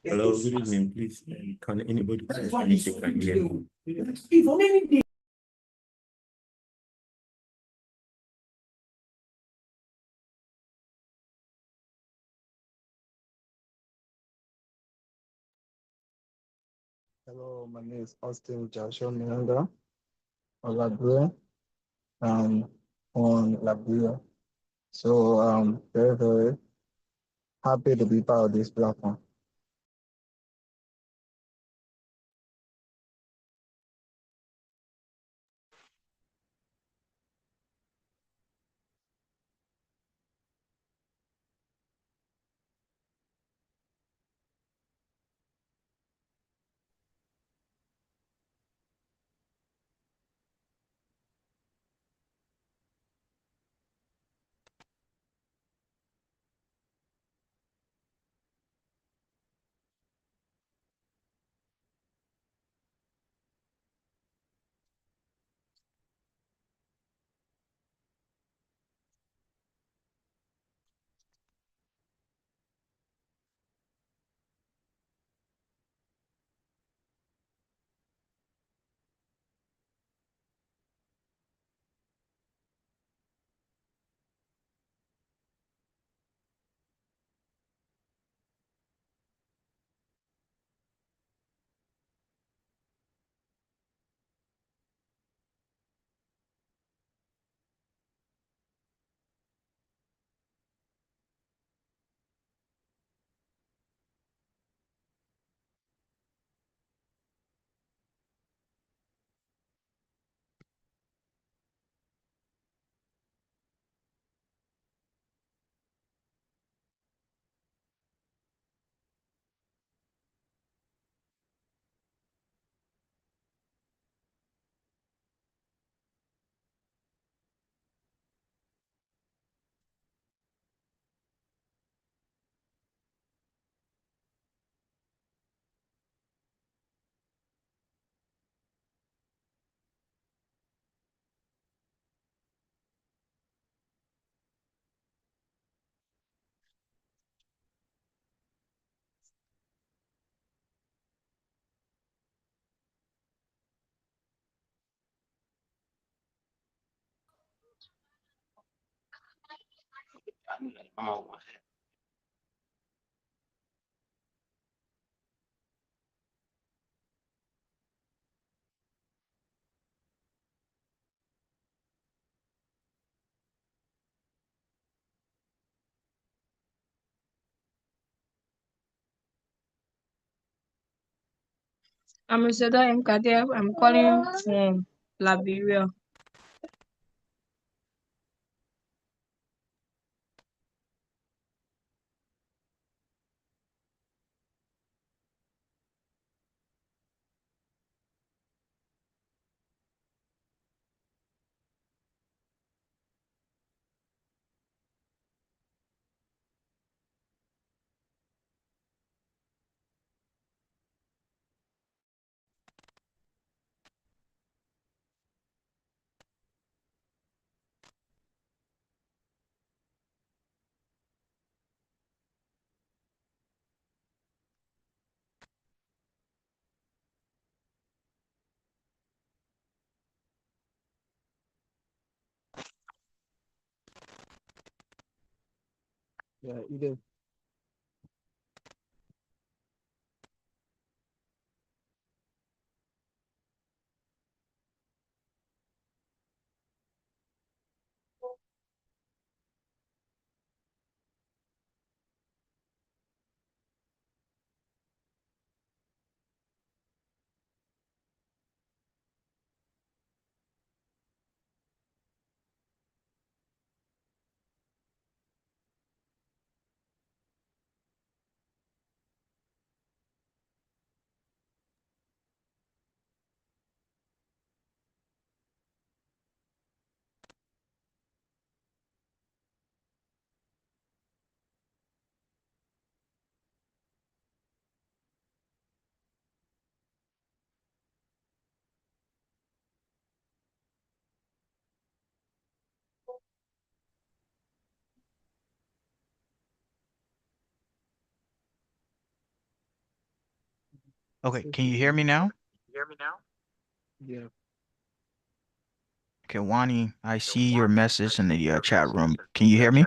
Hello, good evening, please. Can anybody please if you can hear me? Hello, my name is Austin Joshua Miranda of Labria. On Labria. So I'm very, very happy to be part of this platform. I'm Seda M. Kadir. I'm calling from Liberia. Yeah, either. Okay, can you hear me now? Yeah. Okay, Wani, I see your message in the chat room. Can you hear me?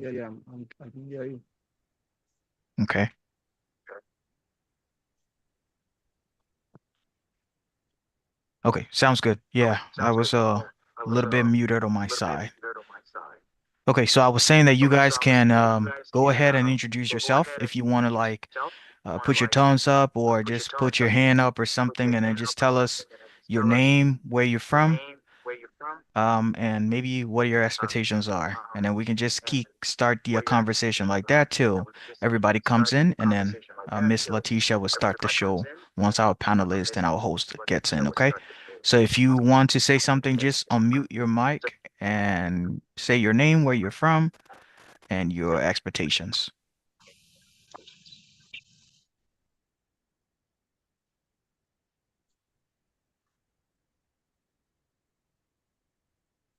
Yeah. I can hear you. Okay. Okay, sounds good. Yeah, I was a little bit muted on my side. Okay, so I was saying that you guys can go ahead and introduce yourself if you want to like put your thumbs up or just put your hand up or something and then just tell us your name, where you're from, and maybe what your expectations are. And then we can just start the conversation like that till everybody comes in and then Miss Letitia will start the show once our panelist and our host gets in, okay? So if you want to say something, just unmute your mic and say your name, where you're from, and your expectations.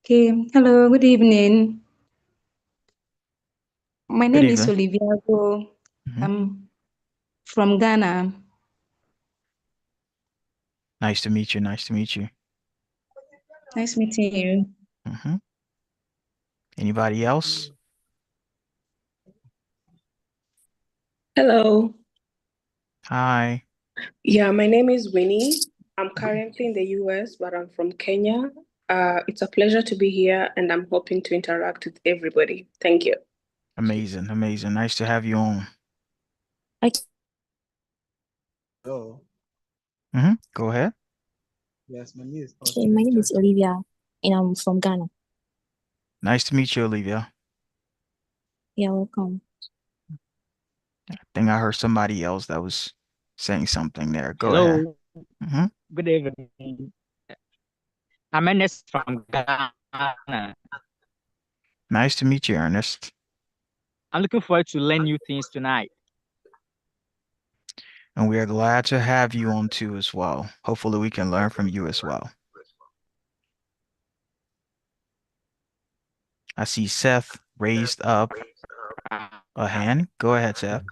Okay, hello, good evening. My Good name is evening. Olivia Go. Mhm. I'm from Ghana. Nice to meet you. Nice to meet you. Nice meeting you. Mm-hmm. Anybody else? Hello. Hi. Yeah, my name is Winnie. I'm currently in the US, but I'm from Kenya. It's a pleasure to be here, and I'm hoping to interact with everybody. Thank you. Amazing. Amazing. Nice to have you on. Oh, Mm-hmm. Go ahead. yes, my name is Okay, my name is Olivia, and I'm from Ghana. Nice to meet you, Olivia. Yeah, welcome. I think I heard somebody else that was saying something there. Go ahead. Hello, Mm-hmm. good evening. I'm Ernest from Ghana. Nice to meet you, Ernest. I'm looking forward to learn new things tonight. And we are glad to have you on too as well. Hopefully we can learn from you as well. I see Seth raised up a hand. Go ahead, Seth.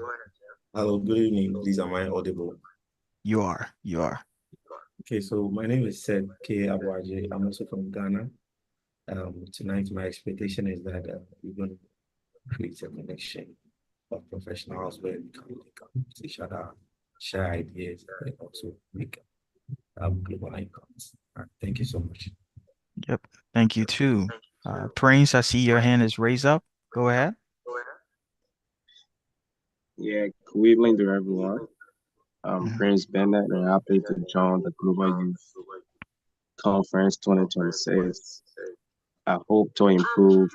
Hello, good evening. Please, am I audible? You are. You are. Okay, so my name is Seth K. Abuaje. I'm also from Ghana. Tonight, my expectation is that we're going to create a connection of professionals where we can link up with each other, share ideas, and also make global incomes. Thank you so much. Yep. Thank you too. Prince, I see your hand is raised up. Go ahead. Yeah, good evening to everyone. Mhm. Prince Bennett, and happy to join the Global Youth Conference 2026. I hope to improve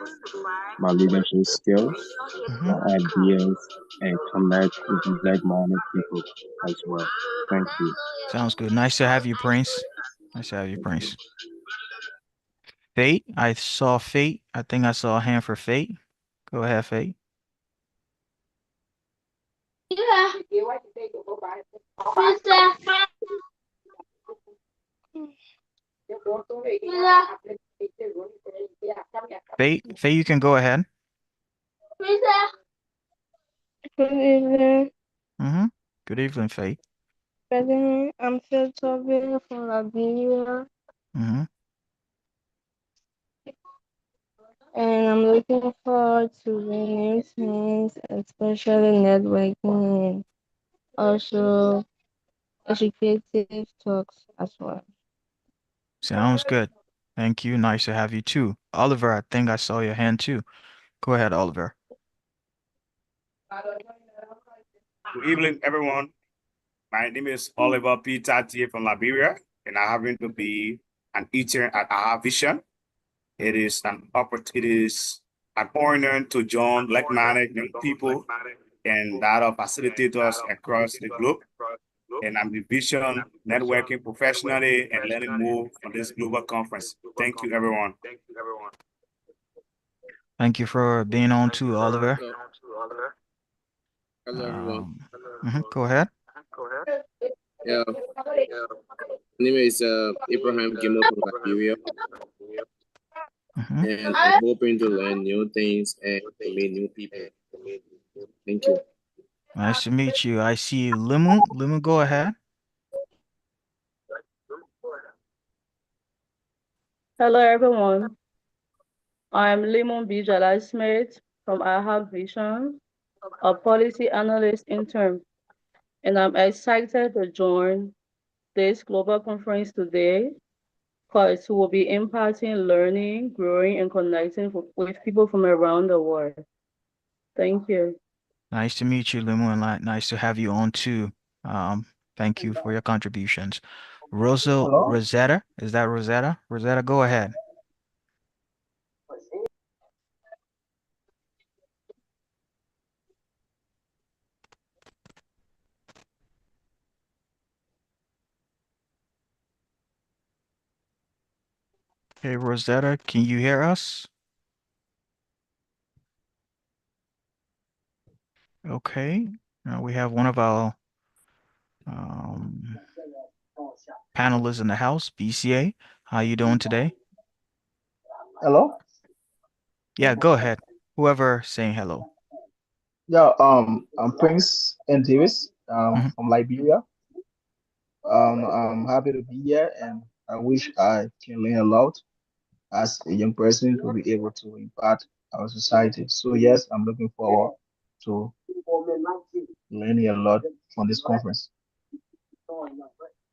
my leadership skills, my Mhm. ideas, and connect with like-minded people as well. Thank you. Sounds good. Nice to have you, Prince. Nice to have you, Prince. Fate, I saw Fate. I think I saw a hand for Fate. Go ahead, Fate. Fate, you can go ahead. Good evening. Mm-hmm. Good evening, Fate. President, I'm Phil Tobin from Liberia, Mm-hmm. and I'm looking forward to the new things, especially networking and also educative talks as well. Sounds good. Thank you. Nice to have you too. Oliver, I think I saw your hand too. Go ahead, Oliver. Good evening, everyone. My name is Oliver P. Tati from Liberia, and I happen to be an intern at Aha Vision. It is an honor to join like-minded young people and that of facilitators across the globe. And I'm the vision networking professionally and learning more from this global conference. Thank you, everyone. Thank you for being on too, Oliver. Hello, everyone. Go ahead. Yeah, my name is Abraham Gimo from Liberia, and I'm hoping to learn new things and to meet new people. Thank you. Nice to meet you. I see Limu. Limu, go ahead. Hello, everyone. I'm Limon B. Jalal Smith from IHAB Vision, a policy analyst intern, and I'm excited to join this global conference today because we'll be impacting learning, growing, and connecting with people from around the world. Thank you. Nice to meet you, Limu, and nice to have you on too. Thank you for your contributions. Hello? Rosetta, is that Rosetta? Rosetta, go ahead. Hey, Rosetta, can you hear us? Okay, we have one of our panelists in the house, BCA. How you doing today? Hello? Yeah, go ahead. Whoever saying hello. Yeah, I'm Prince N. Davis, Mhm. from Liberia. I'm happy to be here, and I wish I can learn a lot as a young person to be able to impact our society. So yes, I'm looking forward to learning a lot from this conference.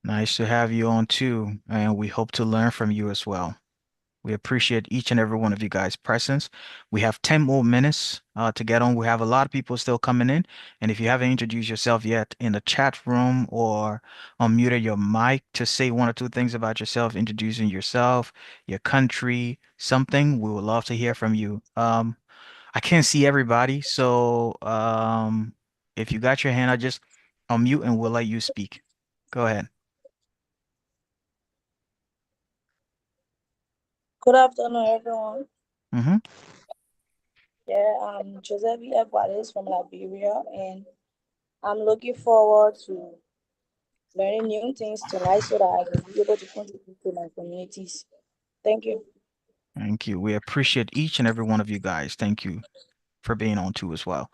Nice to have you on too, and we hope to learn from you as well. We appreciate each and every one of you guys' presence. We have 10 more minutes to get on. We have a lot of people still coming in. And if you haven't introduced yourself yet in the chat room or unmuted your mic to say one or two things about yourself, introducing yourself, your country, something, we would love to hear from you. I can't see everybody, so if you got your hand, I just unmute and we'll let you speak. Go ahead. Good afternoon, everyone. Mm-hmm. Yeah, I'm Joseph Eguales from Liberia, and I'm looking forward to learning new things tonight so that I can be able to contribute to my communities. Thank you. Thank you. We appreciate each and every one of you guys. Thank you for being on too as well.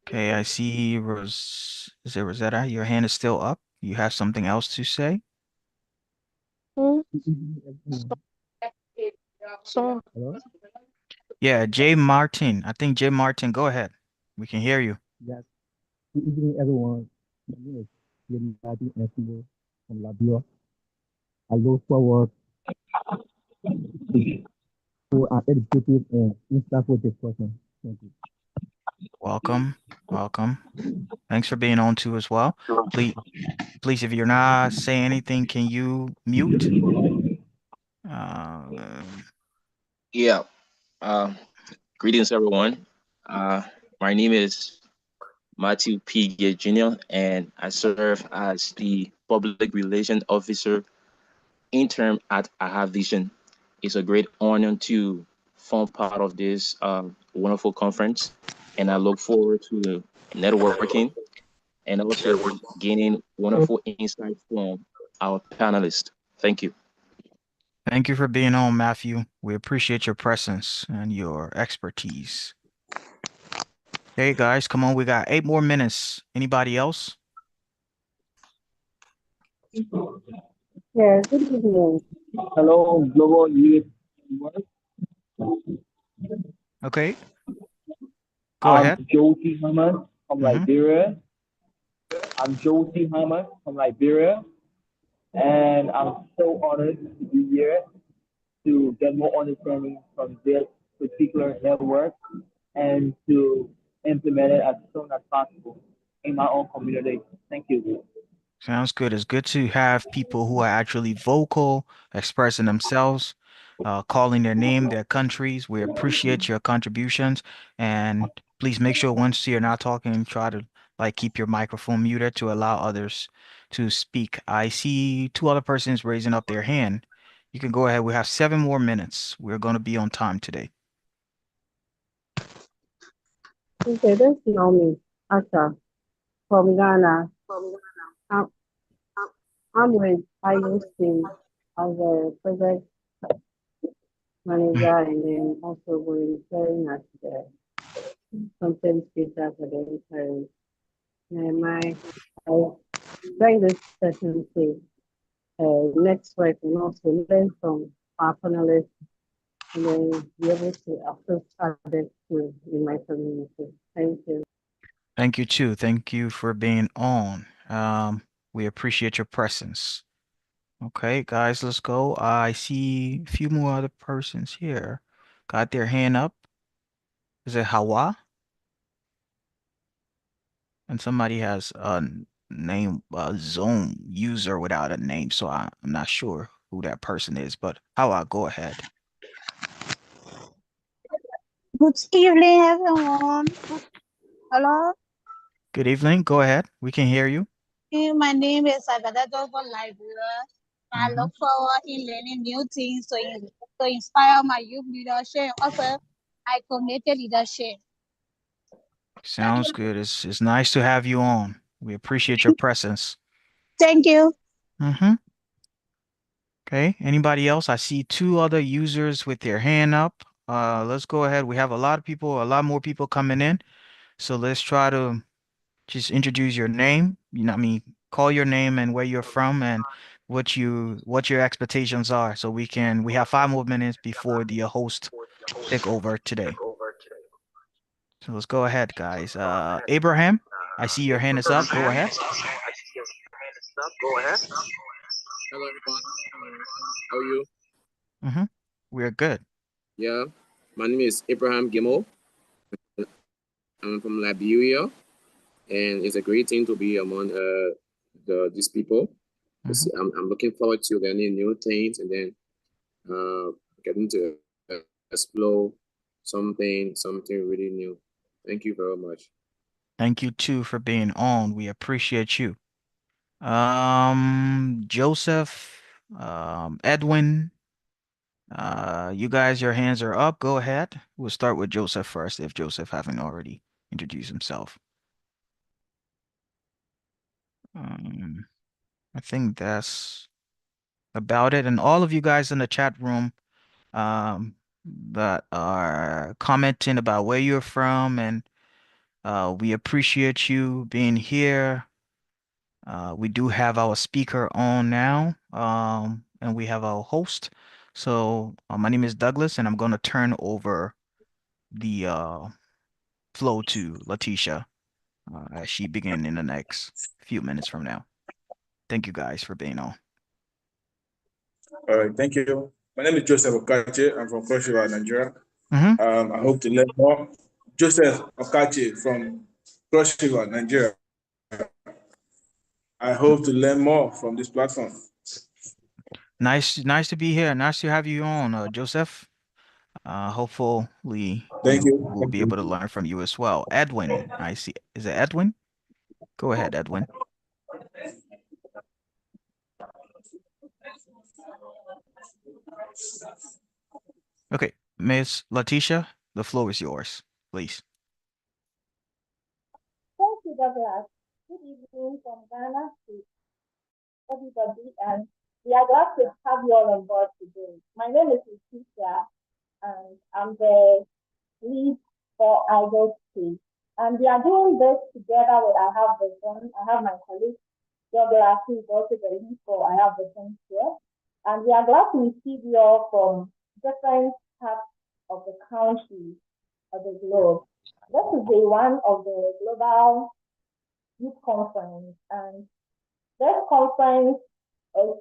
Okay, I see is it Rosetta? Your hand is still up. You have something else to say? So, Yeah, Jay Martin. I think Jay Martin, go ahead. We can hear you. Yes. Good evening, everyone. My name is Lemadi Nsiwo from Liberia. I look forward to an educative and insightful discussion. Thank you. Welcome. Welcome. Thanks for being on too as well. Please, if you're not saying anything, can you mute? Yeah. Greetings, everyone. My name is Matthew P. Gay Jr., and I serve as the Public Relations Officer intern at IHAB Vision. It's a great honor to form part of this wonderful conference, and I look forward to networking and also gaining wonderful insights from our panelists. Thank you. Thank you for being on, Matthew. We appreciate your presence and your expertise. Hey guys, come on. We got 8 more minutes. Anybody else? yeah, good evening. Hello, Global Youth Network. Okay. Go ahead. I'm Josie Hammer from Mhm. Liberia. And I'm so honored to be here to get more understanding from this particular network and to implement it as soon as possible in my own community. Thank you. Sounds good. It's good to have people who are actually vocal, expressing themselves, calling their name, their countries. We appreciate your contributions. And please make sure once you're not talking, try to keep your microphone muted to allow others to speak. I see 2 other persons raising up their hand. You can go ahead. We have 7 more minutes. We're going to be on time today. Okay, this is Naomi Asha from Ghana. I'm with IUC as a project manager and then also with sharing as the sometimes Peter for the parents. I join this session to network and also learn from our panelists and then be able to assist others too in my community. Thank you. Thank you too. Thank you for being on. We appreciate your presence. Okay, guys, let's go. I see a few more other persons here. Got their hand up. Is it Hawa? And somebody has a name, Zoom user without a name, so I'm not sure who that person is, but Hawa, go ahead. Good evening, everyone. Hello, Good evening. Go ahead. We can hear you. my name is Agadadogo Libera. I Mhm. look forward in learning new things to inspire my youth leadership. Also, I committed leadership. Sounds good. It's nice to have you on. We appreciate your presence. Thank you. Mm-hmm. Okay. Anybody else? I see two other users with their hand up. Let's go ahead. We have a lot more people coming in. So let's try to just introduce your name. Call your name and where you're from and what your expectations are. So we have 5 more minutes before the host take over today. So let's go ahead, guys. Abraham, I see your hand is up. Go ahead. Hello, everyone. How are you? Mm-hmm. We're good. Yeah, my name is Abraham Gimo. I'm from Liberia, and it's a great thing to be among these people. I'm looking forward to learning new things and then getting to explore something really new. Thank you very much. Thank you too for being on. We appreciate you. Joseph, Edwin, you guys, your hands are up. Go ahead. We'll start with Joseph first, if Joseph haven't already introduced himself. I think that's about it. And all of you guys in the chat room, that are commenting about where you're from, and we appreciate you being here. We do have our speaker on now, and we have our host. So my name is Douglas, and I'm going to turn over the flow to Letitia as she begin in the next few minutes from now. Thank you guys for being on. All right, thank you. My name is Joseph Okache. I'm from Cross River, Nigeria. I hope to learn more. Joseph Okache from Cross River, Nigeria. I hope to learn more from this platform. Nice to be here. Nice to have you on, Joseph. Hopefully Thank you. we'll be able to learn from you as well. Edwin, I see. Is it Edwin? Go ahead, Edwin. Okay, Ms. Letitia, the floor is yours, please. Thank you, Douglas. Good evening from Ghana to everybody, and we are glad to have you all on board today. My name is Letitia, and I'm the lead for Idol Space. And we are doing this together with I Have Vision. I have my colleague, Douglas, who is also the lead for I Have Vision here. And we are glad to receive you all from different parts of the country, of the globe. This is day one of the Global Youth Conference, and this conference is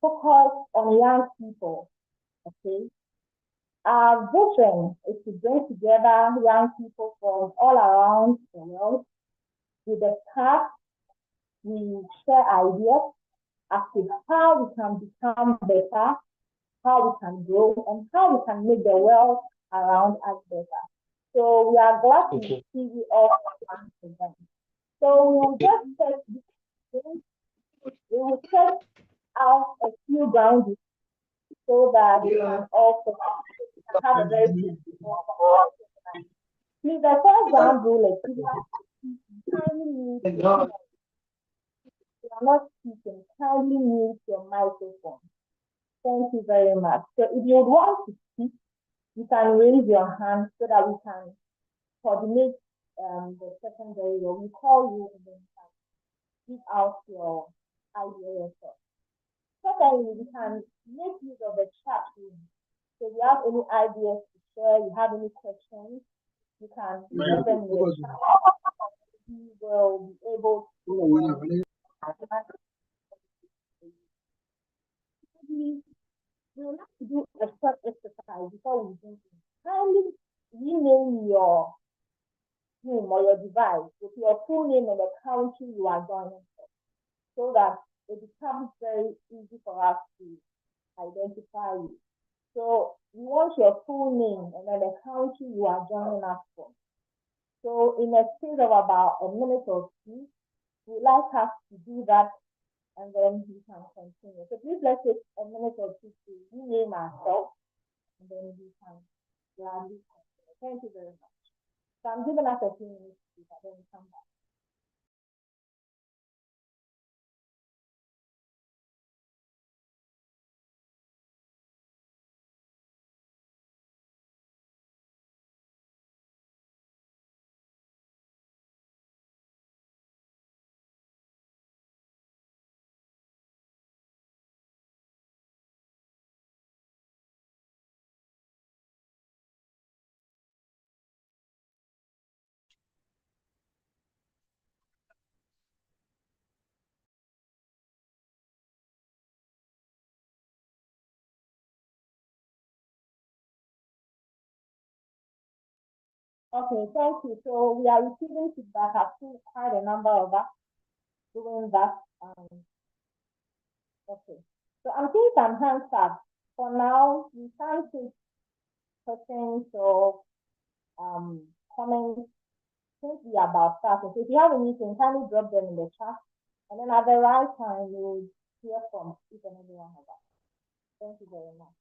focused on young people, okay? Our vision is to bring together young people from all around the world. We discuss, we share ideas as to how we can become better, how we can grow, and how we can make the world around us better. So we are glad to see you all once again. So we will just take out a few grounds so that we can also have a very good Please, the first ground rule is you are not speaking, kindly mute your microphone. Thank you very much. So if you would want to speak, you can raise your hand so that we can coordinate the session very well. We call you and then give out your idea yourself. Secondly, we can make use of the chat room. So if you have any ideas to share, you have any questions, you can put them in the chat. We will be able to we will have to do a short exercise before we do it. Kindly rename your name or your device with your full name and the country you are joining from, so that it becomes very easy for us to identify you. So we want your full name and then the country you are joining us from. So in a space of about a minute or two, we'd like us to do that, and then we can continue. So please let's take a minute or two to rename ourselves, and then we can gladly continue. Thank you very much. So I'm giving us a few minutes to do that, then we come back. Okay, thank you. So we are receiving feedback. I've seen quite a number of us doing that. Okay, so I'm seeing some hands up. For now, we can't take questions or comments since we are about starting. So if you have anything, kindly drop them in the chat, and then at the right time, you will hear from each and every one of us. Thank you very much.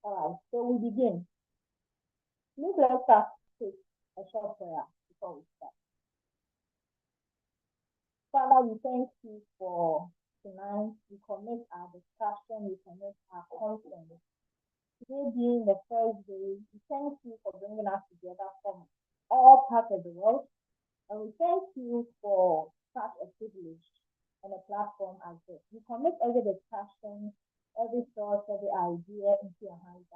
All right, so we begin. Please let us take a short prayer before we start. Father, we thank you for tonight. We commit our discussion, we commit our conference. Today being the first day, we thank you for bringing us together from all parts of the world. And we thank you for such a privilege and a platform as this. We commit every discussion, every thought, every idea into your hands.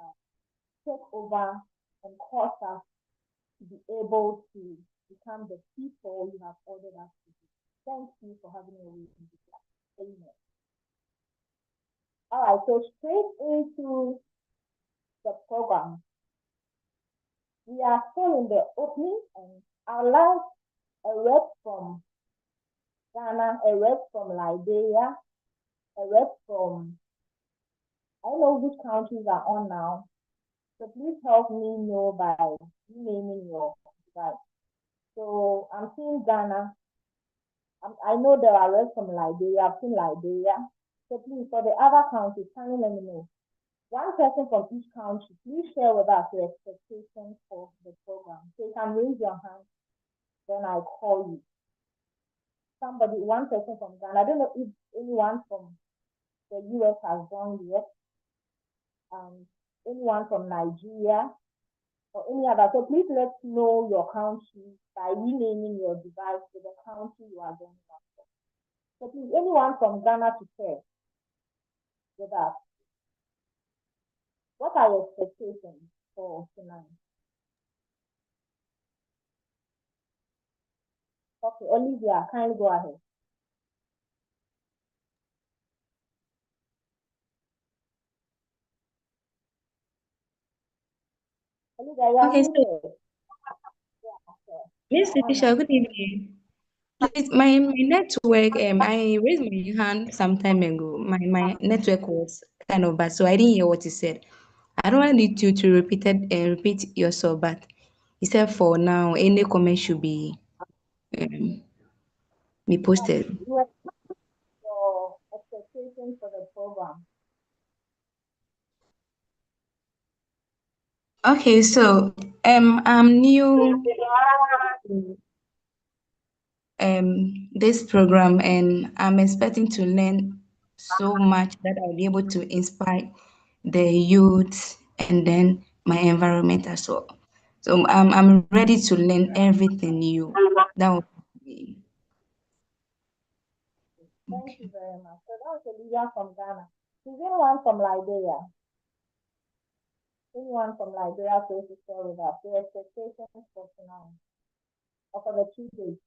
Take over and cause us to be able to become the people you have ordered us to be. Thank you for having your way in this life. Amen. All right, so straight into the program. We are still in the opening, and I'd like a rep from Ghana, a rep from Liberia, a rep from, I don't know which countries are on now, so please help me know by naming your device. So I'm seeing Ghana. I know there are reps from Liberia. I've seen Liberia. So please, for the other countries, kindly let me know. One person from each country, please share with us your expectations for the program. So you can raise your hand, then I'll call you. Somebody, one person from Ghana. I don't know if anyone from the US has joined yet. Anyone from Nigeria or any other. So please let us know your country by renaming your device to the country you are joining us from. So please, anyone from Ghana to share with us. What are your expectations for tonight? Okay, Olivia, kindly go ahead. Olivia, Okay, so Miss Letitia, good evening. Please, my network, I raised my hand some time ago. My network was kind of bad, so I didn't hear what you said. I don't want you to repeat yourself, but you said for now, any comment should be posted. Your expectations for the program. Okay, so I'm new this program, and I'm expecting to learn so much that I'll be able to inspire the youth and then my environment as well. So I'm ready to learn everything new. That will be Thank you very much. So that was Olivia from Ghana. Is anyone from Liberia? Anyone from Liberia please to share with us your expectations for tonight or for the 2 days?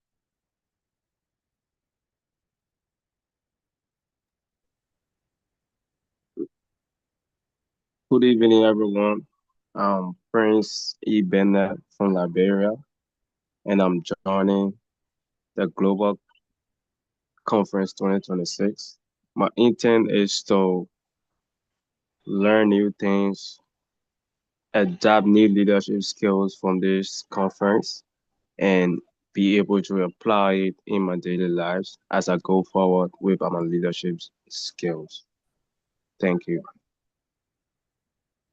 Good evening, everyone. Prince E. Bennett from Liberia, and I'm joining the Global Conference 2026. My intent is to learn new things, adapt new leadership skills from this conference, and be able to apply it in my daily lives as I go forward with my leadership skills. Thank you.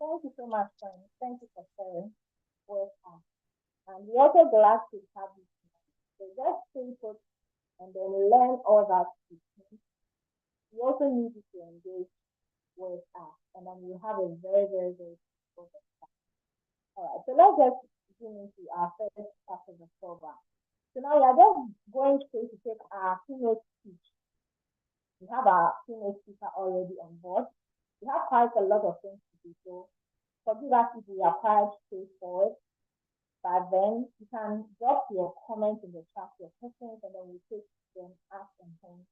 Thank you so much, friend. Thank you for sharing with us. And we're also glad to have you tonight. So just stay put and then learn all that you can. We also need you to engage with us, and then we have a very, very, very important time. All right, so let's just zoom into our first part of the program. So now we are just going straight to take our keynote speech. We have our keynote speaker already on board. We have quite a lot of things to do, so forgive us if we are quite straightforward, but then you can drop your comments in the chat, your questions, and then we take them as and when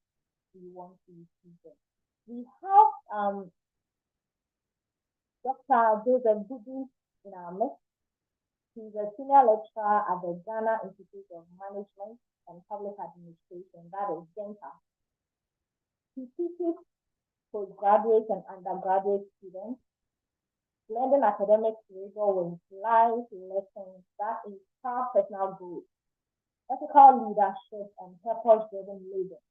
we want to receive them. We have Dr. Joseph Budu in our midst. He's a senior lecturer at the Ghana Institute of Management and Public Administration, that is GENPA. He teaches postgraduate and undergraduate students, blending academic rigor with life lessons that inspire personal growth, ethical leadership, and purpose-driven living.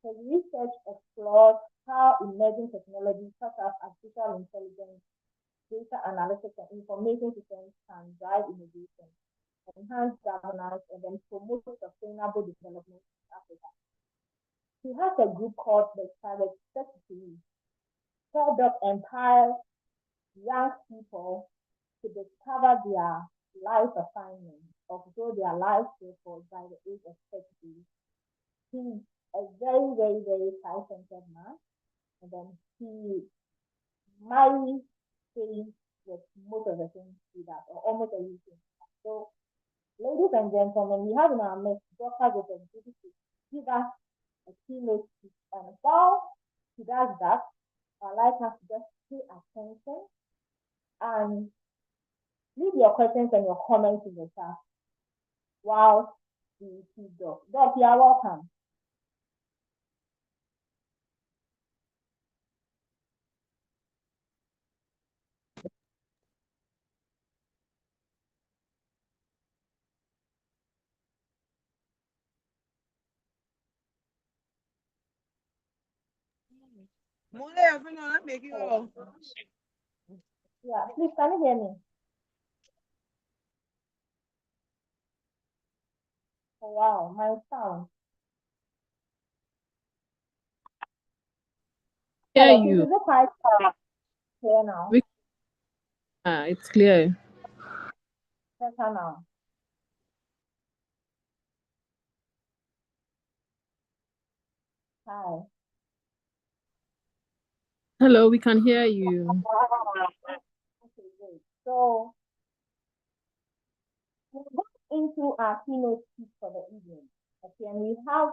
His research explores how emerging technologies such as artificial intelligence, data analytics, and information systems can drive innovation, enhance governance, and then promote sustainable development in Africa. He has a group called the Target 33, help empower young people to discover their life assignment or grow their life purpose by the age of 30. He's a very, very, very science-centered man, and then he marries things with most of the things he does, or almost everything. So, ladies and gentlemen, we have in our midst Dr. Joseph Budu to give us a keynote speech. And while he does that, I'd like us to just pay attention and leave your questions and your comments in the chat while we see Doc. Doc, you are welcome. Yeah, please, can you hear me? Oh, wow, my sound. Hear Hello, you. is it quite clear now? It's clear. Better now. Hi. Hello, we can hear you. Okay, great. So, we'll go into our keynote speech for the evening. Okay, and we have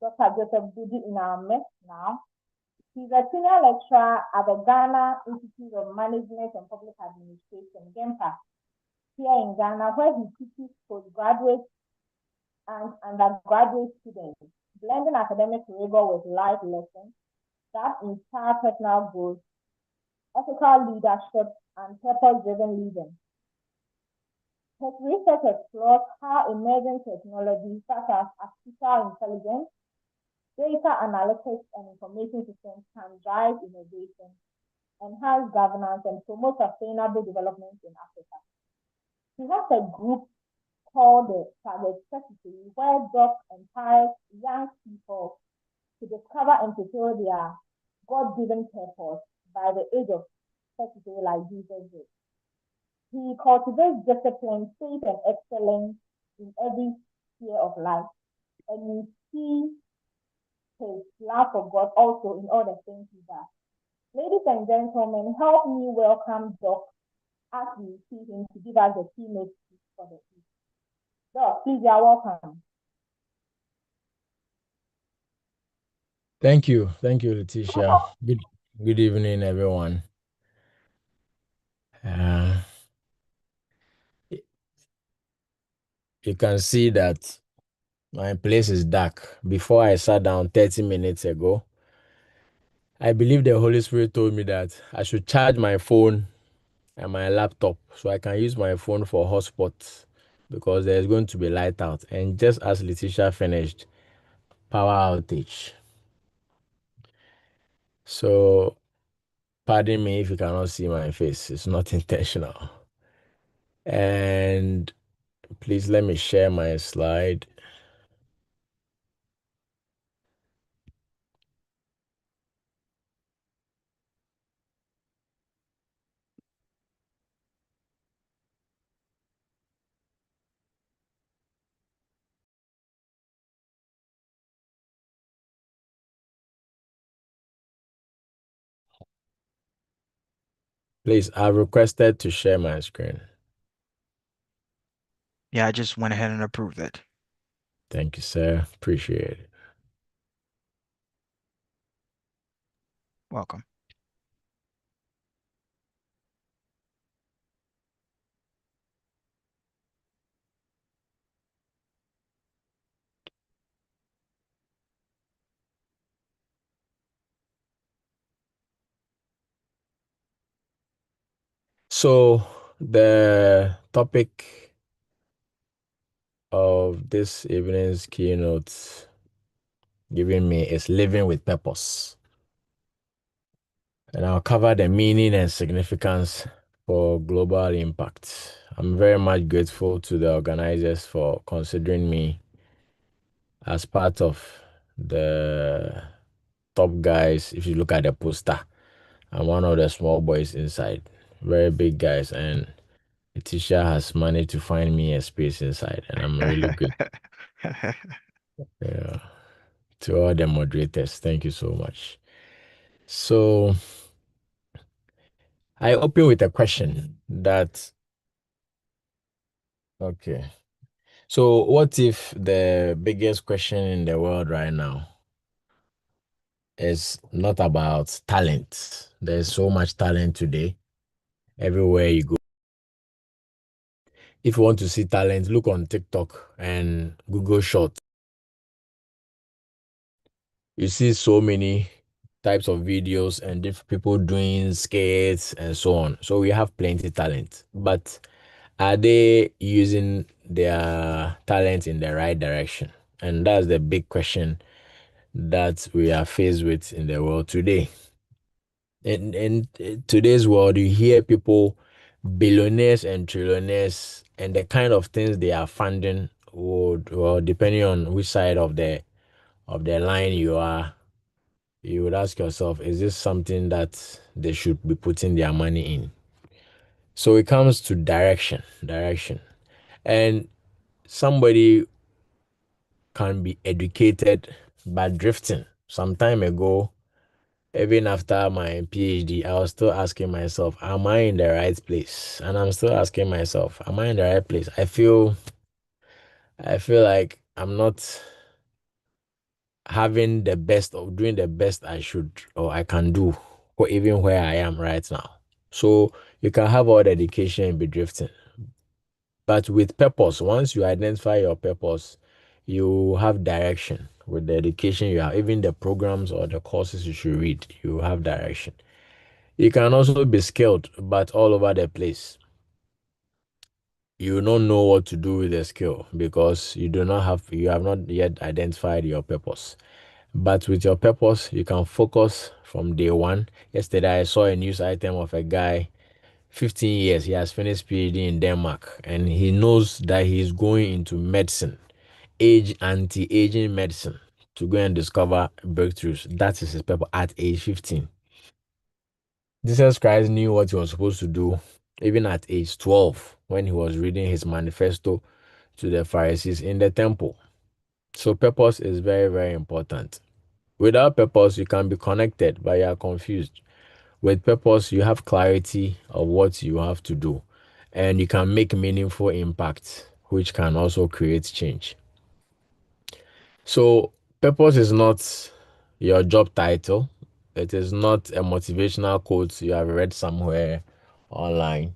Dr. Joseph Budu in our midst now. He's a senior lecturer at the Ghana Institute of Management and Public Administration, GEMPA, here in Ghana, where he teaches postgraduate and undergraduate students, blending academic rigor with life lessons that inspire personal growth, ethical leadership, and purpose-driven living. His research explores how emerging technologies such as artificial intelligence, data analytics, and information systems can drive innovation, enhance governance, and promote sustainable development in Africa. He has a group called the Target Secretary, where Doc empowers young people to discover and fulfill their God-given purpose by the age of 33, like Jesus did. He cultivates discipline, faith, and excellence in every sphere of life. And we see his love for God also in all the things he does. Ladies and gentlemen, help me welcome Doc as we see him to give us the keynote speech for the evening. Doc, please, you are welcome. Thank you, Letitia. Good evening, everyone. You can see that my place is dark. Before I sat down 30 minutes ago, I believe the Holy Spirit told me that I should charge my phone and my laptop so I can use my phone for hotspot because there's going to be light out. And just as Letitia finished, power outage. So pardon me if you cannot see my face. It's not intentional. And please let me share my slide. Please, I've requested to share my screen. Yeah, I just went ahead and approved it. Thank you, sir. Appreciate it. Welcome. So the topic of this evening's keynote given me is living with purpose. And I'll cover the meaning and significance for global impact. I'm very much grateful to the organizers for considering me as part of the top guys. If you look at the poster, I'm one of the small boys inside, very big guys, and Letitia has managed to find me a space inside, and I'm really good. Yeah. To all the moderators, thank you so much. So I open with a question that, okay. So what if the biggest question in the world right now is not about talent? There's so much talent today, everywhere you go. If you want to see talent, look on TikTok and Google Short. You see so many types of videos and different people doing skits and so on. So we have plenty talent, but are they using their talent in the right direction? And that's the big question that we are faced with in the world today. In today's world, you hear people, billionaires and trillionaires, and the kind of things they are funding would, well, depending on which side of the line you are, you would ask yourself, is this something that they should be putting their money in? So it comes to direction. And somebody can be educated by drifting. Some time ago, even after my PhD, I was still asking myself, am I in the right place? And I'm still asking myself, am I in the right place? I feel like I'm not having the best of doing the best I should or I can do, or even where I am right now. So you can have all the education and be drifting. But with purpose, once you identify your purpose, you have direction. With the education you have, even the programs or the courses you should read, you have direction. You can also be skilled, but all over the place. You don't know what to do with the skill because you have not yet identified your purpose. But with your purpose, you can focus from day one. Yesterday, I saw a news item of a guy 15 years. He has finished PhD in Denmark, and he knows that he's going into medicine, anti-aging medicine, to go and discover breakthroughs. That is his purpose at age 15. Jesus Christ knew what he was supposed to do even at age 12 when he was reading his manifesto to the Pharisees in the temple. So purpose is very, very important. Without purpose, you can be connected, but you are confused. With purpose, you have clarity of what you have to do, and you can make meaningful impact, which can also create change. So purpose is not your job title. It is not a motivational quote you have read somewhere online.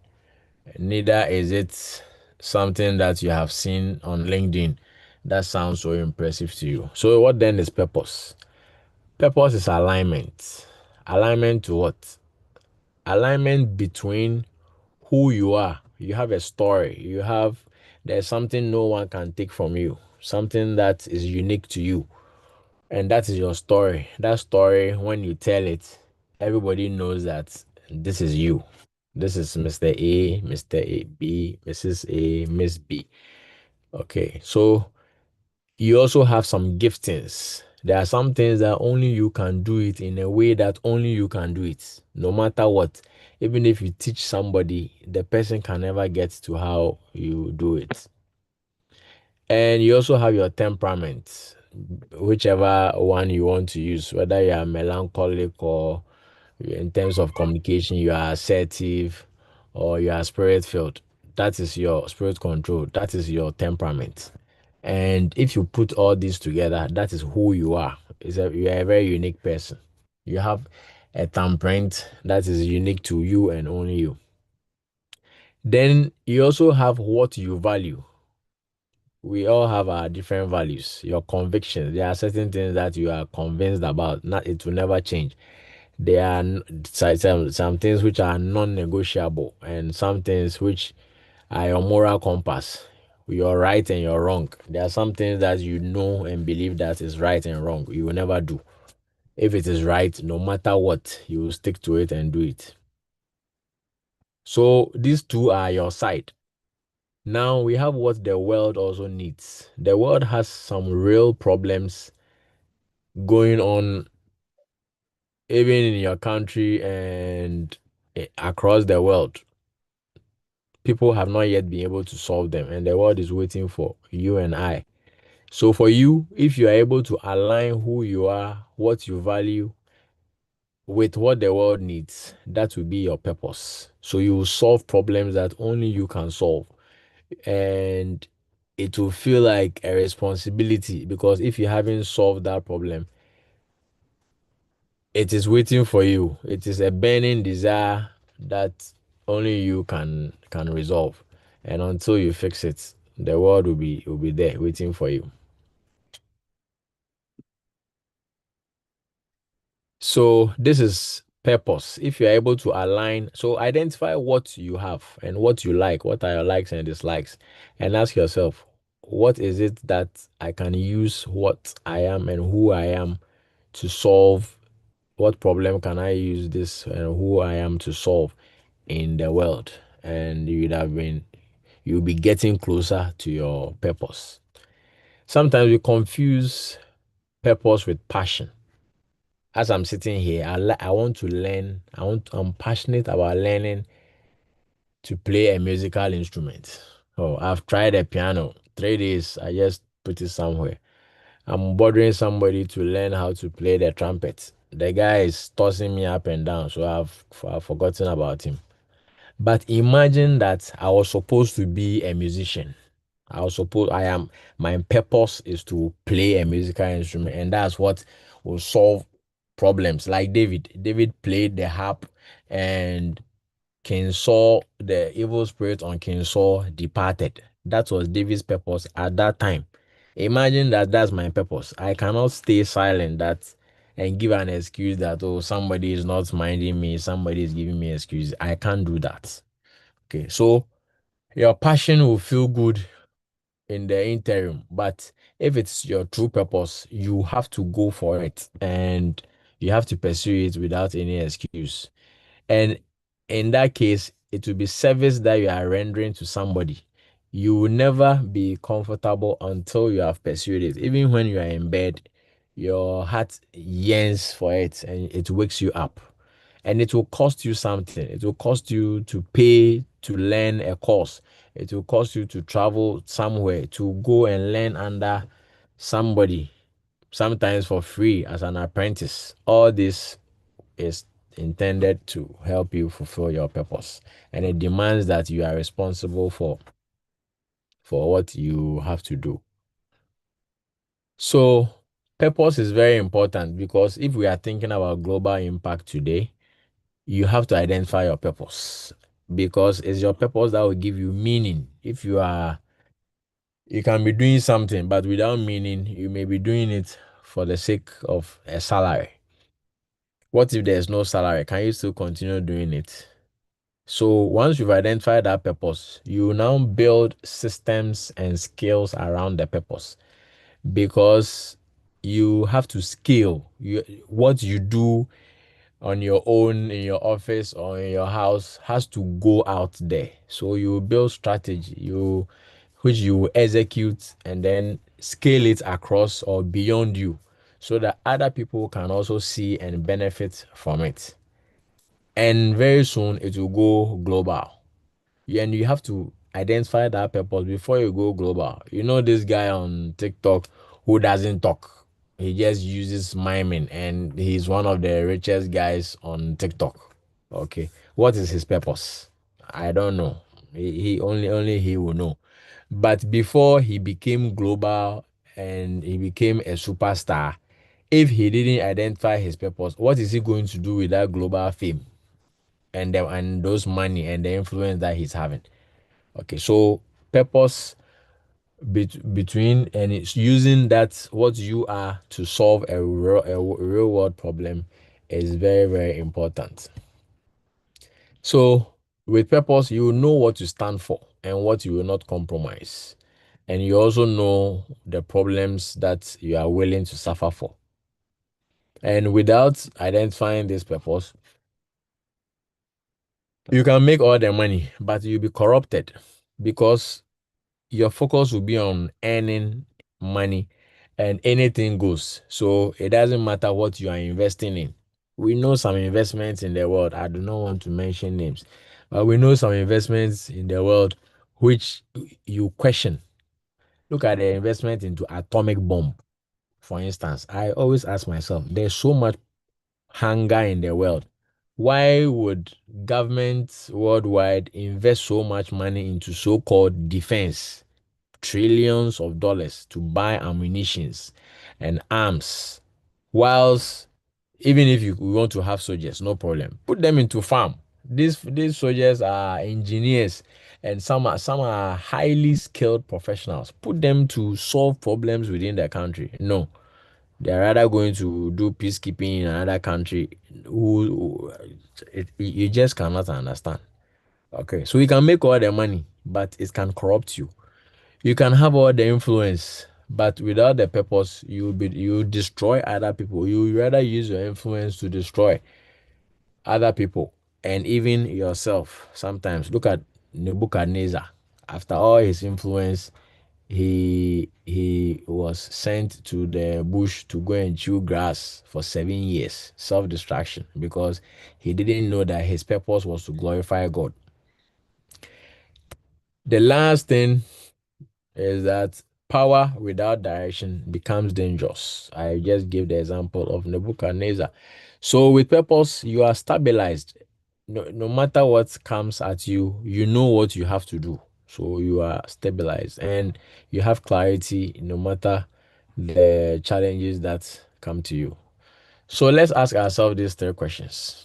Neither is it something that you have seen on LinkedIn that sounds so impressive to you. So what then is purpose? Purpose is alignment. Alignment to what? Alignment between who you are. You have a story. There's something no one can take from you. Something that is unique to you. And that is your story. That story, when you tell it, everybody knows that this is you. This is Mr. A, Mr. A, B, Mrs. A, Miss B. Okay, so you also have some giftings. There are some things that only you can do it in a way that only you can do it, no matter what. Even if you teach somebody, the person can never get to how you do it. And you also have your temperament, whichever one you want to use, whether you are melancholic or in terms of communication, you are assertive or you are spirit filled. That is your spirit control. That is your temperament. And if you put all these together, that is who you are. You are a very unique person. You have a thumbprint that is unique to you and only you. Then you also have what you value. We all have our different values, your convictions. There are certain things that you are convinced about. It will never change. There are some things which are non-negotiable, and some things which are your moral compass. You're right and you're wrong. There are some things that you know and believe that is right and wrong. You will never do. If it is right, no matter what, you will stick to it and do it. So these two are your side. Now we have what the world also needs. The world has some real problems going on, even in your country and across the world. People have not yet been able to solve them, and the world is waiting for you and I. So for you, if you are able to align who you are, what you value, with what the world needs, that will be your purpose. So you will solve problems that only you can solve. And it will feel like a responsibility, because if you haven't solved that problem, it is waiting for you. It is a burning desire that only you can resolve. And until you fix it, the world will be there waiting for you. So this is purpose. If you're able to align, so identify what you have and what you like, what are your likes and dislikes, and ask yourself, what is it that I can use what I am and who I am to solve? What problem can I use this and who I am to solve in the world? And you'll be getting closer to your purpose. Sometimes we confuse purpose with passion. As I'm sitting here, I want to learn. I'm passionate about learning to play a musical instrument. Oh, I've tried the piano. 3 days, I just put it somewhere. I'm bothering somebody to learn how to play the trumpet. The guy is tossing me up and down, so I've forgotten about him. But imagine that I was supposed to be a musician. My purpose is to play a musical instrument, and that's what will solve problems. Like David. David played the harp, and King Saul, the evil spirit on King Saul departed. That was David's purpose at that time. Imagine that's my purpose. I cannot stay silent and give an excuse that, oh, somebody is not minding me, somebody is giving me excuse. I can't do that. Okay, so your passion will feel good in the interim, but if it's your true purpose, you have to go for it and you have to pursue it without any excuse. And in that case, it will be service that you are rendering to somebody. You will never be comfortable until you have pursued it. Even when you are in bed, your heart yearns for it and it wakes you up. And it will cost you something. It will cost you to pay to learn a course. It will cost you to travel somewhere to go and learn under somebody, sometimes for free as an apprentice. All this is intended to help you fulfill your purpose, and it demands that you are responsible for what you have to do. So purpose is very important, because if we are thinking about global impact today, you have to identify your purpose, because it's your purpose that will give you meaning. If you can be doing something, but without meaning, you may be doing it for the sake of a salary. What if there's no salary? Can you still continue doing it? So once you've identified that purpose, you now build systems and skills around the purpose, because you have to scale what you do on your own in your office or in your house has to go out there. So you build strategy, which you will execute and then scale it across or beyond you, so that other people can also see and benefit from it. And very soon it will go global. And you have to identify that purpose before you go global. You know this guy on TikTok who doesn't talk. He just uses miming, and he's one of the richest guys on TikTok. Okay. What is his purpose? I don't know. He only he will know. But before he became global and he became a superstar, if he didn't identify his purpose, what is he going to do with that global fame and those money and the influence that he's having? Okay, so purpose between, and it's using that what you are to solve a real world problem is very, very important. So with purpose, you will know what you stand for and what you will not compromise. And you also know the problems that you are willing to suffer for. And without identifying this purpose, you can make all the money, but you'll be corrupted, because your focus will be on earning money and anything goes. So it doesn't matter what you are investing in. We know some investments in the world. I do not want to mention names, but we know some investments in the world which you question. Look at the investment into atomic bomb, for instance. I always ask myself, there's so much hunger in the world. Why would governments worldwide invest so much money into so-called defense? Trillions of dollars to buy ammunitions and arms, whilst even if we want to have soldiers, no problem, put them into farm. These soldiers are engineers, and some are highly skilled professionals. Put them to solve problems within the country. No, they're rather going to do peacekeeping in another country. You just cannot understand. Okay, so you can make all the money, but it can corrupt you. You can have all the influence, but without the purpose, you destroy other people. You rather use your influence to destroy other people and even yourself. Sometimes look at Nebuchadnezzar. After all his influence, he was sent to the bush to go and chew grass for 7 years. Self-destruction, because he didn't know that his purpose was to glorify God. The last thing is that power without direction becomes dangerous. I just gave the example of Nebuchadnezzar. So with purpose, you are stabilized. No matter what comes at you, you know what you have to do. So you are stabilized and you have clarity no matter the challenges that come to you. So let's ask ourselves these 3 questions.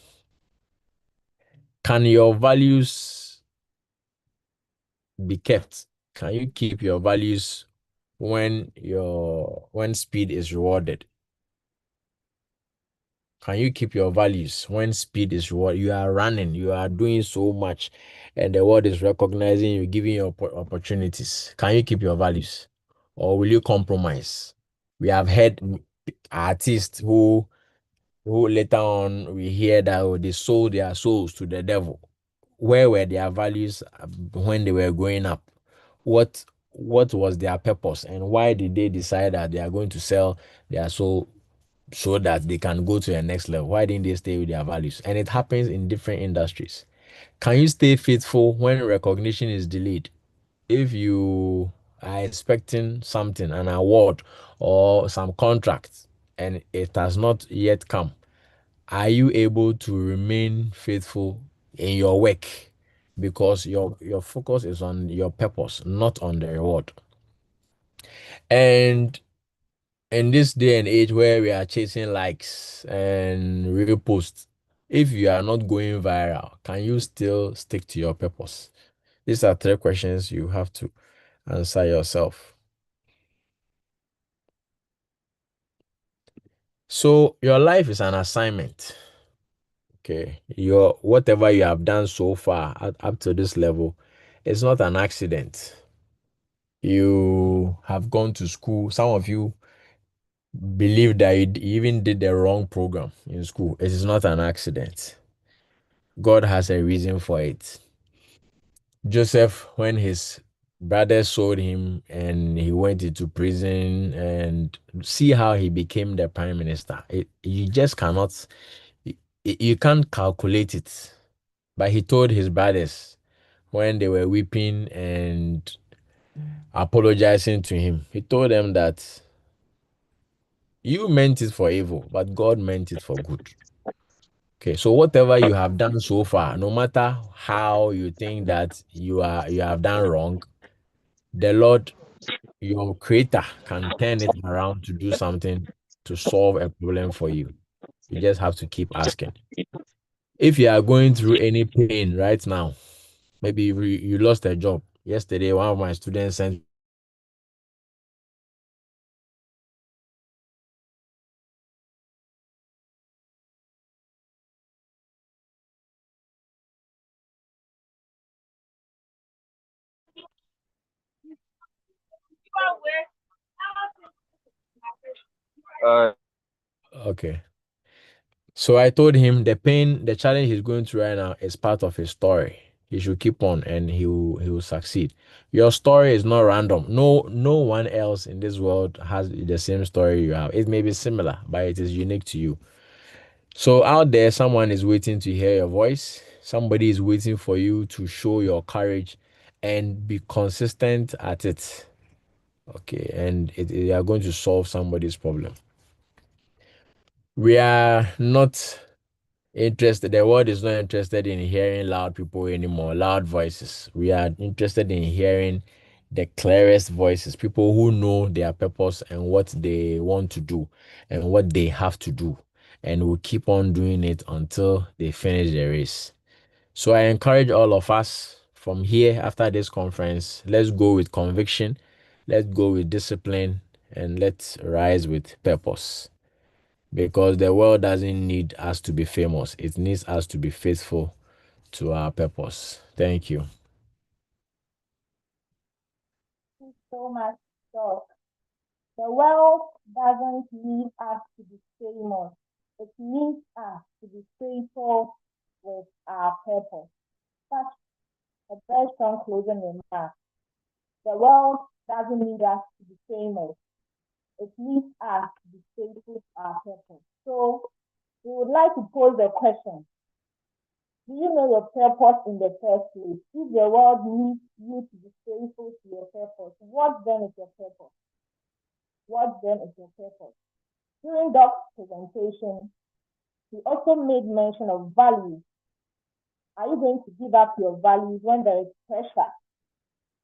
Can your values be kept? Can you keep your values when speed is rewarded? Can you keep your values when speed is rewarded? You are running, you are doing so much, and the world is recognizing you, giving you opportunities. Can you keep your values, or will you compromise? We have heard artists who later on we hear that they sold their souls to the devil. where were their values when they were growing up? What was their purpose, and why did they decide that they are going to sell their soul so that they can go to the next level? Why didn't they stay with their values? And it happens in different industries. Can you stay faithful when recognition is delayed? If you are expecting something, an award or some contract, and it has not yet come, are you able to remain faithful in your work? Because your focus is on your purpose, not on the reward. And in this day and age where we are chasing likes and reposts, if you are not going viral, can you still stick to your purpose? These are 3 questions you have to answer yourself. So your life is an assignment. Okay. Your whatever you have done so far up to this level, it's not an accident. You have gone to school. Some of you believe that you even did the wrong program in school. It is not an accident. God has a reason for it. Joseph, when his brothers sold him and he went into prison, and see how he became the prime minister. You just cannot, you can't calculate it. But he told his brothers when they were weeping and apologizing to him, he told them that you meant it for evil, but God meant it for good. Okay, so whatever you have done so far, no matter how you think that you have done wrong, the Lord, your creator, can turn it around to do something to solve a problem for you. You just have to keep asking. If you are going through any pain right now, maybe you lost a job. Yesterday, one of my students sent okay. So I told him the pain, the challenge he's going through right now is part of his story. He should keep on and he will succeed. Your story is not random. No one else in this world has the same story you have. It may be similar, but it is unique to you. So out there, someone is waiting to hear your voice. Somebody is waiting for you to show your courage and be consistent at it. Okay, and you are going to solve somebody's problem. We are not interested, the world is not interested in hearing loud people anymore, loud voices. We are interested in hearing the clearest voices, people who know their purpose and what they want to do and what they have to do, and will keep on doing it until they finish the race. So I encourage all of us from here after this conference, let's go with conviction, let's go with discipline, and let's rise with purpose. Because the world doesn't need us to be famous. It needs us to be faithful to our purpose. Thank you. Thank you so much, Doc. The world doesn't need us to be famous. It needs us to be faithful with our purpose. Such a very strong closing remark. The world doesn't need us to be famous. It needs us to be faithful to our purpose. So we would like to pose a question. Do you know your purpose in the first place? If the world needs you to be faithful to your purpose, what then is your purpose? What then is your purpose? During Doc's presentation, he also made mention of values. Are you going to give up your values when there is pressure?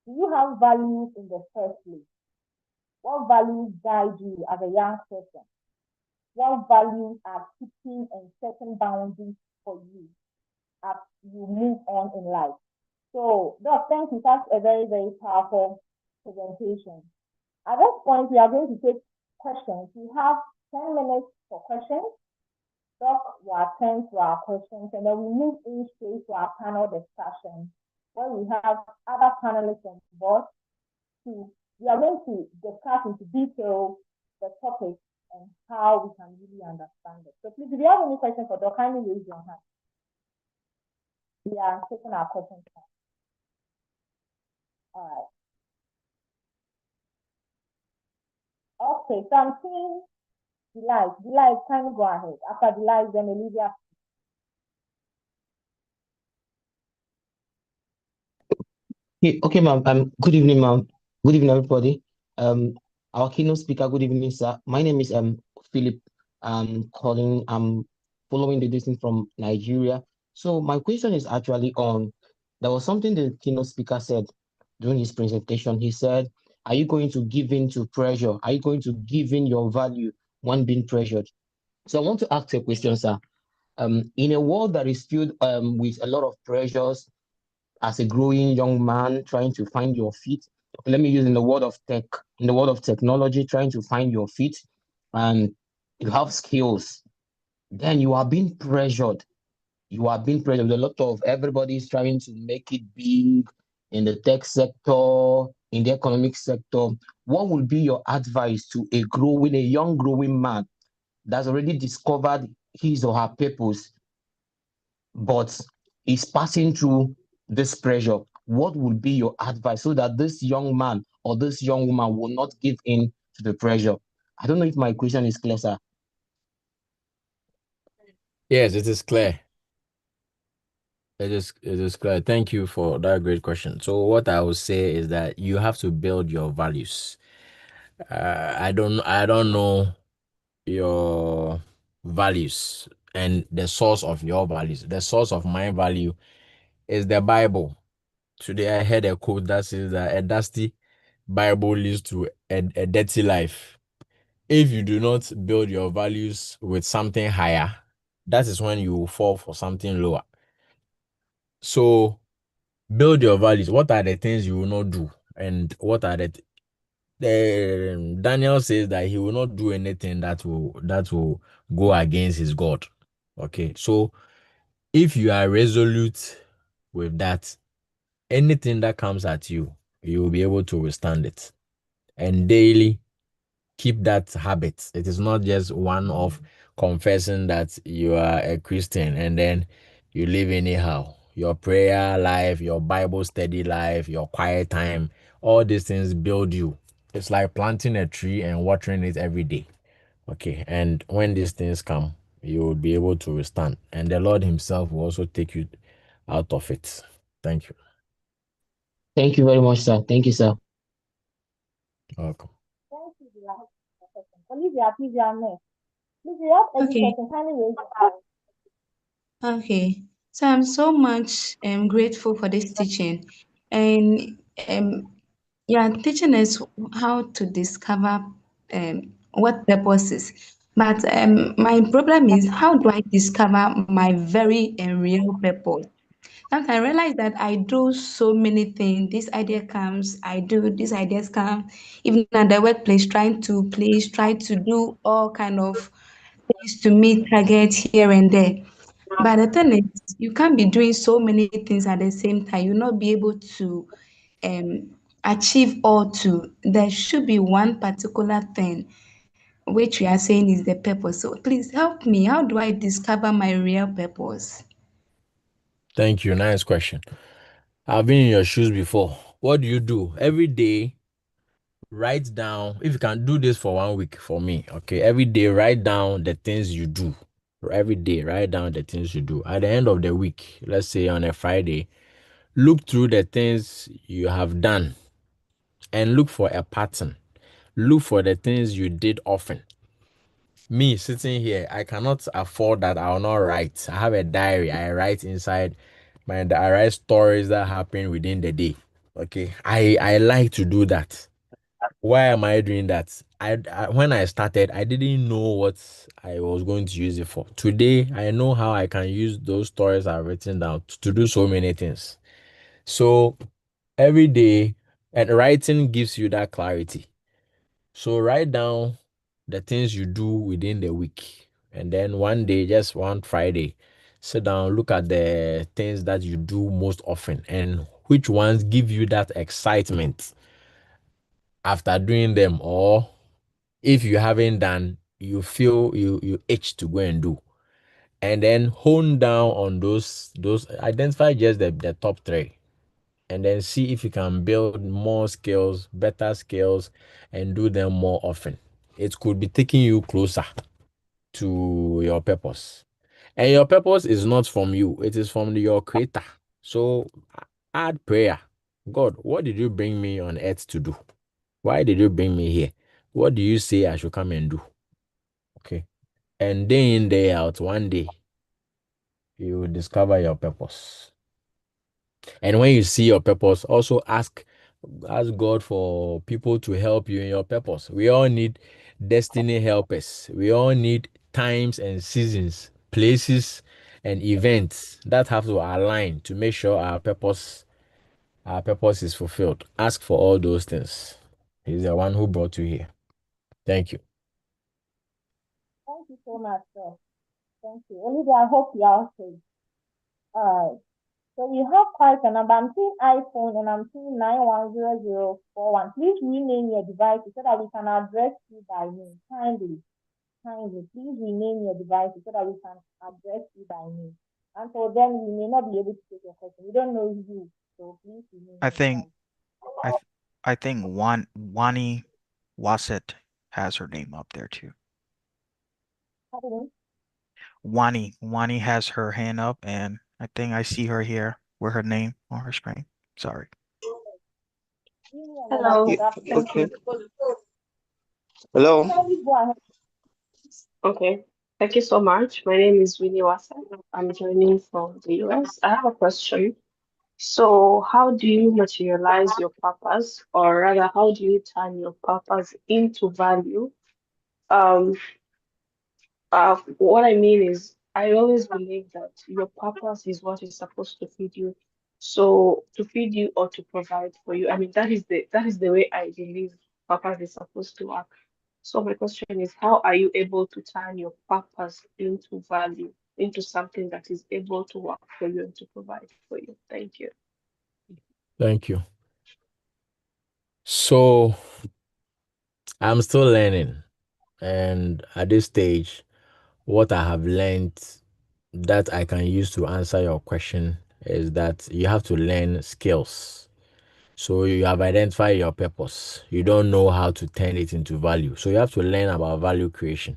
Do you have values in the first place? What values guide you as a young person? What values are keeping and setting boundaries for you as you move on in life? So, Doc, thank you. That's a very, very powerful presentation. At this point, we are going to take questions. We have 10 minutes for questions. Doc will attend to our questions, and then we move in straight to our panel discussion, where we have other panelists on board. We are going to discuss into detail the topic and how we can really understand it. So please, if you have any questions for Doc, kindly raise your hand. Yeah, I'm taking our questions now. All right. Okay, so I'm seeing Delight. Delight, can you go ahead? After Delight, then Olivia. Okay, ma'am. Good evening, ma'am. Good evening, everybody. Our keynote speaker. Good evening, sir. My name is Philip. I'm following the distance from Nigeria. So my question is actually on. There was something the keynote speaker said during his presentation. He said, "Are you going to give in to pressure? Are you going to give in your value when being pressured?" So I want to ask a question, sir. In a world that is filled with a lot of pressures, as a growing young man trying to find your feet. Let me use in the world of tech, in the world of technology, trying to find your feet, and you have skills. Then you are being pressured. You are being pressured. A lot of everybody's trying to make it big in the tech sector, in the economic sector. What would be your advice to a young growing man that's already discovered his or her purpose, but is passing through this pressure? What would be your advice so that this young man or this young woman will not give in to the pressure? I don't know if my question is clear, sir. Yes, it is clear. It is clear. Thank you for that great question. So what I would say is that you have to build your values. I don't know your values and the source of your values. The source of my value is the Bible. Today I heard a quote that says that a dusty Bible leads to a dirty life. If you do not build your values with something higher, that is when you will fall for something lower. So build your values. What are the things you will not do? And what are Daniel says that he will not do anything that will go against his God. Okay. So if you are resolute with that, anything that comes at you, you will be able to withstand it. And daily keep that habit. It is not just one of confessing that you are a Christian and then you live anyhow. Your prayer life, your Bible study life, your quiet time, all these things build you. It's like planting a tree and watering it every day. Okay. And when these things come, you will be able to withstand. And the Lord Himself will also take you out of it. Thank you. Thank you very much, sir. Thank you, sir. Welcome. Thank you, Delight. Olivia, please, you are next. Please, you have any Okay. question? Kindly raise your hand. Okay. So I'm so much grateful for this teaching. And yeah, teaching us how to discover what purpose is. But my problem is, how do I discover my very real purpose? Sometimes I realize that I do so many things. This idea comes, I do, these ideas come, even at the workplace, trying to please, try to do all kind of things to meet targets here and there. But the thing is, you can't be doing so many things at the same time. You'll not be able to um, achieve all two. There should be one particular thing which we are saying is the purpose. So please help me. How do I discover my real purpose? Thank you. Nice question. I've been in your shoes before. What do you do? Every day, write down, if you can do this for 1 week for me, okay? Every day, write down the things you do. Every day, write down the things you do. At the end of the week, let's say on a Friday, look through the things you have done and look for a pattern. Look for the things you did often. Me sitting here, I cannot afford that. I will not write. I have a diary. I write inside I write stories that happen within the day. Okay. I like to do that. Why am I doing that? When I started, I didn't know what I was going to use it for. Today, I know how I can use those stories I've written down to do so many things. So every day, and writing gives you that clarity. So write down the things you do within the week. And then one day, just one Friday, sit down, look at the things that you do most often and which ones give you that excitement after doing them, or if you haven't done, you feel you itch to go and do. and then hone down on those identify just the top 3, and then see if you can build more skills, better skills, and do them more often. It could be taking you closer to your purpose. And your purpose is not from you, it is from your creator. So add prayer. God, what did you bring me on earth to do? Why did you bring me here? What do you say I should come and do? Okay. And day in, day out, one day, you will discover your purpose. And when you see your purpose, also ask God for people to help you in your purpose. We all need destiny helpers. We all need times and seasons, places and events that have to align to make sure our purpose is fulfilled. Ask for all those things. He's the one who brought you here. Thank you. Thank you so much, sir. Thank you. Olivia, I hope you are okay. All right. So we have quite a number. I'm seeing iPhone and I'm seeing 910041. Please rename your devices so that we can address you by name. Kindly, please rename your devices so that we can address you by name. And so then we may not be able to take your question. We don't know you, so please rename I your think devices. I think Wani Wasset has her name up there too. Pardon? Wani has her hand up, and I think I see her here with her name on her screen. Sorry. Hello. Thank Okay. you. Hello. Kindly go ahead. Okay. Thank you so much. My name is Winnie Wasa. I'm joining from the US. I have a question. So, how do you materialize your purpose, or rather, how do you turn your purpose into value? Um, what I mean is, I always believe that your purpose is what is supposed to feed you. So, to feed you or to provide for you, I mean, that is the way I believe purpose is supposed to work. So my question is, how are you able to turn your purpose into value, into something that is able to work for you and to provide for you? Thank you. Thank you. So I'm still learning, and at this stage, what I have learned that I can use to answer your question is that you have to learn skills. So you have identified your purpose. You don't know how to turn it into value. So you have to learn about value creation.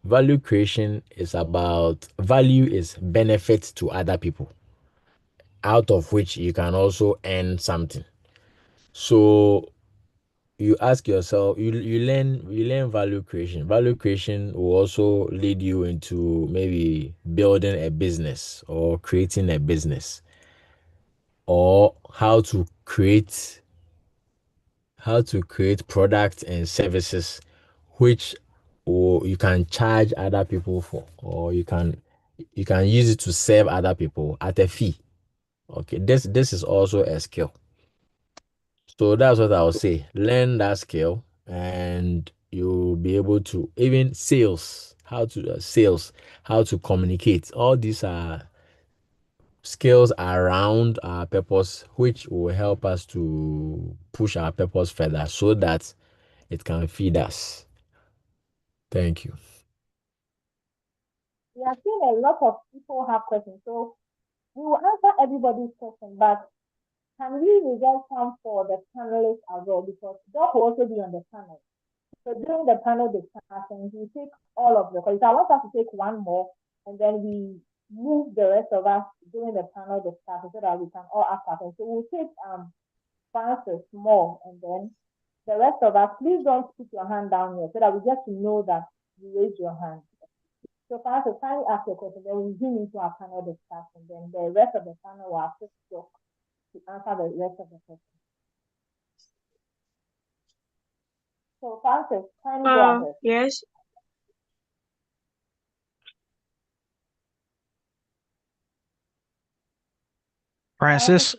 Value creation is about value is benefit to other people, out of which you can also earn something. So you ask yourself, you learn value creation. Value creation will also lead you into maybe building a business or creating a business, or how to create products and services which you can charge other people for, or you can use it to serve other people at a fee. Okay, this is also a skill. So that's what I would say. Learn that skill, and you'll be able to even sales, how to communicate. All these are skills around our purpose, which will help us to push our purpose further so that it can feed us. Thank you. We are seeing a lot of people have questions, so we will answer everybody's question, but can we reserve time for the panelists as well? Because Doc will also be on the panel. So during the panel discussion, we take all of the questions. I want us to take one more, and then we move the rest of us during the panel discussion so that we can all ask questions. So we'll take Francis more, and then the rest of us, please don't put your hand down here so that we get to know that you raise your hand. So Francis, kindly ask your question, then we'll zoom into our panel discussion. Then the rest of the panel will assist Doc to answer the rest of the questions. So Francis, kindly go ahead. Yes. Francis.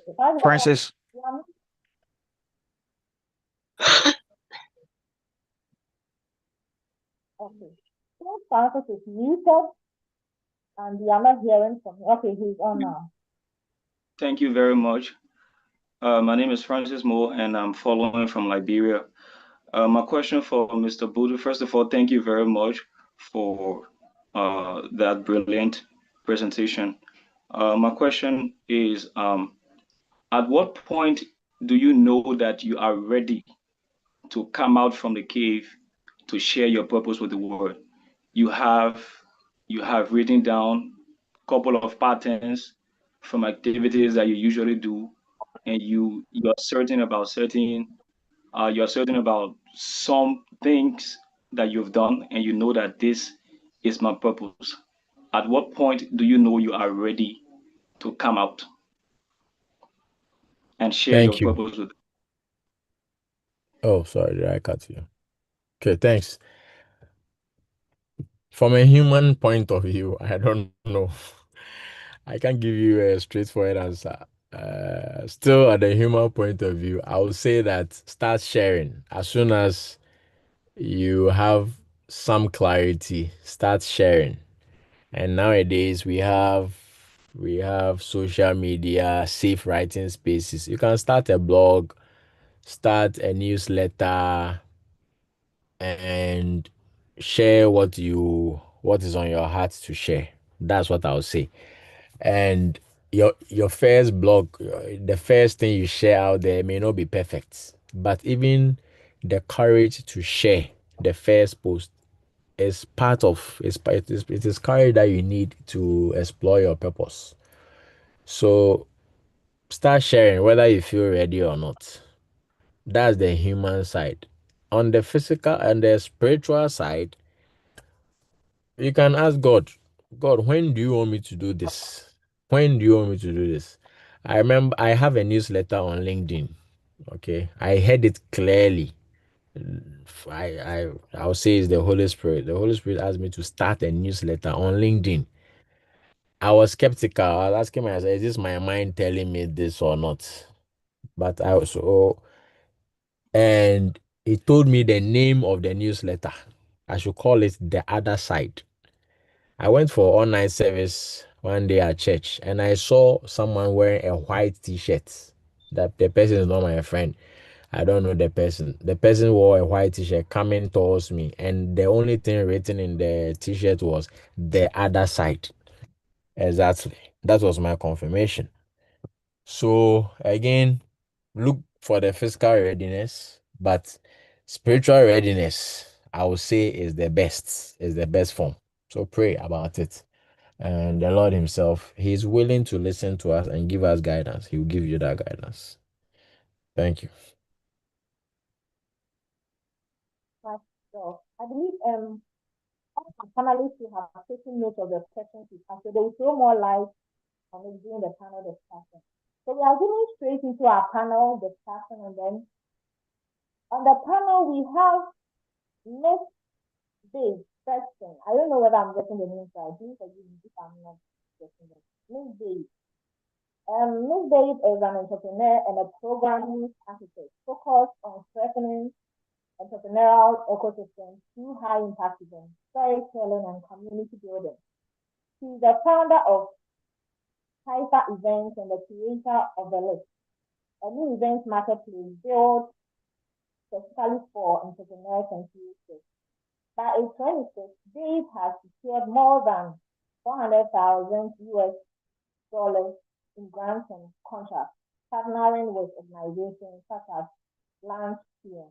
Okay. So Francis is muted, and we are not hearing from him. Okay, he's on now. Thank you very much. My name is Francis Moore, and I'm following from Liberia. My question for Mr. Budu, first of all, thank you very much for that brilliant presentation. My question is, at what point do you know that you are ready to come out from the cave to share your purpose with the world? You have written down a couple of patterns from activities that you usually do, and you're certain about some things that you've done, and you know that this is my purpose. At what point do you know you are ready to come out and share your Thank you. purpose with? Oh, sorry, did I cut you? Okay, thanks. From a human point of view, I don't know. I can't give you a straightforward answer. Still, at the human point of view, I would say that start sharing as soon as you have some clarity. Start sharing. And nowadays we have social media, safe writing spaces. You can start a blog, start a newsletter, and share what is on your heart to share. That's what I would say. And your first blog, the first thing you share out there may not be perfect, but even the courage to share the first post is part of it is courage that you need to explore your purpose. So start sharing whether you feel ready or not. That's the human side. On the physical and the spiritual side, you can ask God, God, when do you want me to do this? When do you want me to do this? I remember I have a newsletter on LinkedIn. Okay. I heard it clearly. I would say it's the Holy Spirit. The Holy Spirit asked me to start a newsletter on LinkedIn. I was skeptical. I was asking myself, is this my mind telling me this or not? But I also, and he told me the name of the newsletter. I should call it The Other Side. I went for online service one day at church and I saw someone wearing a white t-shirt. That the person is not my friend. I don't know the person. The person wore a white t-shirt coming towards me, and the only thing written in the t-shirt was The Other Side. Exactly. That was my confirmation. So again, look for the physical readiness, but spiritual readiness, I would say, is the best form. So pray about it. And the Lord Himself, He is willing to listen to us and give us guidance. He will give you that guidance. Thank you. So I believe all our panelists who have taken note of the questions we asked, so they will throw more light on it during the panel discussion. So we are going straight into our panel discussion, and then on the panel we have Miss Dave Preston. I don't know whether I'm getting the name right. Please forgive me if I'm not getting it. Miss Dave. Miss Dave is an entrepreneur and a programming architect focused on strengthening entrepreneurial ecosystems through high impact events, storytelling, and community building. She's the founder of Hyper Events and the creator of The List, a new events marketplace built specifically for entrepreneurs and creators. By age 26, Dave has secured more than $400,000 in grants and contracts, partnering with organizations such as LaunchPM,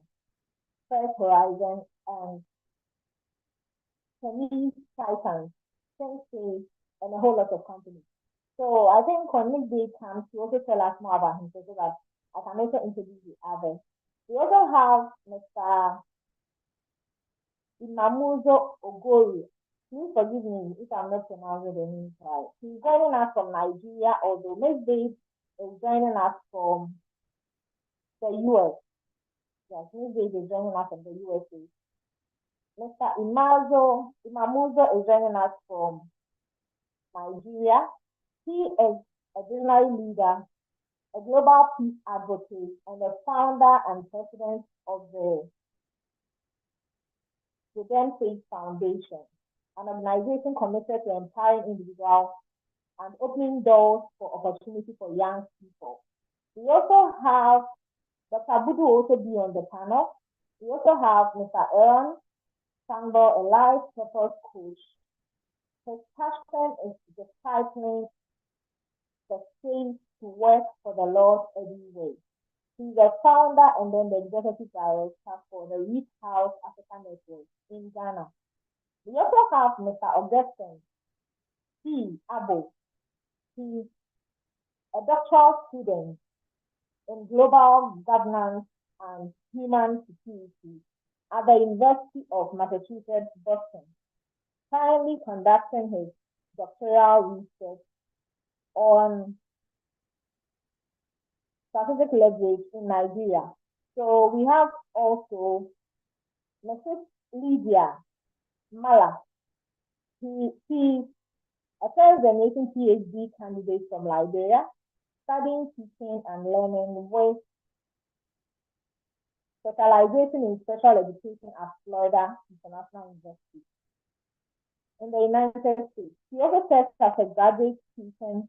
First Horizon, and Police Titans, ThinkSafe, and a whole lot of companies. So I think when Nick Day comes to also tell us more about himself so that I can also introduce the others. We also have Mr. Inamuzo Ogori. Please forgive me if I'm not pronouncing the name right. He's joining us from Nigeria, although Miss Dave is joining us from the US. Yes, Miss Dave is joining us from the USA. Mr. Imamuzo is joining us from Nigeria. He is a visionary leader, a global peace advocate, and the founder and president of the Then Faith Foundation, an organization committed to empowering individuals and opening doors for opportunity for young people. We also have Dr. Budu also be on the panel. We also have Mr. Aaron Sangbo, a life purpose coach, His passion is discipling the saints to work for the Lord every way. He's the founder and then the executive director for the Reach House Africa Network in Ghana. We also have Mr. Augustine C. Abo. He's a doctoral student in global governance and human security at the University of Massachusetts, Boston, currently conducting his doctoral research on strategic leverage in Nigeria. So we have also Mrs. Lydia Mala. She's a first-generation PhD candidate from Liberia, studying teaching and learning with specialization in special education at Florida International University in the United States. She also serves as a graduate teaching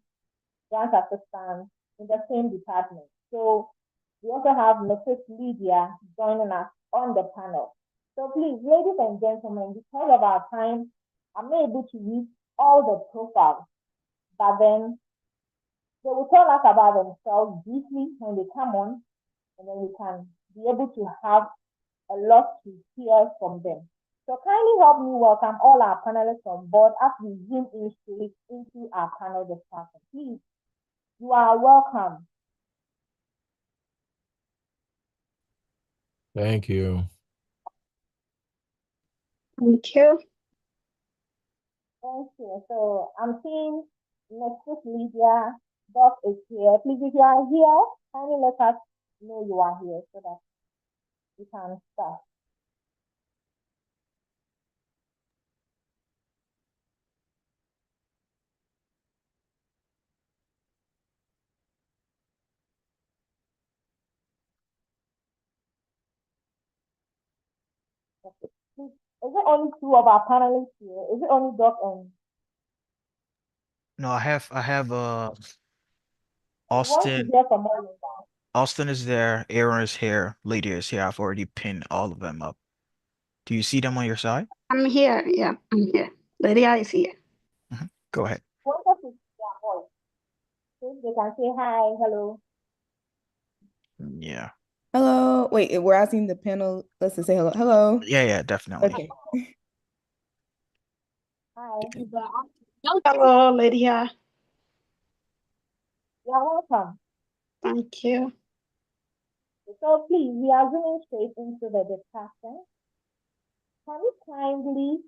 grant assistant in the same department. So we also have Mrs. Lydia joining us on the panel. So please, ladies and gentlemen, because of our time, I'm not able to read all the profiles, but then they will tell us about themselves briefly when they come on, and then we can be able to have a lot to hear from them. So kindly help me welcome all our panelists on board as we zoom in straight into our panel discussion. Please, you are welcome. Thank you. Thank you. Thank you. So I'm seeing Mrs. Lydia Doc is here. Please, if you are here, kindly let us know you are here so that we can start. Okay. Please, is it only two of our panelists here? Is it only Doc and No, I have we want to Austin. hear from all of them? Austin is there, Aaron is here, Lydia is here. I've already pinned all of them up. Do you see them on your side? I'm here. Yeah, I'm here. Lydia is here. Go ahead. Want us to see their voice so they can say hi, hello. Yeah. Hello. Wait, we're asking the panel. Let's just say hello. Hello. Yeah, definitely. Okay. Hi. Hello, Lydia. You're welcome. Thank you. So please, we are zooming straight into the discussion. Can you kindly,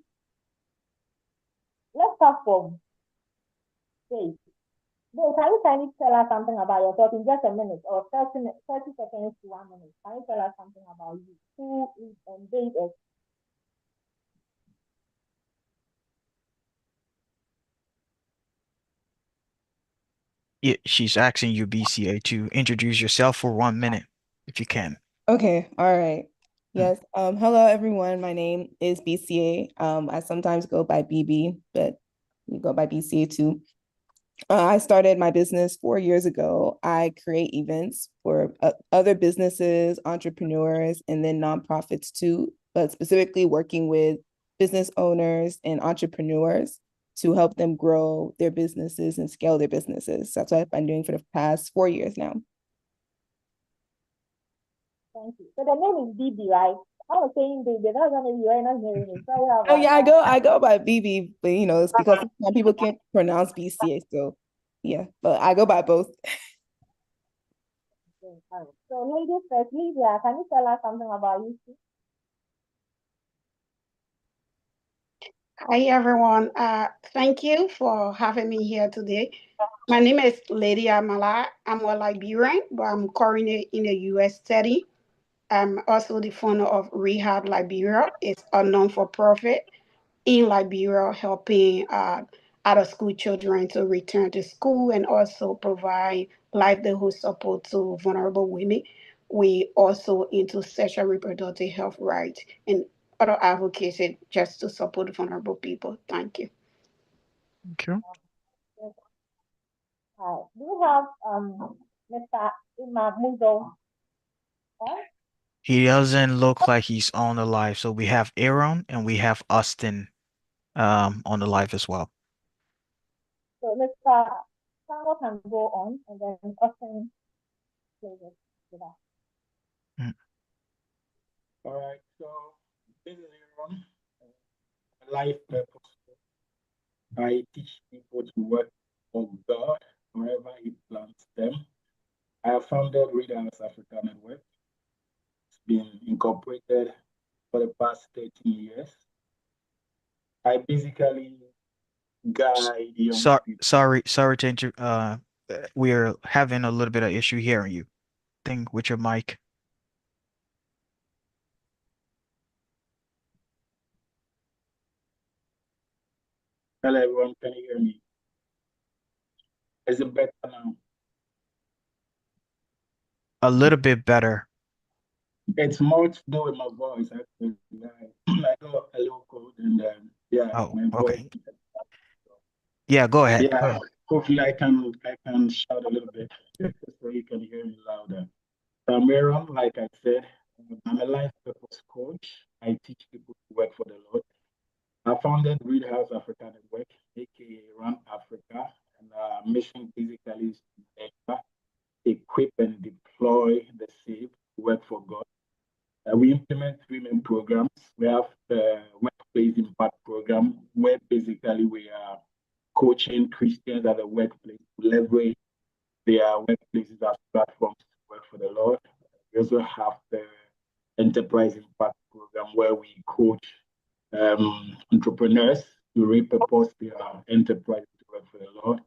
let's start from Dave. Dave, can you kindly tell us something about yourself in just a minute or 30 seconds to 1 minute? Can you tell us something about you? Who is Dave is? Yeah, she's asking you, BCA, to introduce yourself for 1 minute, if you can. Okay. All right. Yes. Hello, everyone. My name is BCA. I sometimes go by BB, but you go by BCA too. I started my business 4 years ago. I create events for other businesses, entrepreneurs, and then nonprofits too, but specifically working with business owners and entrepreneurs to help them grow their businesses and scale their businesses. That's what I've been doing for the past 4 years now. Thank you. So the name is BB, right? I was saying BB, that's gonna be right now hearing it. Sorry about Oh yeah, that. I go by BB, but it's because some people can't pronounce BCA, so yeah, but I go by both. Okay, all right. So ladies first, Lydia, can you tell us something about you? Hi, everyone. Thank you for having me here today. My name is Lydia Mala. I'm a Liberian, but I'm currently in the U.S. study. I'm also the founder of Rehab Liberia. It's a non-for-profit in Liberia helping out-of-school children to return to school and also provide livelihood support to vulnerable women. We also into sexual reproductive health rights and other advocacy just to support vulnerable people. Thank you. Thank you. Do you have Mr. Imamuzo? He doesn't look like he's on the live, so we have Aaron and we have Austin on the live as well. So Mr. Samuel can go on, and then Austin closes with that. All right, so this is Aaron. Life purpose. I teach people to work for God wherever He plants them. I have founded Readers Africa Network. It's been incorporated for the past 13 years. I basically guide young Sorry to we're having a little bit of issue hearing you. Thing with your mic. Hello everyone, can you hear me? Is it better now? A little bit better. It's more to do with my voice. Actually, I got a little cold, and yeah, my voice. Okay. Yeah, go ahead. Yeah, Go ahead. hopefully I can shout a little bit so you can hear me louder. I'm Aaron, like I said, I'm a life purpose coach. I teach people to work for the Lord. I founded Read House Africa Network, aka Run Africa, and our mission basically is to empower, equip, and deploy the saved to work for God. We implement 3 main programs. We have the Workplace Impact Program, where basically we are coaching Christians at the workplace to leverage their workplaces as platforms to work for the Lord. We also have the Enterprise Impact Program, where we coach entrepreneurs to repurpose their enterprise to work for the Lord.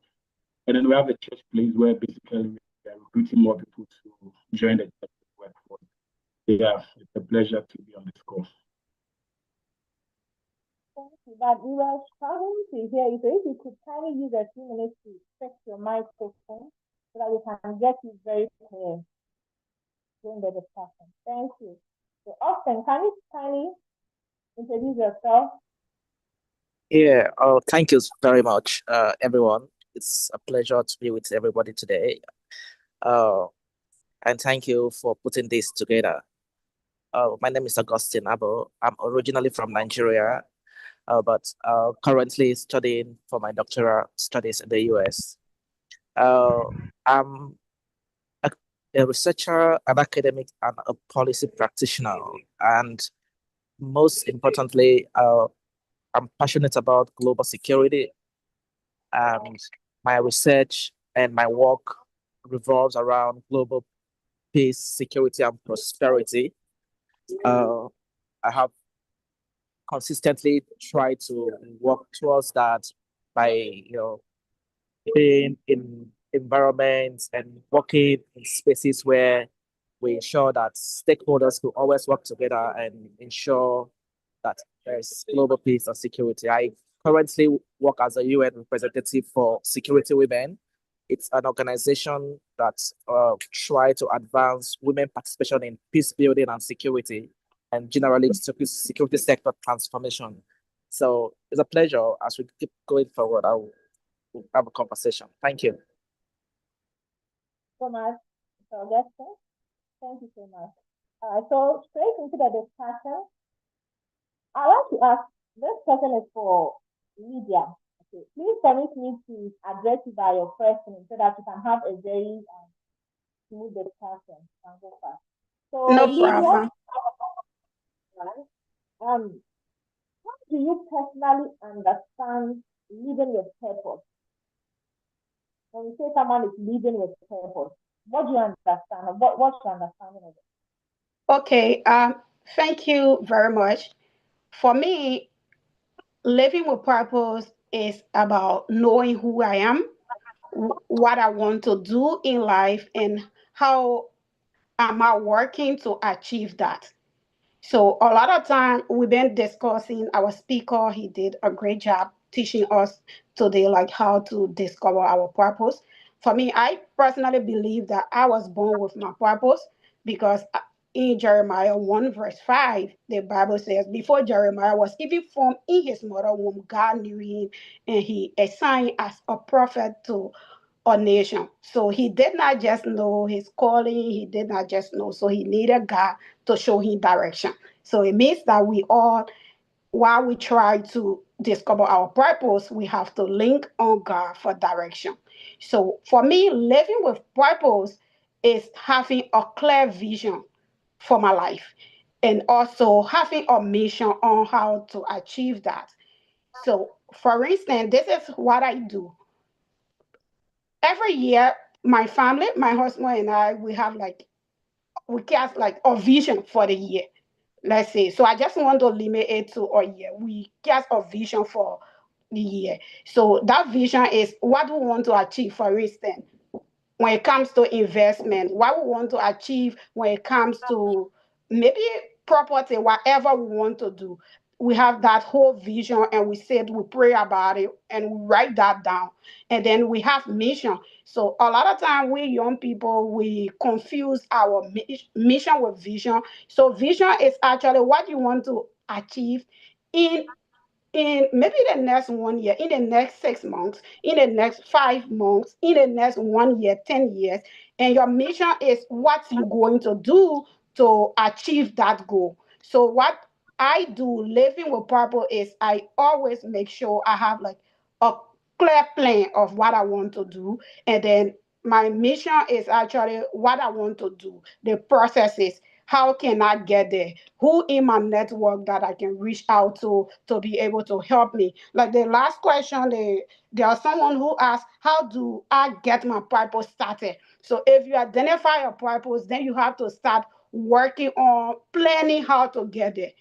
And then we have the Church Place, where basically we are recruiting more people to join the church workforce. Yeah, it's a pleasure to be on this call. Thank you. But we were struggling to hear you. So if you could kindly use a few minutes to fix your microphone so that we can get you very clear during the discussion. Thank you. So Austin, can you kindly introduce yourself? Yeah, thank you very much, everyone. It's a pleasure to be with everybody today. And thank you for putting this together. My name is Augustine Abo. I'm originally from Nigeria, but currently studying for my doctoral studies in the US. I'm a researcher, an academic, and a policy practitioner. And most importantly, I'm passionate about global security. And my research and my work revolves around global peace, security, and prosperity. I have consistently tried to work towards that by, being in environments and working in spaces where we ensure that stakeholders will always work together and ensure that there's global peace and security. I currently work as a UN representative for Security Women. It's an organization that tries to advance women participation in peace building and security, and generally security sector transformation. So it's a pleasure. As we keep going forward, I will have a conversation. Thank you. So much, Mr. Augustine. Thank you so much. So straight into the discussion, I'd like to ask, this question is for Lydia. Okay, please permit me to address you by your first name so that you can have a very smooth discussion and go fast. So No Lydia, problem. how do you personally understand living with purpose? When you say someone is living with purpose, what do you understand? What's your understanding of it? Okay, thank you very much. For me, living with purpose is about knowing who I am, what I want to do in life, and how am I working to achieve that. So a lot of time we've been discussing, our speaker, he did a great job teaching us today, like how to discover our purpose. For me, I personally believe that I was born with my purpose because in Jeremiah 1 verse 5, the Bible says, before Jeremiah was even formed in his mother womb, God knew him and he assigned as a prophet to a nation. So he did not just know his calling, he did not just know. So he needed God to show him direction. So it means that we all, while we try to discover our purpose, we have to link on God for direction. So for me, living with purpose is having a clear vision for my life and also having a mission on how to achieve that. So, for instance, this is what I do. Every year, my family, my husband and I, we cast like a vision for the year. Let's say. So I just want to limit it to a year. We cast a vision for the year. So that vision is what we want to achieve, for instance when it comes to investment, what we want to achieve when it comes to maybe property, whatever we want to do. We have that whole vision and we said we pray about it and we write that down. And then we have mission. So a lot of time we young people, we confuse our mission with vision. So vision is actually what you want to achieve in maybe the next 1 year, in the next 6 months, in the next 5 months, in the next 1 year, 10 years. And your mission is what you're going to do to achieve that goal. So what I do living with purpose is I always make sure I have like a clear plan of what I want to do. And then my mission is actually what I want to do. The process is how can I get there? Who in my network that I can reach out to be able to help me? Like the last question, there's someone who asked, how do I get my purpose started? So if you identify your purpose, then you have to start working on planning how to get there.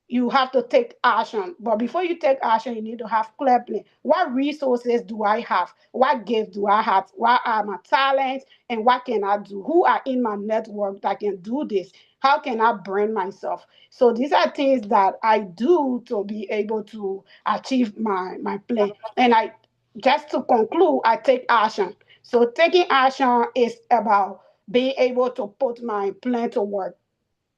You have to take action. But before you take action, you need to have clear plan. What resources do I have? What gifts do I have? What are my talents? And what can I do? Who are in my network that can do this? How can I brand myself? So these are things that I do to be able to achieve my plan. And I just to conclude, I take action. So taking action is about being able to put my plan to work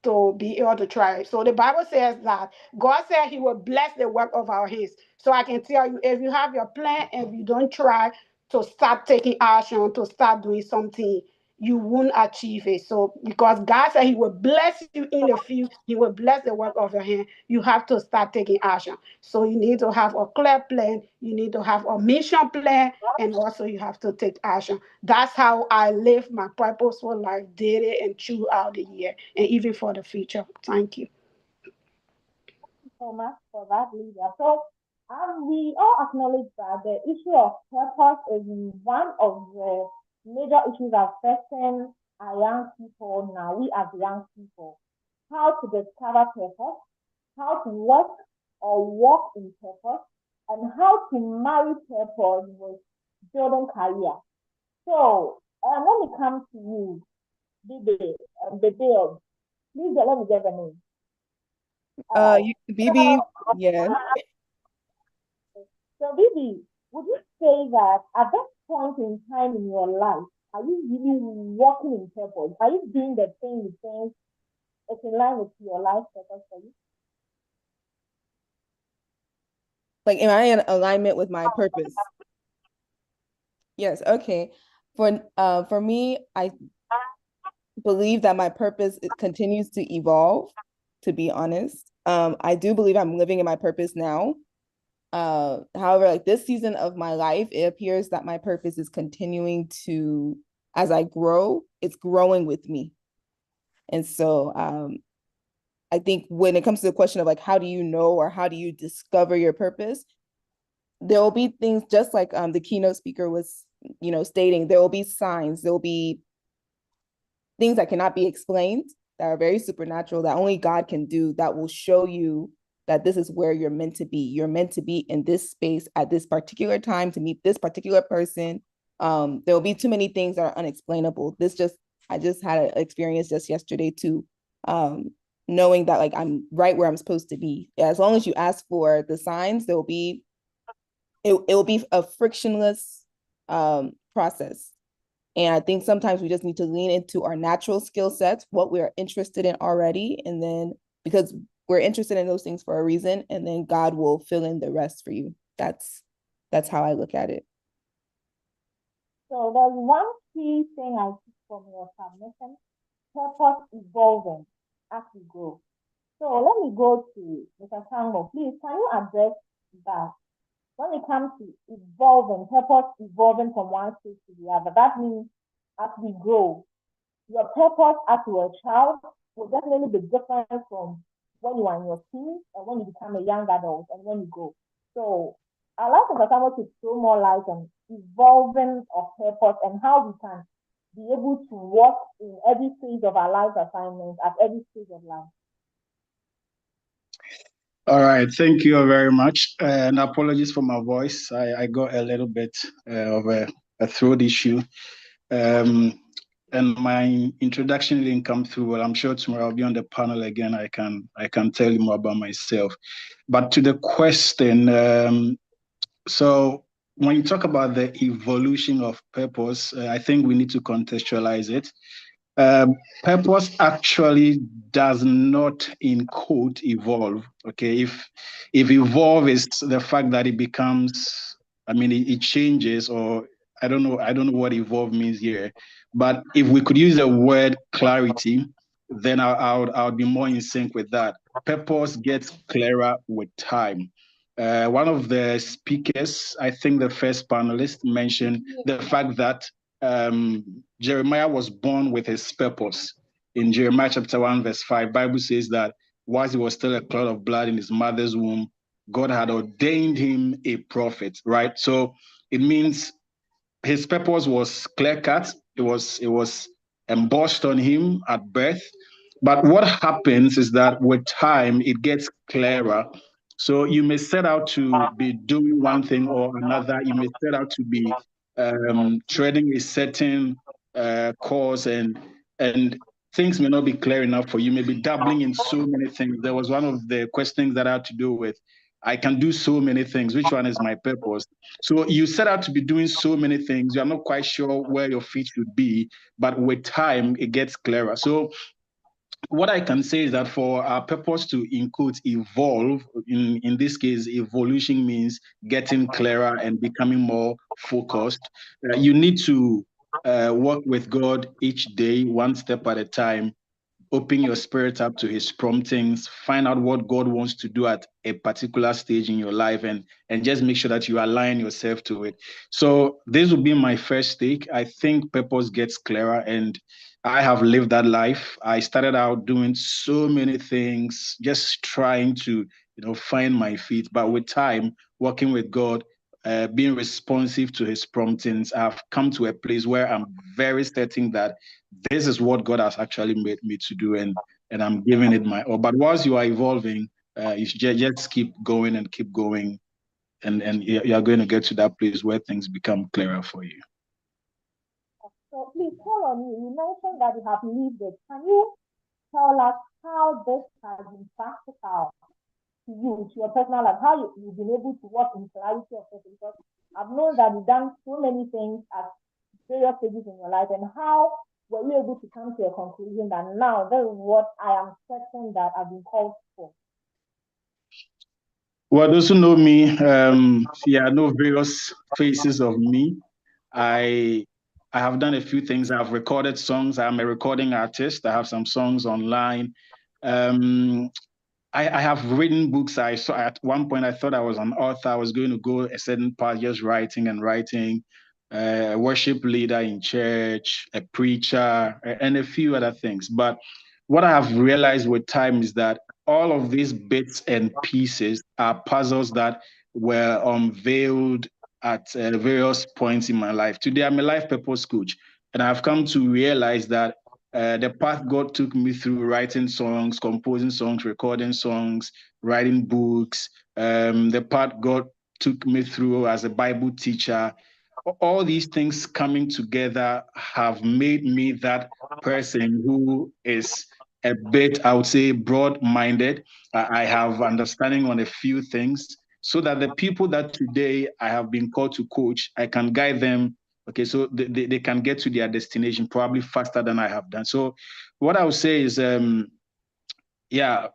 to be able to try it. So the Bible says that God said he will bless the work of our hands. So I can tell you, if you have your plan and you don't try to start taking action, to start doing something, you won't achieve it. So because God said he will bless you in the field, he will bless the work of your hand, you have to start taking action. So you need to have a clear plan, you need to have a mission plan, and also you have to take action. That's how I live my purposeful life daily and throughout the year and even for the future. Thank you. So much for that, Lydia. So we all acknowledge that the issue of purpose is one of the major issues affecting our young people now. We as young people, how to discover purpose, how to work or walk in purpose, and how to marry purpose with building career. So let me come to you, Bibi, Bibi. Please let me get the name. BB, yeah. So, Bibi, would you say that at that point in time in your life, are you really walking in purpose? Are you doing the things it's in line with your life purpose for you? Like, am I in alignment with my purpose? Yes, okay. For me, I believe that my purpose continues to evolve, to be honest. I do believe I'm living in my purpose now. However, like this season of my life, it appears that my purpose is continuing to, as I grow, it's growing with me. And so I think when it comes to the question of like, how do you know or how do you discover your purpose? There will be things just like the keynote speaker was, stating, there will be signs, there will be things that cannot be explained, that are very supernatural, that only God can do, that will show you that this is where you're meant to be. You're meant to be in this space at this particular time to meet this particular person. There will be too many things that are unexplainable. I just had an experience just yesterday too, knowing that like I'm right where I'm supposed to be. As long as you ask for the signs, it will be a frictionless process. And I think sometimes we just need to lean into our natural skill sets, what we're interested in already, and then because we're interested in those things for a reason, and then God will fill in the rest for you. That's how I look at it. So there's one key thing I took from your submission: purpose evolving as we grow. So let me go to Mr. Tango. Please, can you address that when it comes to evolving, purpose evolving from one stage to the other, that means as we grow, your purpose as you are a child will definitely be different from when you are in your teens and when you become a young adult and when you grow. So I'd like to Kasamo to throw more light on evolving of purpose and how we can be able to work in every stage of our life assignments at every stage of life. All right, thank you very much. And apologies for my voice. I got a little bit of a throat issue. And my introduction didn't come through well. I'm sure tomorrow I'll be on the panel again. I can tell you more about myself. But to the question, so when you talk about the evolution of purpose, I think we need to contextualize it. Purpose actually does not, in quote, evolve. Okay, if evolve is the fact that it becomes, I mean, it changes, or I don't know what evolve means here. But if we could use the word clarity, then I would be more in sync with that. Purpose gets clearer with time. One of the speakers, I think the first panelist, mentioned the fact that Jeremiah was born with his purpose. In Jeremiah chapter 1, verse 5, Bible says that whilst he was still a clot of blood in his mother's womb, God had ordained him a prophet, right? So it means his purpose was clear-cut. It was embossed on him at birth. But what happens is that with time, it gets clearer. So you may set out to be doing one thing or another. You may set out to be treading a certain course, and things may not be clear enough for you. You may be dabbling in so many things. There was one of the questions that had to do with, I can do so many things. Which one is my purpose? So you set out to be doing so many things. You're not quite sure where your feet should be, but with time, it gets clearer. So what I can say is that for our purpose to, in quotes, evolve, in this case, evolution means getting clearer and becoming more focused. You need to work with God each day, one step at a time. Open your spirit up to his promptings, find out what God wants to do at a particular stage in your life, and just make sure that you align yourself to it. So this will be my first take. I think purpose gets clearer, and I have lived that life. I started out doing so many things, just trying to, find my feet. But with time, working with God, being responsive to his promptings, I've come to a place where I'm very certain that this is what God has actually made me to do, and I'm giving it my all. But whilst you are evolving, you should just keep going and keep going, and you're going to get to that place where things become clearer for you. So please tell on you. You mentioned that you have lived it. Can you tell us how this has been practical to you, to your personal life, how you've been able to work in clarity of purpose? Because I've known that you've done so many things at various stages in your life, and how were you able to come to a conclusion that now this is what I am certain that I've been called for? Well, those who know me, know various phases of me. I have done a few things. I've recorded songs. I'm a recording artist. I have some songs online. I have written books. I saw at one point, I thought I was an author. I was going to go a certain path, just writing and writing. A worship leader in church, a preacher, and a few other things. But what I have realized with time is that all of these bits and pieces are puzzles that were unveiled at various points in my life. Today, I'm a life purpose coach, and I've come to realize that the path God took me through, writing songs, composing songs, recording songs, writing books, the path God took me through as a Bible teacher, all these things coming together have made me that person who is a bit, I would say, broad-minded. I have understanding on a few things, so that the people that today I have been called to coach, I can guide them. Okay, so they can get to their destination probably faster than I have done. So what I would say is, in all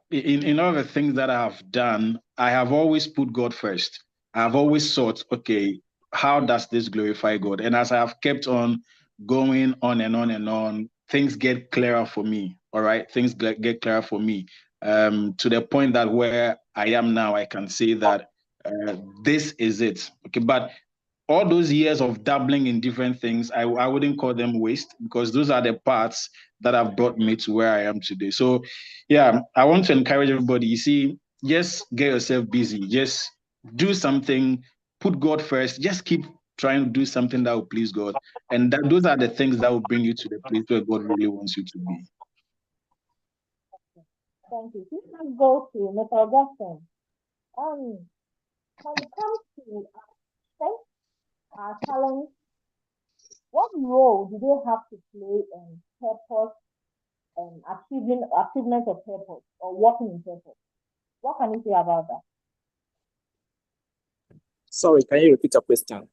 the things that I have done, I have always put God first. I've always thought, okay, how does this glorify God? And as I have kept on going on and on and on, things get clearer for me. All right, things get clearer for me, to the point that where I am now, I can say that this is it. Okay, but all those years of dabbling in different things, I wouldn't call them waste, because those are the parts that have brought me to where I am today. So yeah, I want to encourage everybody. You see, just get yourself busy. Just do something, put God first. Just keep trying to do something that will please God. And those are the things that will bring you to the place where God really wants you to be. Thank you. This can go to Mr. Augustine. When it comes to talent, what role do they have to play in purpose and achievement of purpose or working in purpose? What can you say about that? Sorry, can you repeat your question?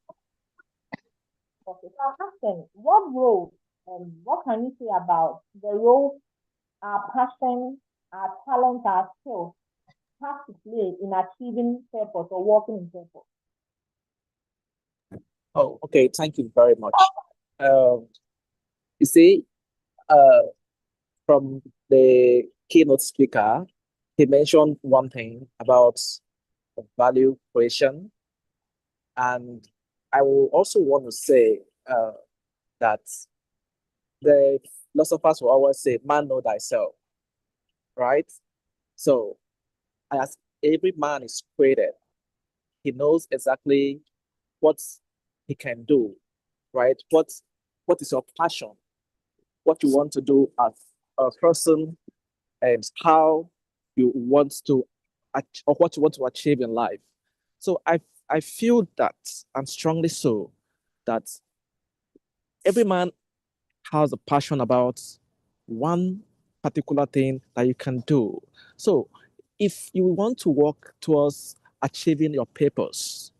Okay, so I'm asking, what role and what can you say about the role our passion, our talent, our skills have to play in achieving purpose or working in purpose? Oh, okay. Thank you very much. You see, from the keynote speaker, he mentioned one thing about value creation. And I will also want to say that the philosophers will always say, man, know thyself, right? So as every man is created, he knows exactly what he can do, right? What is your passion? What you want to do as a person, and how you want to, or what you want to achieve in life. So I feel that, and strongly so, that every man has a passion about one particular thing that you can do. So if you want to work towards achieving your purpose,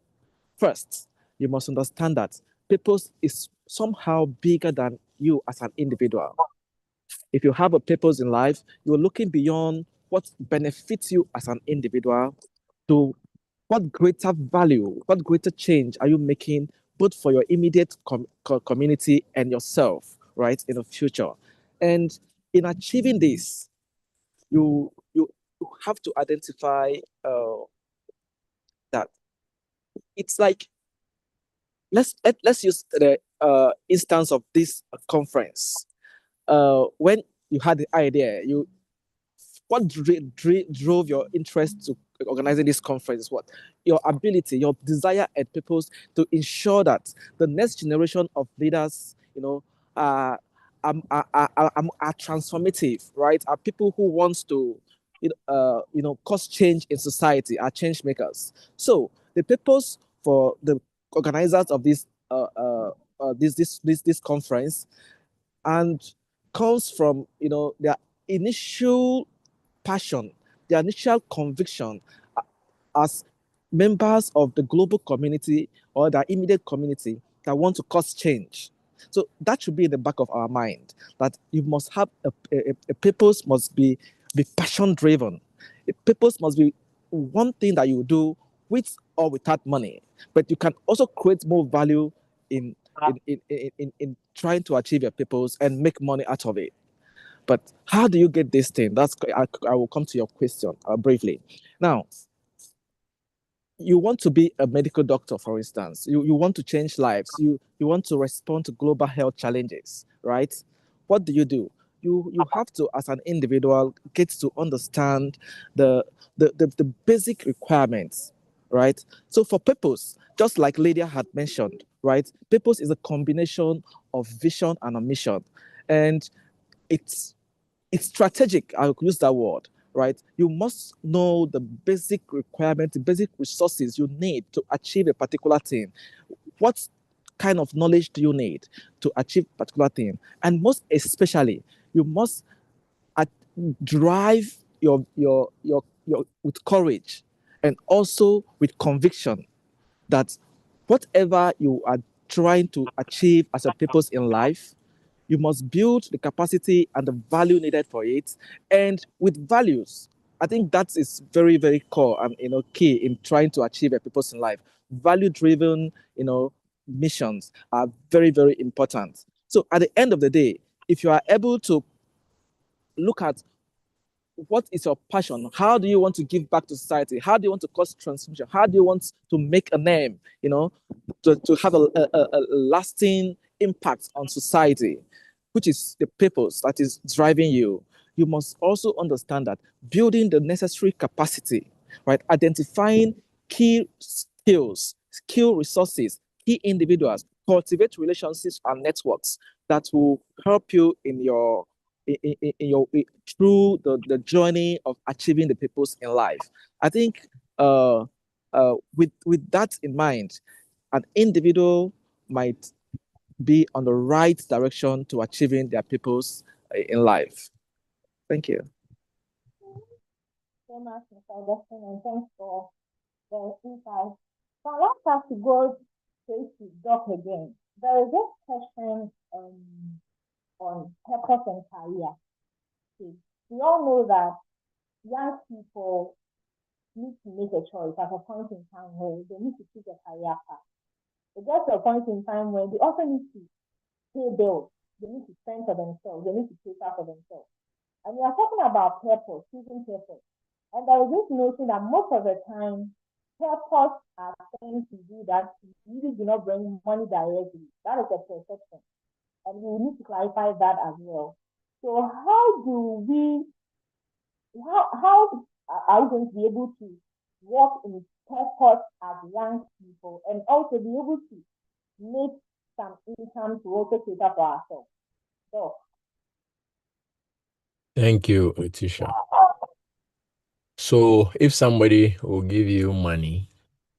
first, you must understand that purpose is somehow bigger than you as an individual. If you have a purpose in life, you're looking beyond what benefits you as an individual to what greater value, what greater change are you making both for your immediate community and yourself, right, in the future. And in achieving this, you have to identify that it's like, let's use the instance of this conference. When you had the idea, what drove your interest to organizing this conference? What your ability, your desire and purpose to ensure that the next generation of leaders, are transformative, right? Are people who wants to, cause change in society, are change makers. So the purpose for the organizers of this this conference and comes from their initial passion, their initial conviction as members of the global community or the immediate community that want to cause change. So that should be in the back of our mind, that you must have a purpose, must be passion driven. A purpose must be one thing that you do with or without money, but you can also create more value in trying to achieve your purpose and make money out of it. But how do you get this thing? I will come to your question briefly. Now, you want to be a medical doctor, for instance. You want to change lives. You want to respond to global health challenges, right? What do? You have to, as an individual, get to understand the basic requirements, right? So for purpose, just like Lydia had mentioned, right? Purpose is a combination of vision and a mission. And it's strategic. I'll use that word, right? You must know the basic requirements, the basic resources you need to achieve a particular thing. What kind of knowledge do you need to achieve a particular thing? And most especially, you must drive your with courage and also with conviction that whatever you are trying to achieve as a purpose in life, you must build the capacity and the value needed for it. And with values, I think that is very, very core and key in trying to achieve a purpose in life. Value-driven, missions are very, very important. So at the end of the day, if you are able to look at what is your passion? How do you want to give back to society? How do you want to cause transformation? How do you want to make a name, to have a lasting impact on society, which is the purpose that is driving you? You must also understand that building the necessary capacity, right? Identifying key skills, skill resources, key individuals, cultivate relationships and networks that will help you in your through the journey of achieving the purpose in life. I think with that in mind, an individual might be on the right direction to achieving their purpose in life. Thank you. So much, Mr. Augustine, and thanks for the insight. So I want us to go straight to Doc again. There is this question on purpose and career. Okay. We all know that young people need to make a choice at a point in time where they need to choose a career path. It gets to a point in time where they also need to pay bills. They need to spend for themselves. They need to pay for themselves. And we are talking about purpose, choosing purpose. And there is this notion that most of the time, purpose are things to do that really do not bring money directly. That is a perception. And we need to clarify that as well. So how are we going to be able to work in purpose as young people and also be able to make some income to also cater for ourselves? So, Thank you, Letitia. So if somebody will give you money,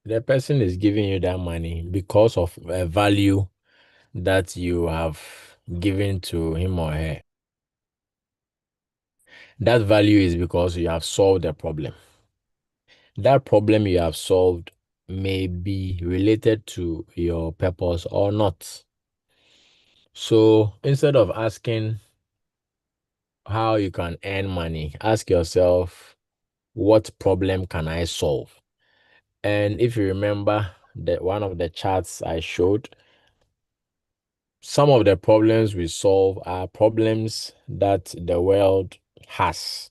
the person is giving you that money because of a value that you have given to him or her. That value is because you have solved a problem. That problem you have solved may be related to your purpose or not. So instead of asking how you can earn money, ask yourself, what problem can I solve? And if you remember that one of the charts I showed, some of the problems we solve are problems that the world has.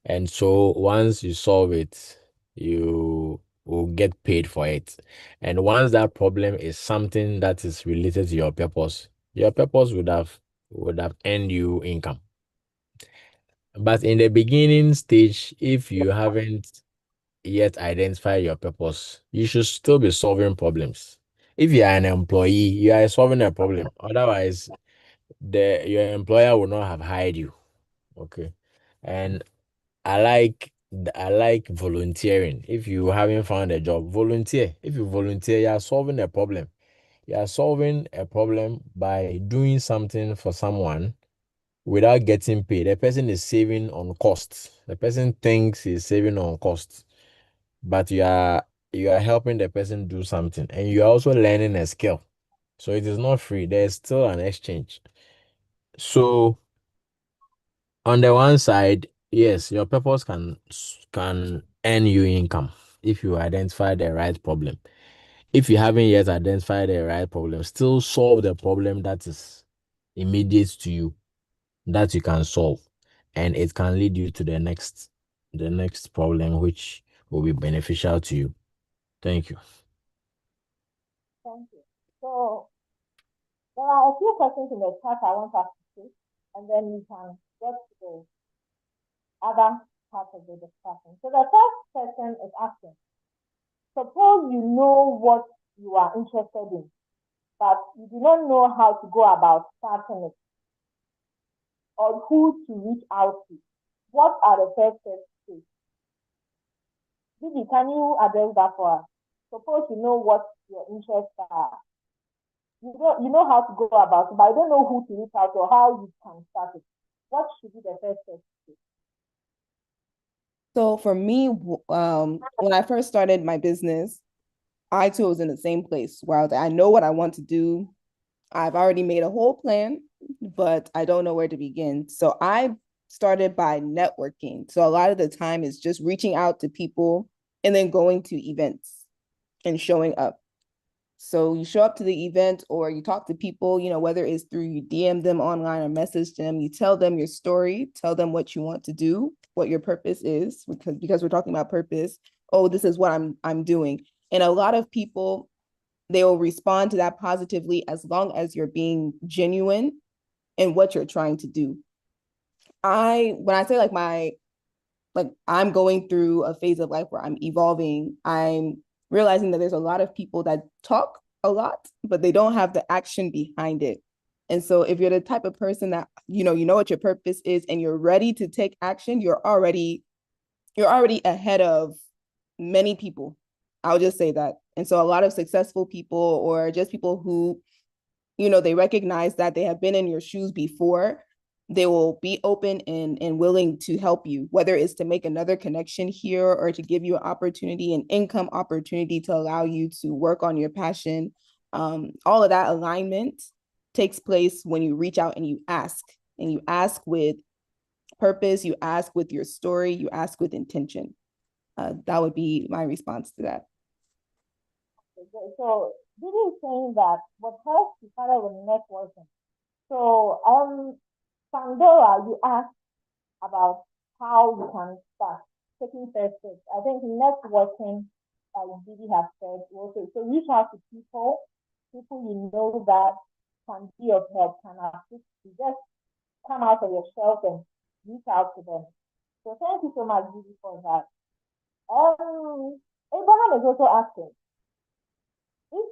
And so once you solve it, you will get paid for it. And once that problem is something that is related to your purpose would have earned you income. But in the beginning stage, if you haven't yet identified your purpose, you should still be solving problems. If you are an employee, you are solving a problem. Otherwise, your employer will not have hired you. Okay. And I like volunteering. If you haven't found a job, volunteer. If you volunteer, you are solving a problem. You are solving a problem by doing something for someone without getting paid. The person is saving on costs. The person thinks he's saving on costs, but you are helping the person do something, and you are also learning a skill. So it is not free. There's still an exchange. So on the one side, yes, your purpose can earn you income if you identify the right problem. If you haven't yet identified the right problem, still solve the problem that is immediate to you, that you can solve, and it can lead you to the next problem, which will be beneficial to you. Thank you. thank you. So, there are a few questions in the chat I want us to take, and then we can get to the other part of the discussion. So the first question is asking, suppose you know what you are interested in, but you do not know how to go about starting it or who to reach out to. What are the first steps to take? Bibi, can you address that for us? Suppose you know what your interests are. You know how to go about it, but I don't know who to reach out to or how you can start it. What should be the first step to take? So for me, when I first started my business, I too was in the same place where I know what I want to do. I've already made a whole plan, but I don't know where to begin. So I started by networking. So a lot of the time is just reaching out to people and then going to events and showing up. So you show up to the event or you talk to people, whether it's through you DM them online or message them, you tell them your story, tell them what you want to do. what your purpose is, because we're talking about purpose. Oh, this is what I'm doing. And a lot of people, they will respond to that positively as long as you're being genuine in what you're trying to do. When I say I'm going through a phase of life where I'm evolving, I'm realizing that there's a lot of people that talk a lot, but they don't have the action behind it. And so if you're the type of person that, you know what your purpose is and you're ready to take action, you're already ahead of many people. I'll just say that. And so a lot of successful people, or just people who, they recognize that they have been in your shoes before, they will be open and willing to help you, whether it's to make another connection here or to give you an opportunity, an income opportunity to allow you to work on your passion. All of that alignment takes place when you reach out and you ask with purpose, you ask with your story, you ask with intention. That would be my response to that. So this is saying that what helps to start with networking. So Pandora, you asked about how you can start taking first steps. I think networking, like Didi has said, also, so reach out to people you know that can be of help, can assist you. Just come out of your shelf and reach out to them. So thank you so much, Didi, for that. Abraham is also asking if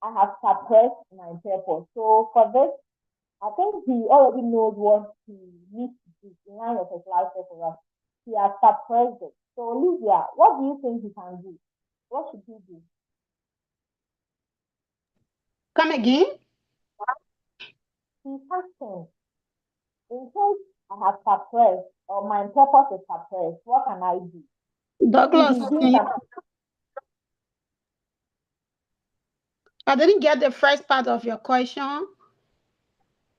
I have suppressed my purpose. So for this, I think he already knows what he needs to do in line with his life for us. He has suppressed it. So Olivia, what do you think he can do? What should he do? Come again? He's asking, in case I have suppressed or my purpose is suppressed, what can I do? Douglas, I didn't get the first part of your question.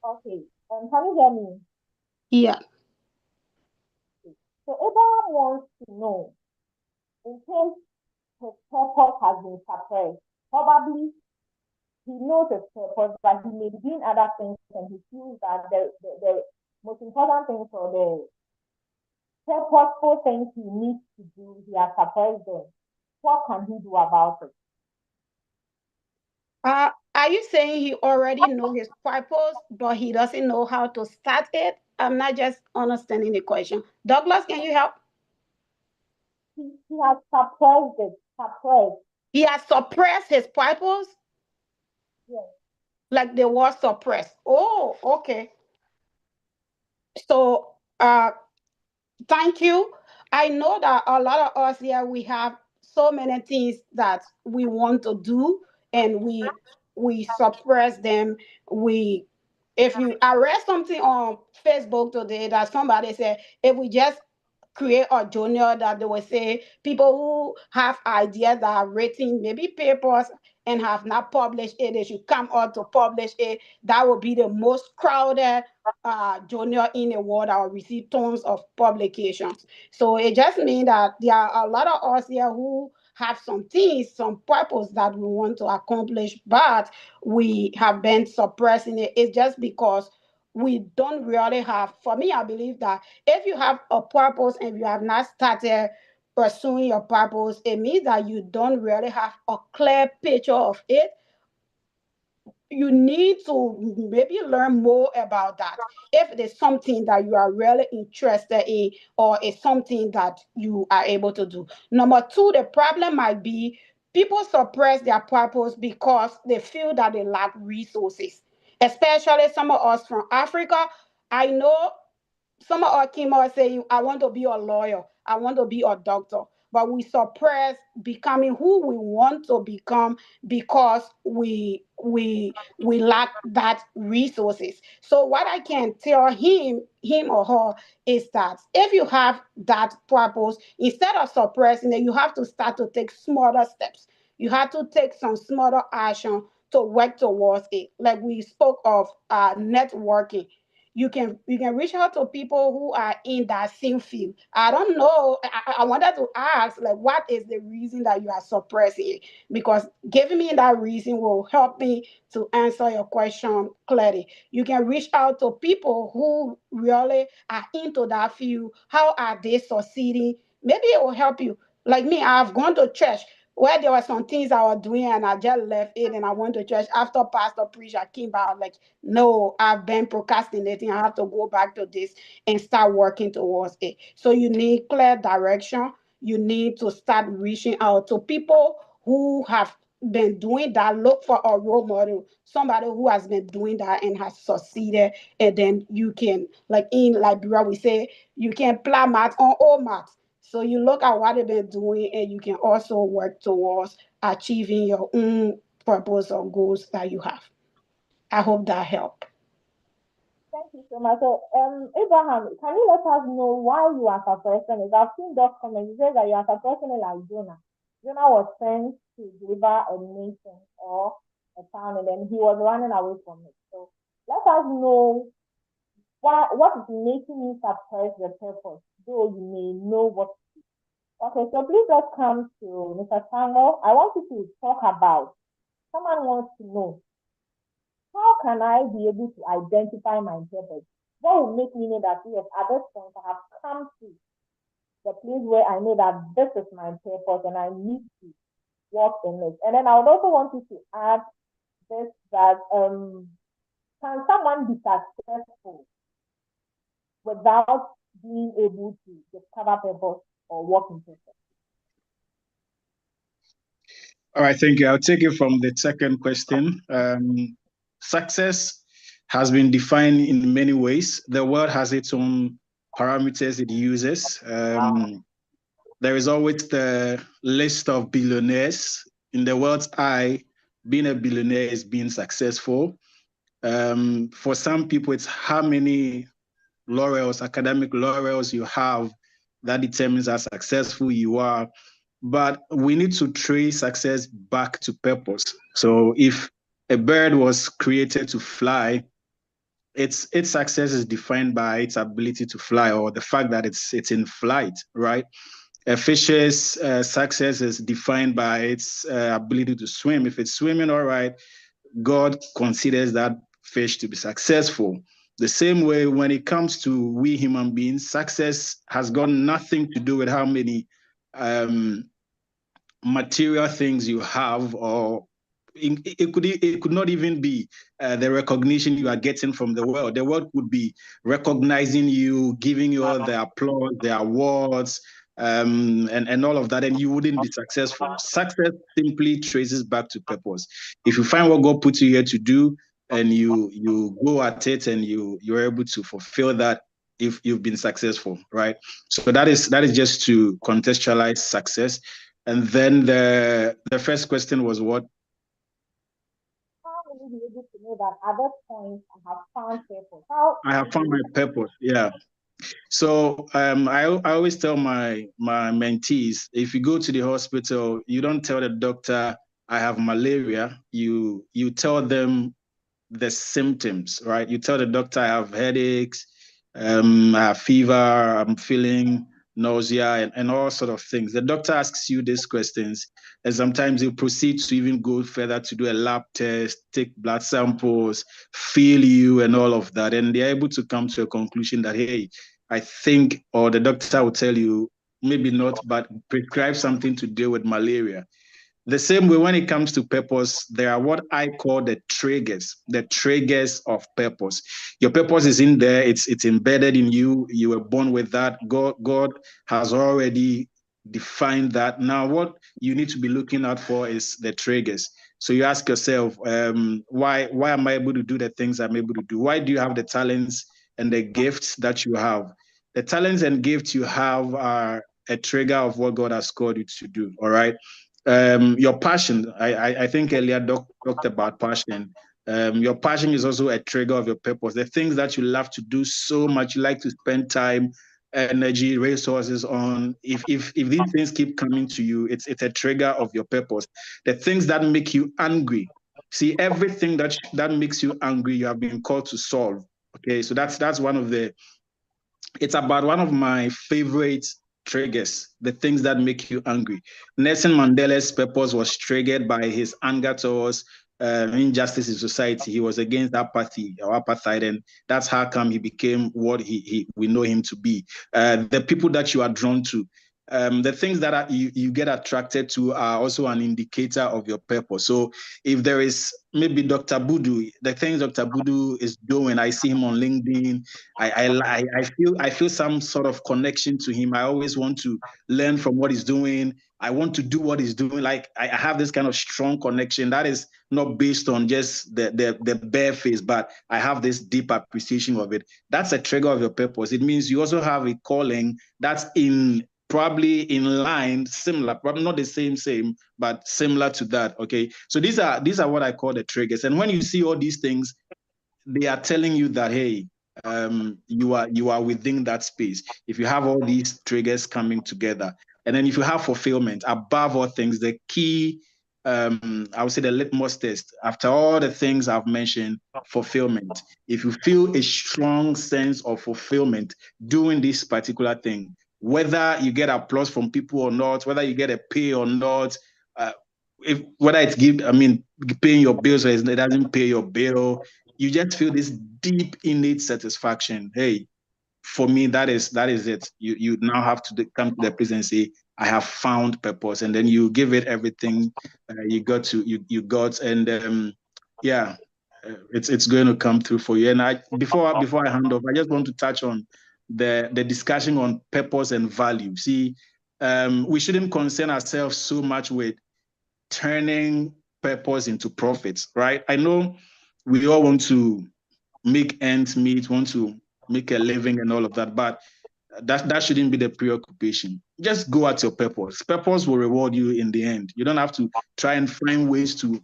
Okay, can you hear me? Yeah. So Abraham wants to know, in case his purpose has been suppressed, probably he knows his purpose, but he may be doing other things, and he feels that the most important things or the purposeful things he needs to do, he has suppressed them. What can he do about it? Are you saying he already knows his purpose, but he doesn't know how to start it? I'm not just understanding the question. Douglas, can you help? He has suppressed it. Suppressed. He has suppressed his purpose? Yes. Like the word suppressed. Oh, okay. So, thank you. I know that a lot of us here, we have so many things that we want to do, and we suppress them. If I read something on Facebook today that somebody said, if we just create a journal, that they will say people who have ideas that are written, maybe papers, and have not published it, they should come out to publish it. That will be the most crowded journal in the world that will receive tons of publications. So it just means that there are a lot of us here who have some things, some purpose that we want to accomplish, but we have been suppressing it. It's just because we don't really have, for me, I believe that if you have a purpose and you have not started pursuing your purpose, it means that you don't really have a clear picture of it. You need to maybe learn more about that. If it is something that you are really interested in, or it's something that you are able to do. Number two, the problem might be people suppress their purpose because they feel that they lack resources, especially some of us from Africa. I know some of our kids are saying, I want to be a lawyer, I want to be a doctor, but we suppress becoming who we want to become because we lack that resources. So what I can tell him or her is that if you have that purpose, instead of suppressing it, you have to start to take smaller steps. You have to take some smaller action to work towards it. Like we spoke of networking. you can reach out to people who are in that same field. I don't know. I wanted to ask, like, what is the reason that you are suppressing it? Because giving me that reason will help me to answer your question clearly. You can reach out to people who really are into that field. How are they succeeding? Maybe it will help you. Like me, I've gone to church where there were some things I was doing and I just left it and I went to church. After pastor preached, I came back, I was like, no, I've been procrastinating. I have to go back to this and start working towards it. So you need clear direction. You need to start reaching out to people who have been doing that. Look for a role model, somebody who has been doing that and has succeeded. And then you can, like in Liberia, we say, you can plow mat on all mats. So you look at what they've been doing and you can also work towards achieving your own purpose or goals that you have. I hope that helped. Thank you so much. So, Abraham, can you let us know why you are suppressing it? I've seen those comments. It says that you are suppressing it like Jonah. Jonah was sent to deliver a nation or a town, and then he was running away from it. So let us know what is making you suppress the purpose, though you may know what to do. Okay, so please let's come to Mr. Tango. I want you to talk about, someone wants to know, how can I be able to identify my purpose? What will make me know that, yes, at this point I have come to the place where I know that this is my purpose and I need to work in it? And then I would also want you to add this, that can someone be successful without being able to discover purpose or work in purpose? All right, thank you. I'll take it from the second question. Success has been defined in many ways. The world has its own parameters it uses. There is always the list of billionaires. In the world's eye, being a billionaire is being successful. For some people, it's how many laurels, academic laurels you have that determines how successful you are. But we need to trace success back to purpose. So if a bird was created to fly, its success is defined by its ability to fly, or the fact that it's in flight, right? A fish's success is defined by its ability to swim. If it's swimming all right, God considers that fish to be successful. The same way, when it comes to we human beings, success has got nothing to do with how many material things you have, or it could not even be the recognition you are getting from the world. The world could be recognizing you, giving you all the applause, the awards, and all of that, and you wouldn't be successful. Success simply traces back to purpose. If you find what God put you here to do, and you go at it, and you're able to fulfill that, if you've been successful, right? So that is just to contextualize success. And then the first question was what? How will you be able to know that at this point I have found purpose? I have found my purpose, yeah. So I always tell my mentees, if you go to the hospital, you don't tell the doctor I have malaria. You tell them the symptoms, right? You tell the doctor I have headaches, I have fever, I'm feeling nausea, and all sort of things. The doctor asks you these questions, and sometimes you proceed to even go further to do a lab test, take blood samples, feel you, and all of that. And they're able to come to a conclusion that, hey, I think, or the doctor will tell you, maybe not, but prescribe something to deal with malaria. The same way, when it comes to purpose, there are what I call the triggers of purpose. Your purpose is in there, it's embedded in you. You were born with that. God has already defined that. Now, what you need to be looking out for is the triggers. So you ask yourself, why am I able to do the things I'm able to do? Why do you have the talents and the gifts that you have? The talents and gifts you have are a trigger of what God has called you to do, all right? Your passion, I think earlier talked about passion. Your passion is also a trigger of your purpose. The things that you love to do so much, you like to spend time, energy, resources on. If these things keep coming to you, it's a trigger of your purpose. The things that make you angry, see, everything that makes you angry, you have been called to solve. Okay, so that's one of the. It's about one of my favorite triggers, the things that make you angry. Nelson Mandela's purpose was triggered by his anger towards injustice in society. He was against apathy or apartheid, and that's how come he became what we know him to be. The people that you are drawn to, the things that you get attracted to are also an indicator of your purpose. So if there is maybe Dr. Budu, the things Dr. Budu is doing, I see him on LinkedIn. I feel some sort of connection to him. I always want to learn from what he's doing. I want to do what he's doing. Like I have this kind of strong connection that is not based on just the bare face, but I have this deep appreciation of it. That's a trigger of your purpose. It means you also have a calling that's probably in line, similar, probably not the same, but similar to that. Okay. So these are what I call the triggers. And when you see all these things, they are telling you that, hey, you are within that space. If you have all these triggers coming together, and then if you have fulfillment, above all things, the key, I would say the litmus test, after all the things I've mentioned, fulfillment. If you feel a strong sense of fulfillment doing this particular thing, whether you get applause from people or not, whether you get a pay or not, whether it's paying your bills or it doesn't pay your bill, you just feel this deep innate satisfaction. Hey, for me, that is it. You now have to come to the place and say, I have found purpose, and then you give it everything you got, and yeah, it's going to come through for you. And before I hand off, I just want to touch on the discussion on purpose and value. See, we shouldn't concern ourselves so much with turning purpose into profits, right? I know we all want to make ends meet, want to make a living and all of that, but that shouldn't be the preoccupation. Just go at your purpose. Purpose will reward you in the end. You don't have to try and find ways to,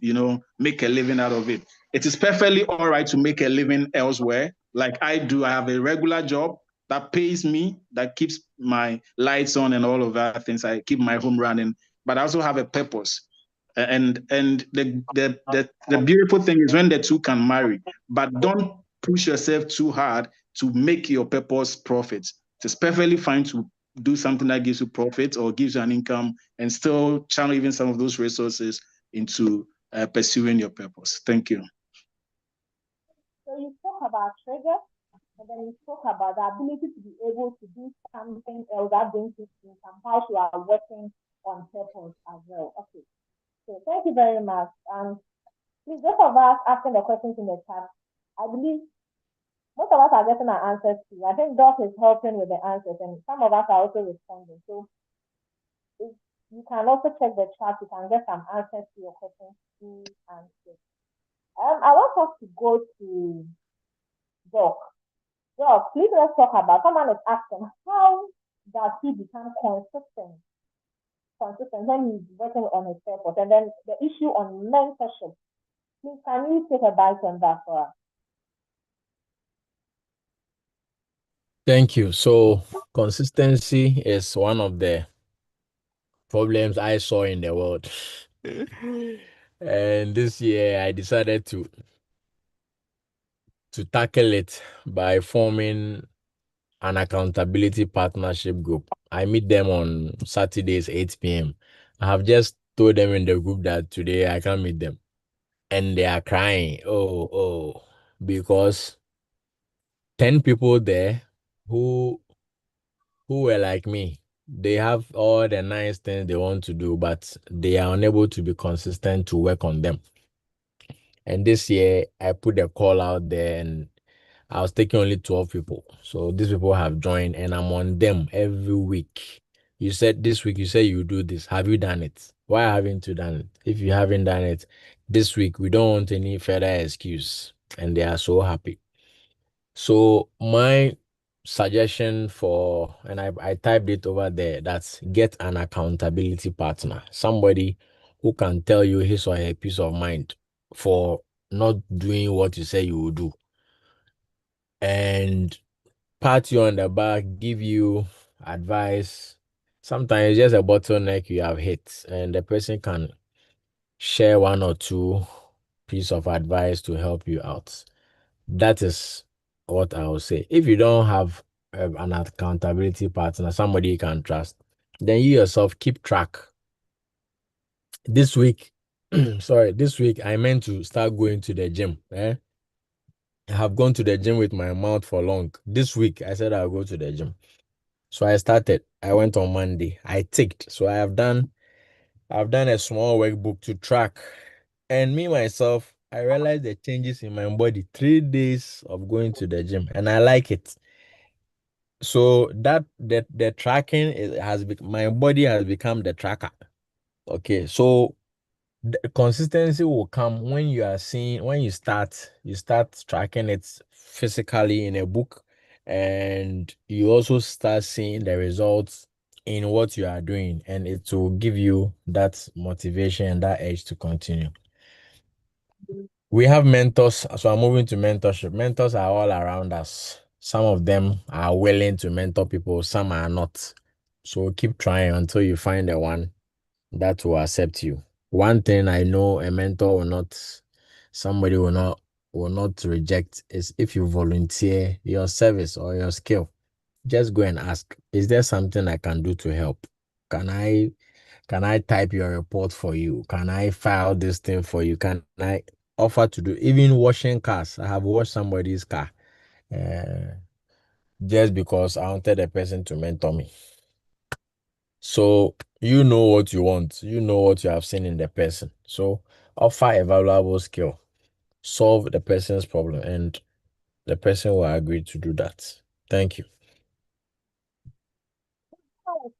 make a living out of it. It is perfectly all right to make a living elsewhere. Like I do, I have a regular job that pays me, that keeps my lights on and all of that things. I keep my home running, but I also have a purpose. And the beautiful thing is when the two can marry, but don't push yourself too hard to make your purpose profit. It's perfectly fine to do something that gives you profit or gives you an income and still channel even some of those resources into pursuing your purpose. Thank you. So you talk about triggers, and then you talk about the ability to be able to do something else that brings you income, how you are working on purpose as well. Okay. So thank you very much. Please, those of us asking the questions in the chat, I believe most of us are getting our answers too. I think Doc is helping with the answers, and some of us are also responding. So if you can also check the chat, you can get some answers to your questions too. I want us to go to Doc. Doc, please let's talk about, someone is asking, how does he become consistent when he's working on his purpose? And then the issue on mentorship. Please, can you take a bite on that for us? Thank you. So consistency is one of the problems I saw in the world. And this year I decided to tackle it by forming an accountability partnership group. I meet them on Saturdays, 8 p.m. I have just told them in the group that today I can't meet them. And they are crying. Oh, because 10 people there who were like me. They have all the nice things they want to do, but they are unable to be consistent to work on them. And this year, I put the call out there and I was taking only 12 people. So these people have joined and I'm on them every week. You said this week, you said you do this. Have you done it? Why haven't you done it? If you haven't done it this week, we don't want any further excuse. And they are so happy. So my suggestion and I typed it over there, that's get an accountability partner, somebody who can tell you his or her peace of mind for not doing what you say you will do, and pat you on the back, give you advice. Sometimes it's just a bottleneck you have hit, and the person can share one or two piece of advice to help you out. That is what I will say. If you don't have an accountability partner, somebody you can trust, then you yourself keep track. This week, this week I meant to start going to the gym. I have gone to the gym with my mouth for long. This week I said I'll go to the gym. So I started. I went on Monday. I ticked. So I've done a small workbook to track. And me myself, I realized the changes in my body 3 days of going to the gym, and I like it. So that the tracking my body has become the tracker. Okay, so the consistency will come when you start tracking it physically in a book, and you also start seeing the results in what you are doing, and it will give you that motivation and that edge to continue. We have mentors, so I'm moving to mentorship. Mentors are all around us. Some of them are willing to mentor people, some are not. So keep trying until you find the one that will accept you. One thing I know a mentor somebody will not reject is if you volunteer your service or your skill. Just go and ask, is there something I can do to help? Can I type your report for you? Can I file this thing for you? Can I offer to do even washing cars? I have washed somebody's car just because I wanted a person to mentor me. So you know what you want. You know what you have seen in the person. So offer a valuable skill. Solve the person's problem, and the person will agree to do that. Thank you. How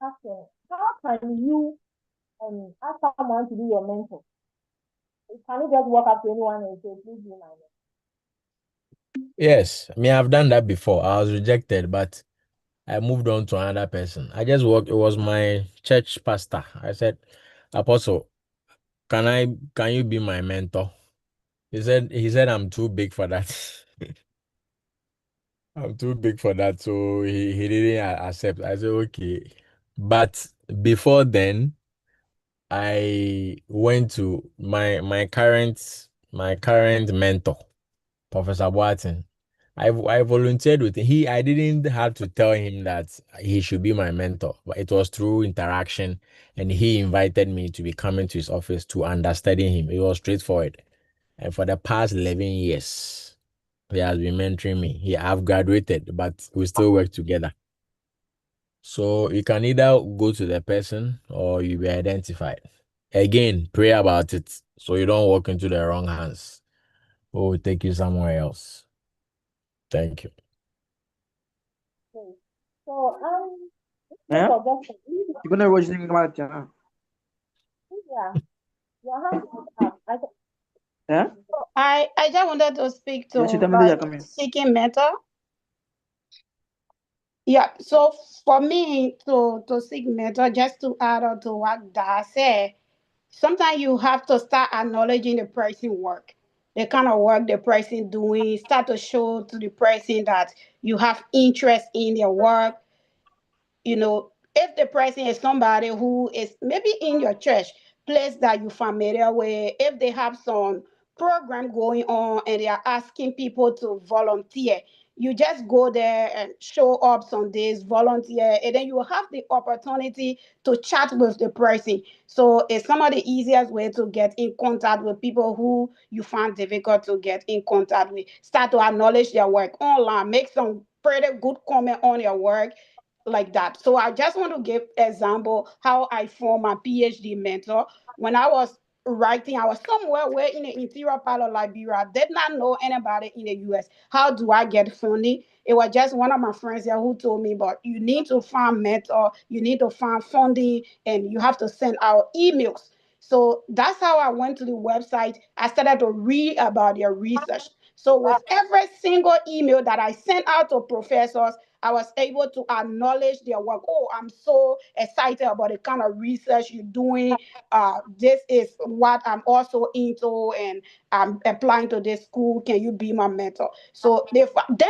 can you ask someone to be your mentor? Can you just walk up to anyone and say, please be my mentor? Yes, I mean, I've done that before. I was rejected, but I moved on to another person. I just worked. It was my church pastor. I said, Apostle, can you be my mentor? He said I'm too big for that. I'm too big for that. So he didn't accept. I said, okay. But before then, I went to my current mentor, Professor Boateng. I volunteered with him. I didn't have to tell him that he should be my mentor, but it was through interaction, and he invited me to be coming to his office to understudy him. It was straightforward. And for the past 11 years, he has been mentoring me. I've graduated, but we still work together. So you can either go to the person or you be identified. Again, pray about it so you don't walk into the wrong hands or will take you somewhere else. Thank you. Okay. So Yeah? suggestion. You're gonna watch the about Yeah. Your hand is up. Yeah? I just wanted to speak Yes, you to tell me that you're coming. seeking mentor. Yeah, so for me to seek mentor, just to add on to what Dad said, sometimes you have to start acknowledging the person work, the kind of work the person doing, start to show to the person that you have interest in their work. If the person is somebody who is maybe in your church, place that you're familiar with, if they have some program going on and they are asking people to volunteer, you just go there and show up some days, volunteer, and then you will have the opportunity to chat with the person. So it's some of the easiest way to get in contact with people who you find difficult to get in contact with. Start to acknowledge their work online, make some pretty good comment on your work, like that. So I just want to give example how I formed my PhD mentor. When I was writing, I was somewhere where in the interior part of Liberia. I did not know anybody in the US. How do I get funding? It was just one of my friends here who told me, but you need to find mentor, you need to find funding, and you have to send out emails. So that's how I went to the website. I started to read about their research. So with every single email that I sent out to professors, I was able to acknowledge their work. Oh, I'm so excited about the kind of research you're doing. This is what I'm also into, and I'm applying to this school. Can you be my mentor? So then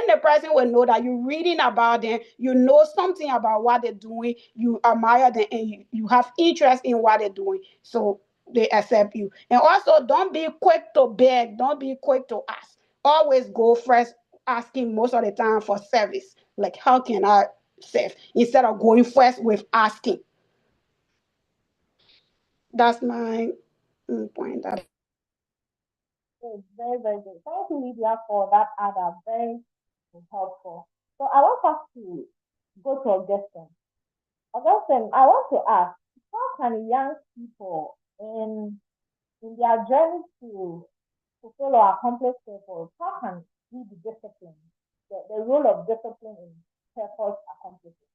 the person will know that you're reading about them, you know something about what they're doing, you admire them, and you have interest in what they're doing. So they accept you. And also, don't be quick to beg, don't be quick to ask. Always go first asking most of the time for service. Like, how can I serve? Instead of going first with asking. That's my point. Good, very, very good. Thank you, Lydia, for that answer. Very helpful. So I want us to go to Augustine. Augustine, I want to ask, how can young people in their journey to fulfill or accomplish purpose, how can we be disciplined? The role of discipline in purpose accomplishment.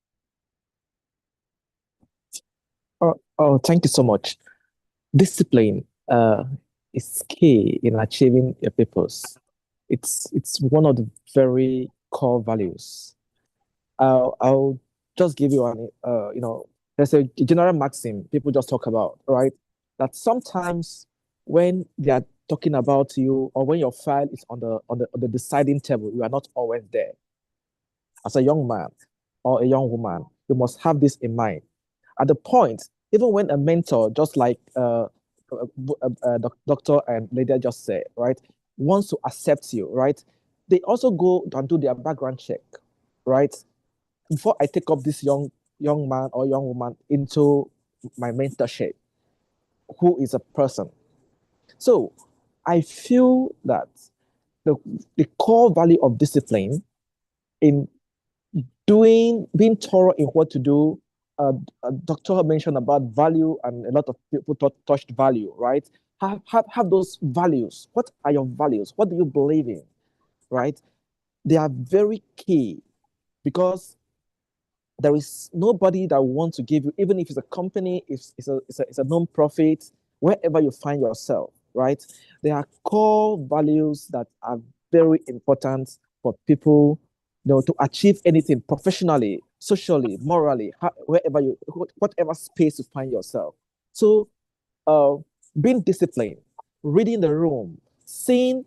Thank you so much. Discipline is key in achieving your purpose. It's one of the very core values. I'll just give you an there's a general maxim people just talk about, right? That sometimes when they are talking about you or when your file is on the deciding table, you are not always there. As a young man or a young woman, you must have this in mind. At the point, even when a mentor, just like Dr. and Lydia just said, right, wants to accept you, right, they also go and do their background check, right? Before I take up this young man or young woman into my mentorship, who is a person? So I feel that the core value of discipline in being thorough in what to do. Doctor mentioned about value, and a lot of people touched value, right? Have those values. What are your values? What do you believe in, right? They are very key, because there is nobody that wants to give you, even if it's a company, it's a non-profit, wherever you find yourself, right? There are core values that are very important for people, to achieve anything professionally, socially, morally, whatever space you find yourself. So, being disciplined, reading the room, seeing,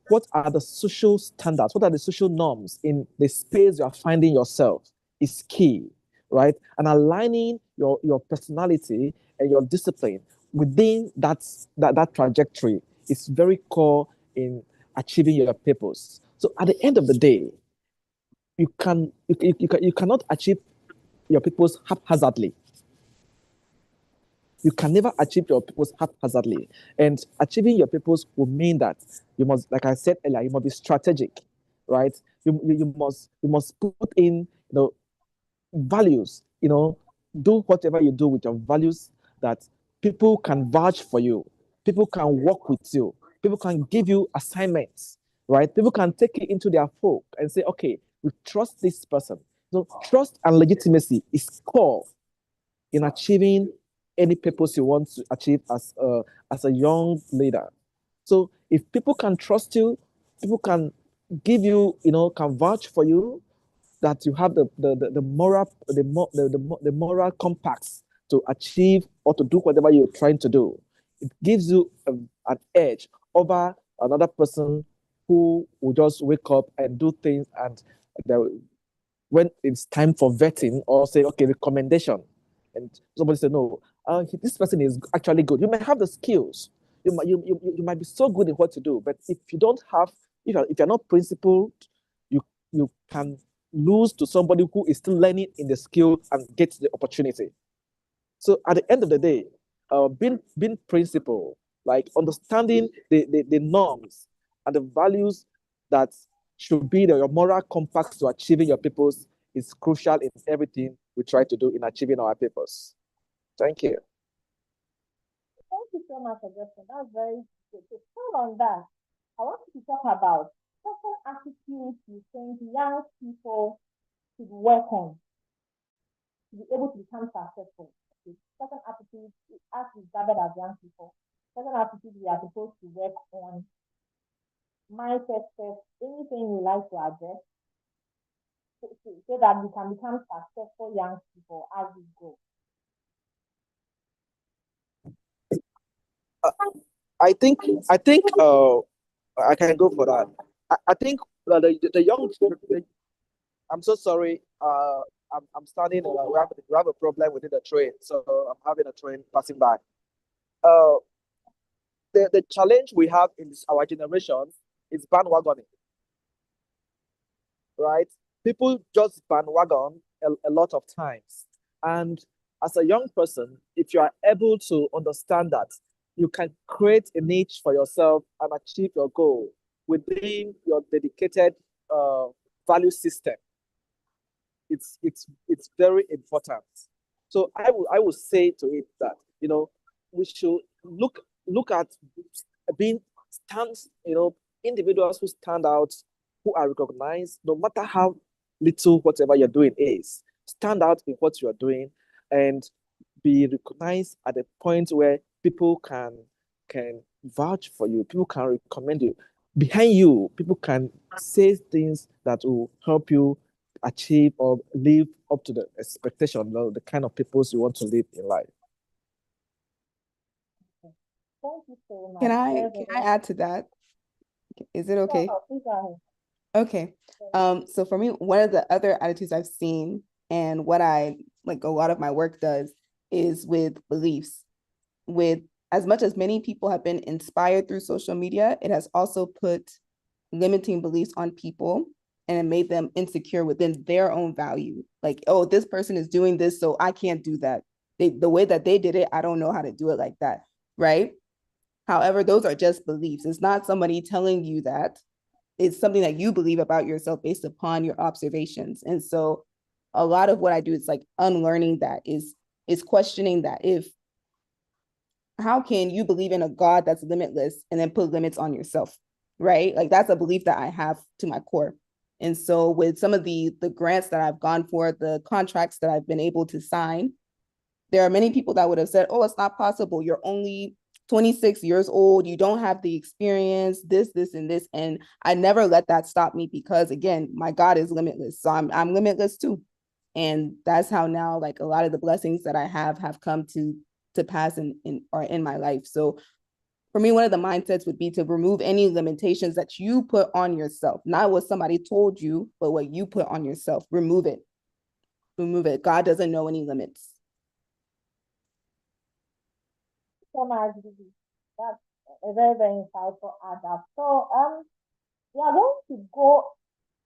what are the social standards, what are the social norms in the space you are finding yourself is key, right? And aligning your personality and your discipline within that trajectory is very core in achieving your purpose. So at the end of the day, you cannot achieve your purpose haphazardly. You can never achieve your purpose haphazardly. And achieving your purpose will mean that you must, like I said earlier, you must be strategic, right? You must put in values, do whatever you do with your values that people can vouch for you, people can work with you, people can give you assignments, right? People can take it into their fold and say, okay, we trust this person. So trust and legitimacy is core in achieving any purpose you want to achieve as a young leader. So if people can trust you, people can give you, can vouch for you, that you have the moral compacts to achieve or to do whatever you're trying to do. It gives you an edge over another person who will just wake up and do things, and when it's time for vetting or say, okay, recommendation, and somebody say, no, this person is actually good. You may have the skills. You might be so good in what you do, but if you don't have, if you're not principled, you can lose to somebody who is still learning in the skill and gets the opportunity. So at the end of the day, being principled, like understanding the norms and the values that should be your moral compass to achieving your purpose is crucial in everything we try to do in achieving our purpose. Thank you. Thank you so much, Augustine. That's very good. To follow on that, I want you to talk about certain attitudes you think young people should work on to be able to become successful. Okay. Certain attitudes, as we gathered as young people, certain attitudes we are supposed to work on. Mindset first, anything you like to address, so that we can become successful young people as we go. I think I can go for that. I think the young. I'm so sorry. I'm standing. We have a problem within the train, so I'm having a train passing by. The challenge we have in our generation is bandwagoning. right? People just bandwagon a lot of times. And as a young person, if you are able to understand that, you can create a niche for yourself and achieve your goal within your dedicated value system. It's very important. So I will say to it that we should look at being individuals who stand out, who are recognized, no matter how little whatever you're doing is. Stand out in what you are doing and be recognized at a point where people can vouch for you, people can recommend you. Behind you, people can say things that will help you achieve or live up to the expectation of the kind of people you want to live in life. Thank you so much. Can I add to that? Is it okay? Yeah, please go ahead. Okay. So for me, one of the other attitudes I've seen and what I like a lot of my work does is with beliefs. With as much as many people have been inspired through social media, it has also put limiting beliefs on people and it made them insecure within their own value. Like, oh, this person is doing this, so I can't do that. The way that they did it, I don't know how to do it like that, right? However, those are just beliefs. It's not somebody telling you that. It's something that you believe about yourself based upon your observations. And so a lot of what I do is like unlearning that, is questioning that. How can you believe in a God that's limitless and then put limits on yourself, right? Like that's a belief that I have to my core. And so with some of the grants that I've gone for, the contracts that I've been able to sign, there are many people that would have said, oh, it's not possible. You're only 26 years old. You don't have the experience, this, and this. And I never let that stop me because again, my God is limitless. So I'm limitless too. And that's how now like a lot of the blessings that I have come to pass in my life. So for me, one of the mindsets would be to remove any limitations that you put on yourself, not what somebody told you, but what you put on yourself. Remove it. Remove it. God doesn't know any limits. So much, Vivi. That's a very, very insightful add-up. So we are going to go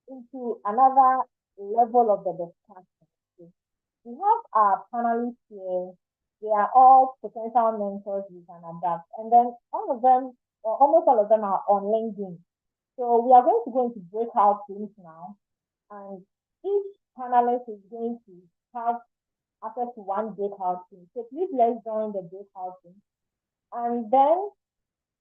into another level of the discussion. We have our panelists here. They are all potential mentors we can adapt. And then all of them, or almost all of them, are on LinkedIn. So we are going to go into breakout rooms now. And each panelist is going to have access to one breakout room. So please let's join the breakout room. And then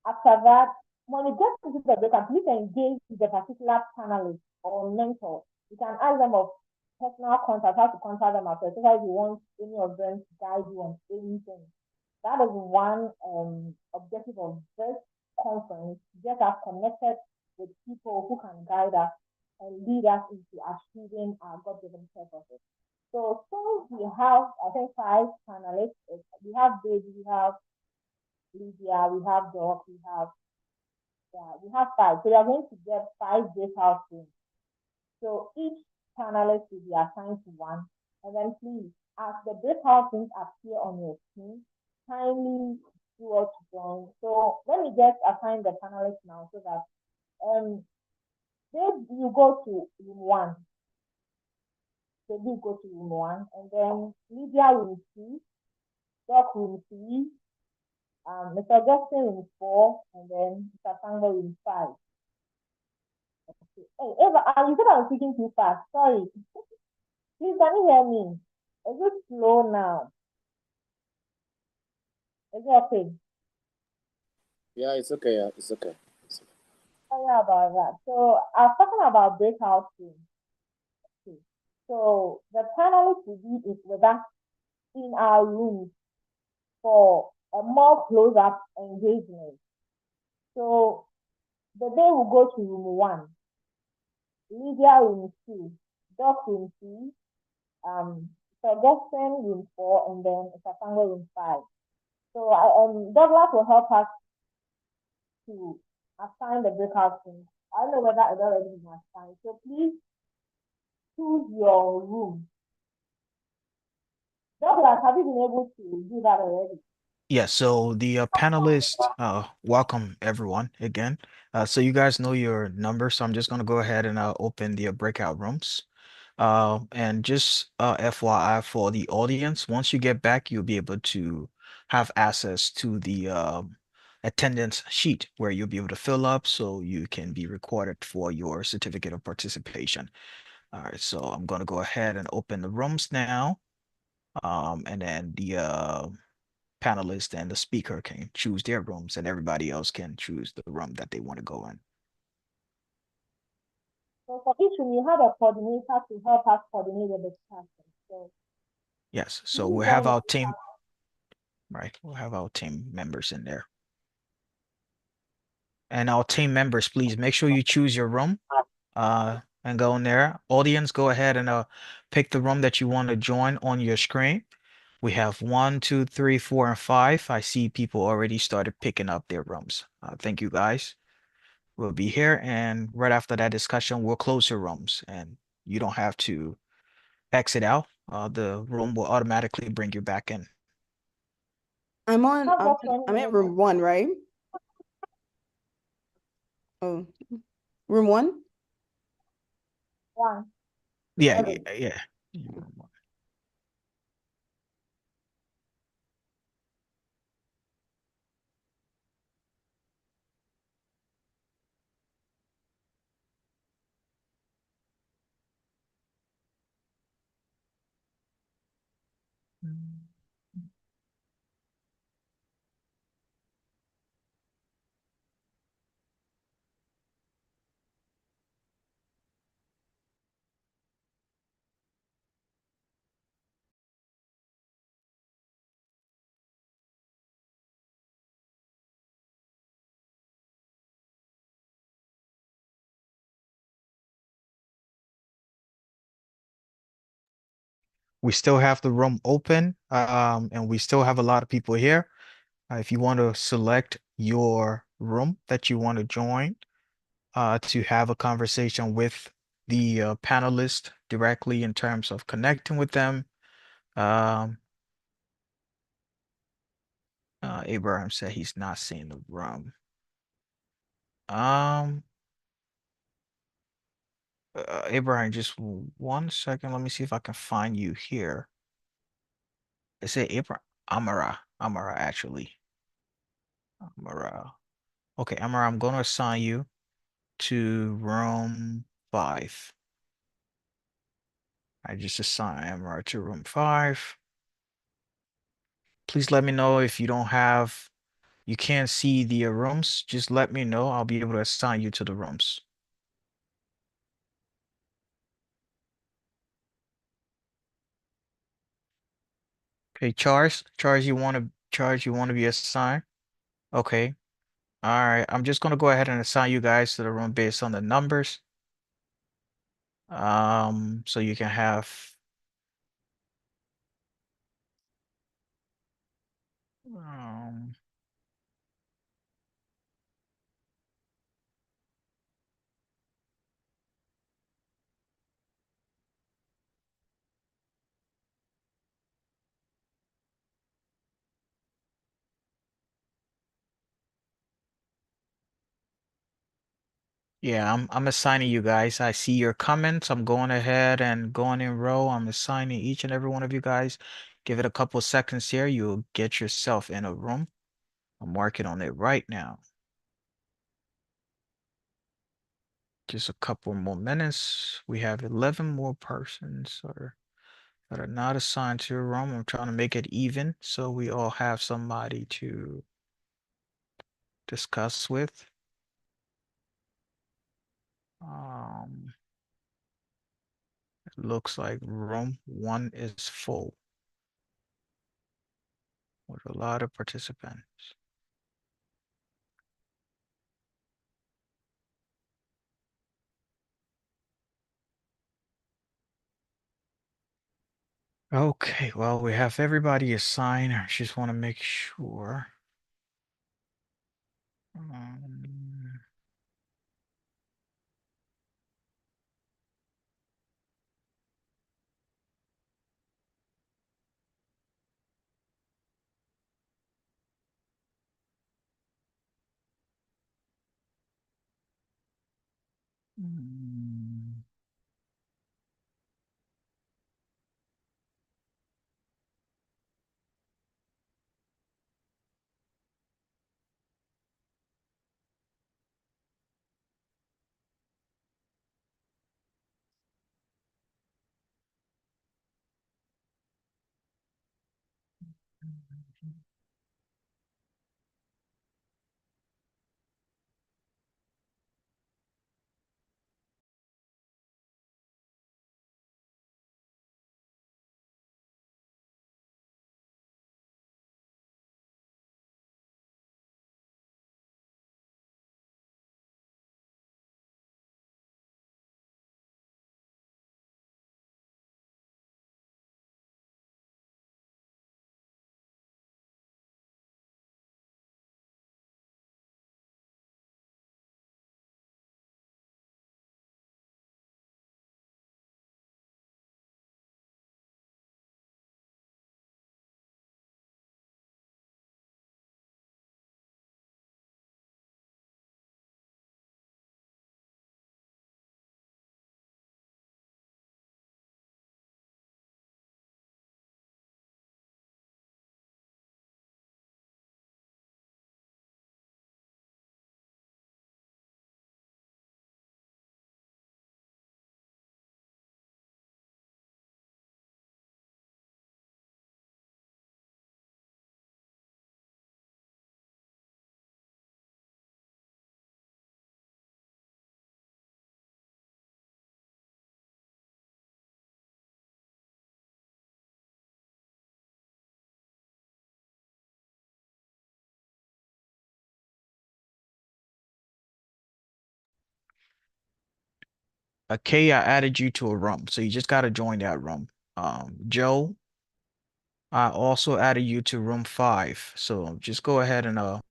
after that, when you get into the breakout, please engage with the particular panelist or mentor. You can ask them of personal contact, how to contact them after, especially if you want any of them to guide you on anything. That is one objective of this conference, get us connected with people who can guide us and lead us into achieving our God-given purposes. So since we have, I think, 5 panelists, we have David, we have Lydia, we have Doc, we have 5. So we are going to get 5 breakout rooms. So each panelist will be assigned to one. And then please, as the breakout rooms appear on your screen, kindly do what to join. So let me just assign the panelists now so that you go to room 1. So you go to room 1, and then Lydia room 2, Doc room 3, Mr. Augustine room 4, and then Mr. Sango room 5. Okay. Hey, Eva, you said I was speaking too fast. Sorry. Please, can you hear me? Is it slow now? Is it okay? Yeah, it's okay. Yeah, it's okay. Sorry about that. So I was talking about breakout rooms. Okay. So the panelists will be with us in our rooms for a more close-up engagement. So the day will go to room 1, Lydia room 2, Doc room 3, Augustine room 4, and then Safango room 5. So Douglas will help us to assign the breakout rooms. I don't know whether it's already been assigned. So please choose your room. Douglas, have you been able to do that already? Yeah, so the panelists, welcome everyone again. So you guys know your number, so I'm just gonna go ahead and open the breakout rooms. And just FYI for the audience, once you get back, you'll be able to have access to the attendance sheet where you'll be able to fill up so you can be recorded for your certificate of participation. All right, so I'm gonna go ahead and open the rooms now. And then the panelist and the speaker can choose their rooms and everybody else can choose the room that they want to go in. So for each room, you have a coordinator to help us coordinate the discussion. So Yes, so you we'll join have our us. team, right? We'll have our team members in there. And our team members, please make sure you choose your room and go in there. Audience, go ahead and pick the room that you want to join on your screen. We have 1, 2, 3, 4, and 5. I see people already started picking up their rooms. Thank you guys. We'll be here, and right after that discussion, we'll close your rooms, and you don't have to exit out. The room will automatically bring you back in. I'm on. Have I'm, us when I'm you at room 1, right? Oh, room 1. one. Yeah, Okay. yeah. We still have the room open, and we still have a lot of people here. If you want to select your room that you want to join, to have a conversation with the panelists directly in terms of connecting with them. Abraham said he's not seeing the room. Abraham, just 1 second. Let me see if I can find you here. It said Abraham Amara actually. Amara. Okay, Amara, I'm gonna assign you to room 5. I just assigned Amara to room 5. Please let me know if you don't have, you can't see the rooms. Just let me know. I'll be able to assign you to the rooms. Okay, Charles, you want to be assigned? Okay. All right. I'm just gonna go ahead and assign you guys to the room based on the numbers. So you can have um yeah, I'm assigning you guys. I see your comments. I'm going ahead and going in row. I'm assigning each and every one of you guys. Give it a couple seconds here. You'll get yourself in a room. I'm working on it right now. Just a couple more minutes. We have 11 more persons that are not assigned to a room. I'm trying to make it even so we all have somebody to discuss with. It looks like room 1 is full with a lot of participants. Okay, well, we have everybody assigned. I just want to make sure. Okay, I added you to a room, so you just gotta join that room. Joe, I also added you to room 5, so just go ahead and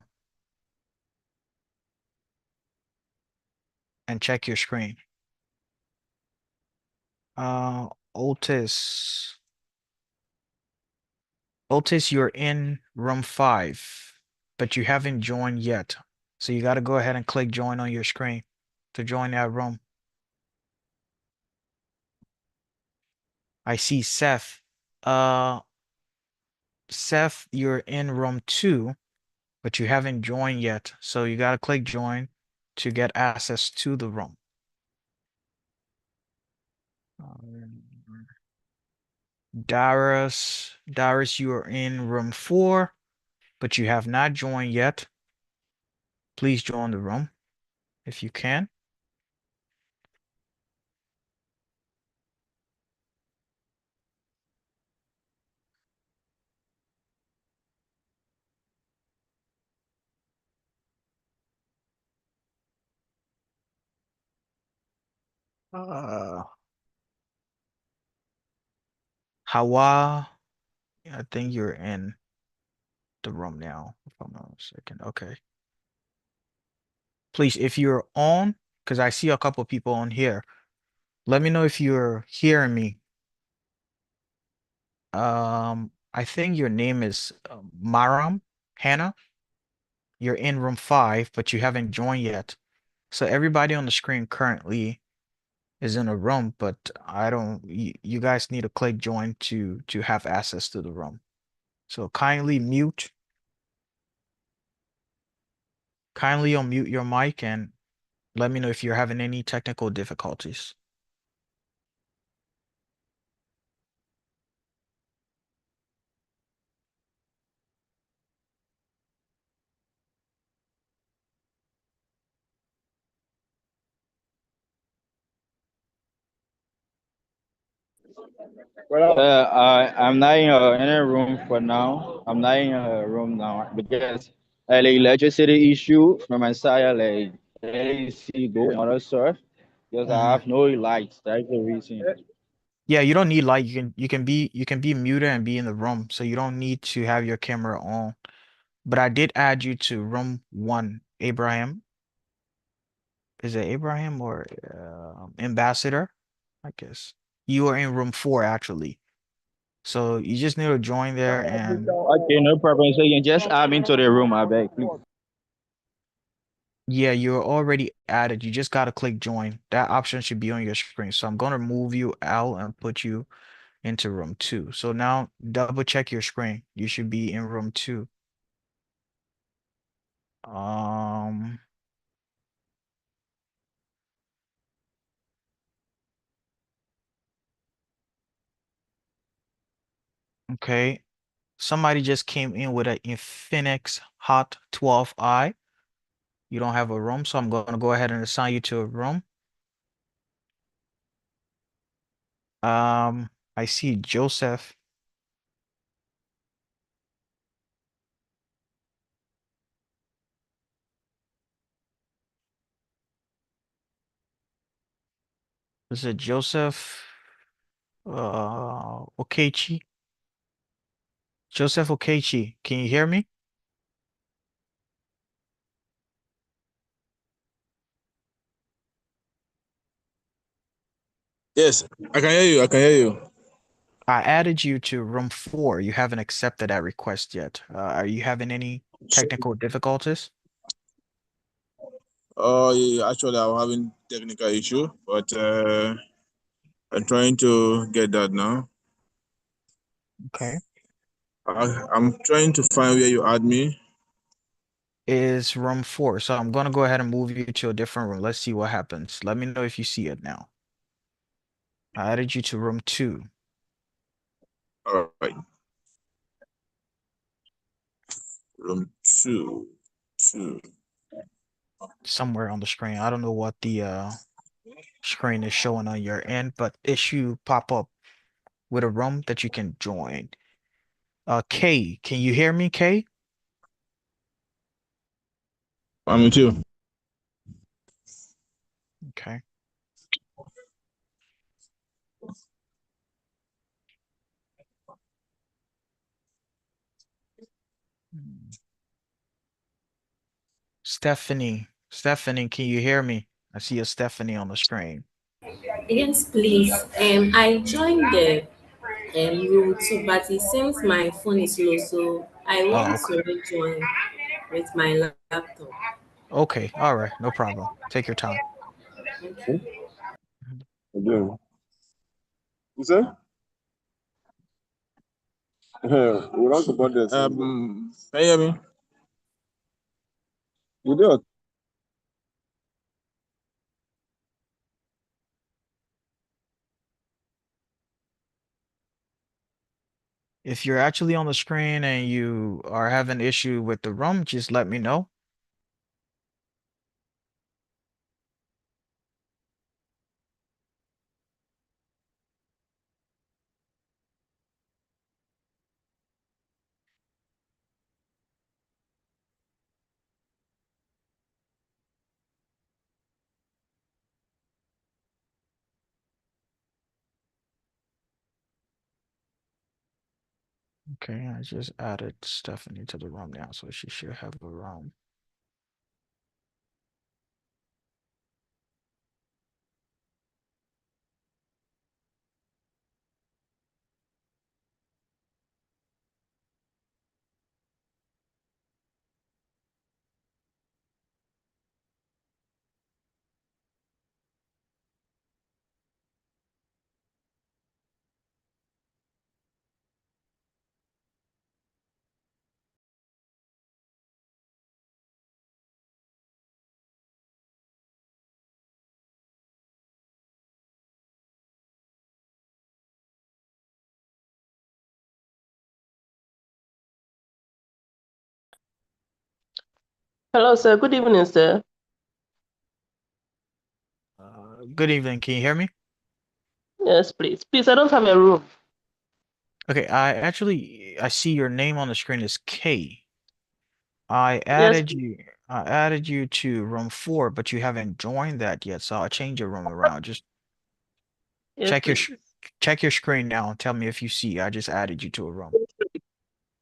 check your screen. Otis, you're in room 5, but you haven't joined yet, so you gotta go ahead and click join on your screen to join that room. I see Seth. Seth, you're in room 2, but you haven't joined yet. So you gotta click join to get access to the room. Darius, you are in room 4, but you have not joined yet. Please join the room if you can. Hawa, I think you're in the room now, if I'm not mistaken. Okay. Please, if you're on, because I see a couple people on here, let me know if you're hearing me. I think your name is Maram Hannah. You're in room 5, but you haven't joined yet. So everybody on the screen currently is in a room, but I don't. You guys need to click join to have access to the room. So kindly unmute your mic and let me know if you're having any technical difficulties. I'm not in a room for now. I'm not in a room now because like electricity issue from my side, like AC go and other stuff. Because I have no lights. That's the reason. Yeah, you don't need light. You can be muted and be in the room, so you don't need to have your camera on. But I did add you to room 1, Abraham. Is it Abraham or Ambassador? I guess you are in room 4 actually. So you just need to join there and Okay, no problem. So you can just add me into the room, I beg, please. Yeah, you're already added. You just gotta click join. That option should be on your screen. So I'm gonna move you out and put you into room 2. So now double check your screen. You should be in room 2. Um, okay. Somebody just came in with an Infinix Hot 12i. You don't have a room, so I'm gonna go ahead and assign you to a room. I see Joseph. Is it Joseph? Okechi. Joseph Okechi. Can you hear me? Yes, I can hear you. I can hear you. I added you to room 4. You haven't accepted that request yet. Are you having any technical difficulties? Oh, yeah, actually, I'm having technical issue, but I'm trying to get that now. Okay. I'm trying to find where you add me. Is room 4. So I'm gonna go ahead and move you to a different room. Let's see what happens. Let me know if you see it now. I added you to room 2. All right. Room 2. Somewhere on the screen. I don't know what the screen is showing on your end, but it should pop up with a room that you can join. Kay, can you hear me, Kay? Me too. Okay. Stephanie, can you hear me? I see a Stephanie on the screen. Yes, please. I joined the room too, but it seems my phone is low, so I Oh, want okay. to rejoin with my laptop. Okay, all right, no problem. Take your time. Again. You say? We don't support this. Can you hear me? We do. If you're actually on the screen and you are having issue with the room, just let me know. Okay, I just added Stephanie to the room now, so she should have a room. Hello, sir. Good evening, sir. Good evening, can you hear me? Yes, please. Please, I don't have a room. Okay, I see your name on the screen is K. I Yes, added you to room 4, but you haven't joined that yet, so I'll change your room around. Just yes, please. check your screen now and tell me if you see. I just added you to a room.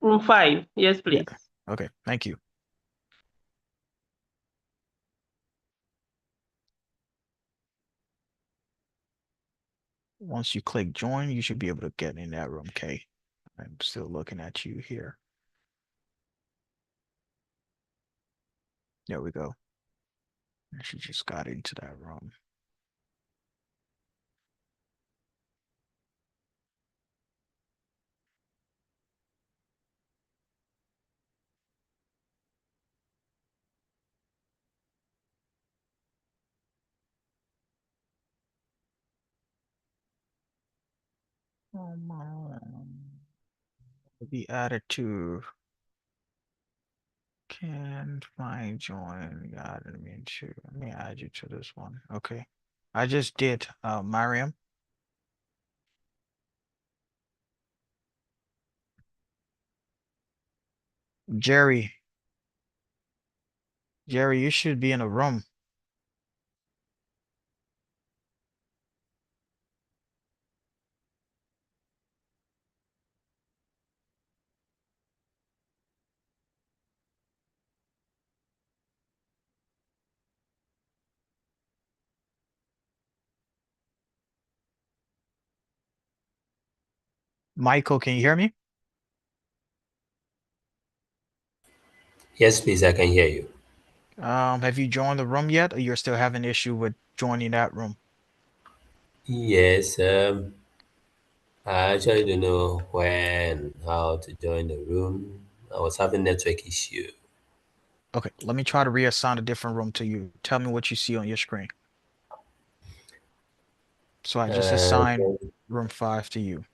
Room 5. Yes, Yeah. please. Okay, thank you. Once you click join, you should be able to get in that room, K. I'm still looking at you here. There we go. She just got into that room. Be added to. Can't find join. Got it. Let me add you to this one. Okay. I just did, Mariam. Jerry. Jerry, you should be in a room. Michael, can you hear me? Yes, please, I can hear you. Have you joined the room yet, or you're still having issue with joining that room? Yes, I actually don't know when, how to join the room. I was having network issue. Okay, let me try to reassign a different room to you. Tell me what you see on your screen. So I just assigned room 5 to you.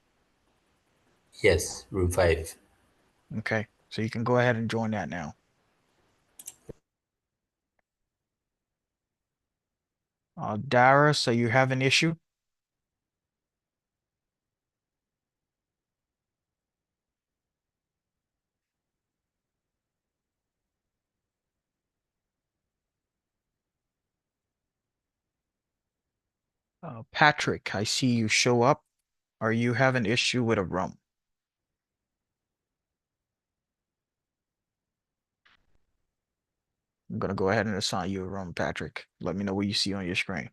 Yes, room 5. Okay, so you can go ahead and join that now. Dara, so you have an issue? Patrick, I see you show up. Are you having issue with a room? I'm gonna go ahead and assign you a room, Patrick. Let me know what you see on your screen.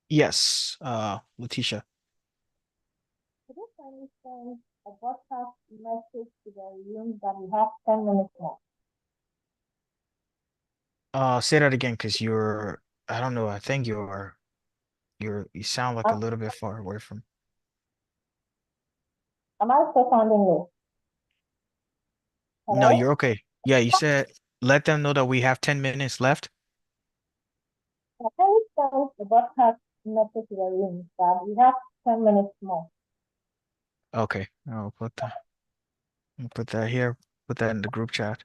Yes, Letitia. Could you kindly send a broadcast message to the room that we have 10 minutes more? Say that again, because I don't know, I think you sound like a little bit far away from. Am I still sounding low? No, Hello? you're okay. Yeah, you said let them know that we have 10 minutes left. Can you send a broadcast message to the room that we have 10 minutes more? Okay, I'll put that here, put that in the group chat.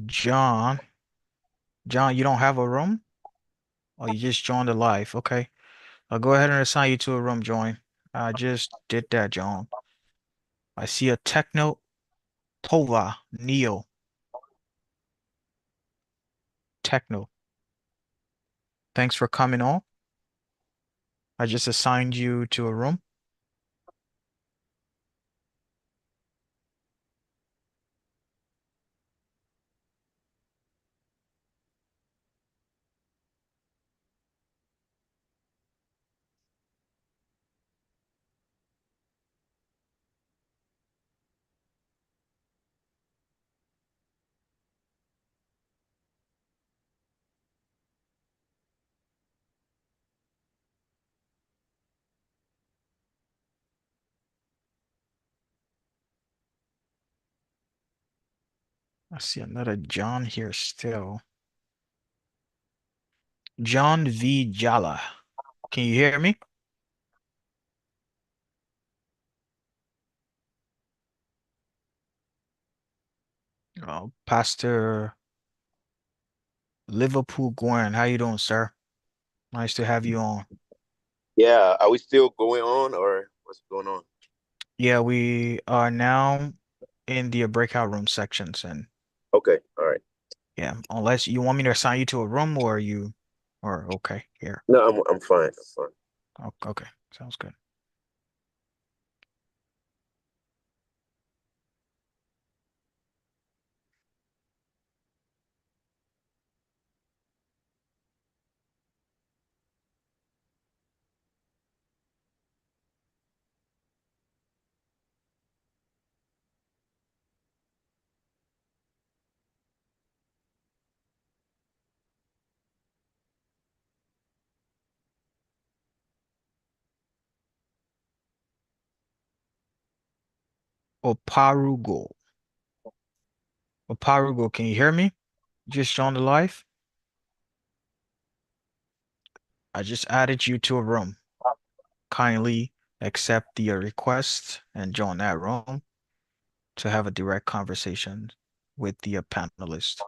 John. John, you don't have a room? Oh, you just joined the live. Okay. I'll go ahead and assign you to a room join. I just did that, John. I see a Techno Tova Neo. Techno. Thanks for coming on. I just assigned you to a room. I see another John here still. John V. Jala. Can you hear me? Oh, Pastor Liverpool Gwen. How you doing, sir? Nice to have you on. Yeah, are we still going on or what's going on? Yeah, we are now in the breakout room sections, and Okay, all right. yeah, unless you want me to assign you to a room or okay, here. No, I'm fine. I'm fine. Okay, sounds good. Oparugo. Oparugo, can you hear me? Just joined the live. I just added you to a room. Kindly accept the request and join that room to have a direct conversation with the panelist.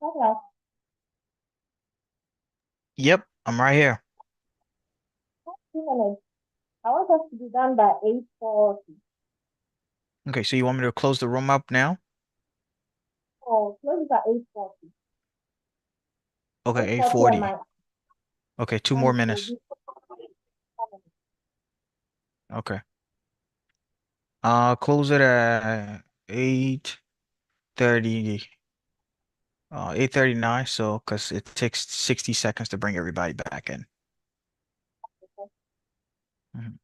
Okay. Yep, I'm right here. 2 minutes. I want us to be done by 8:40. Okay, so you want me to close the room up now? Oh, close it at 8:40. Okay, 8:40 on 8:40. my Okay, 2 and more it will minutes. be Okay. Close it at 8:30. 8:39. So, because it takes 60 seconds to bring everybody back in. Mhm.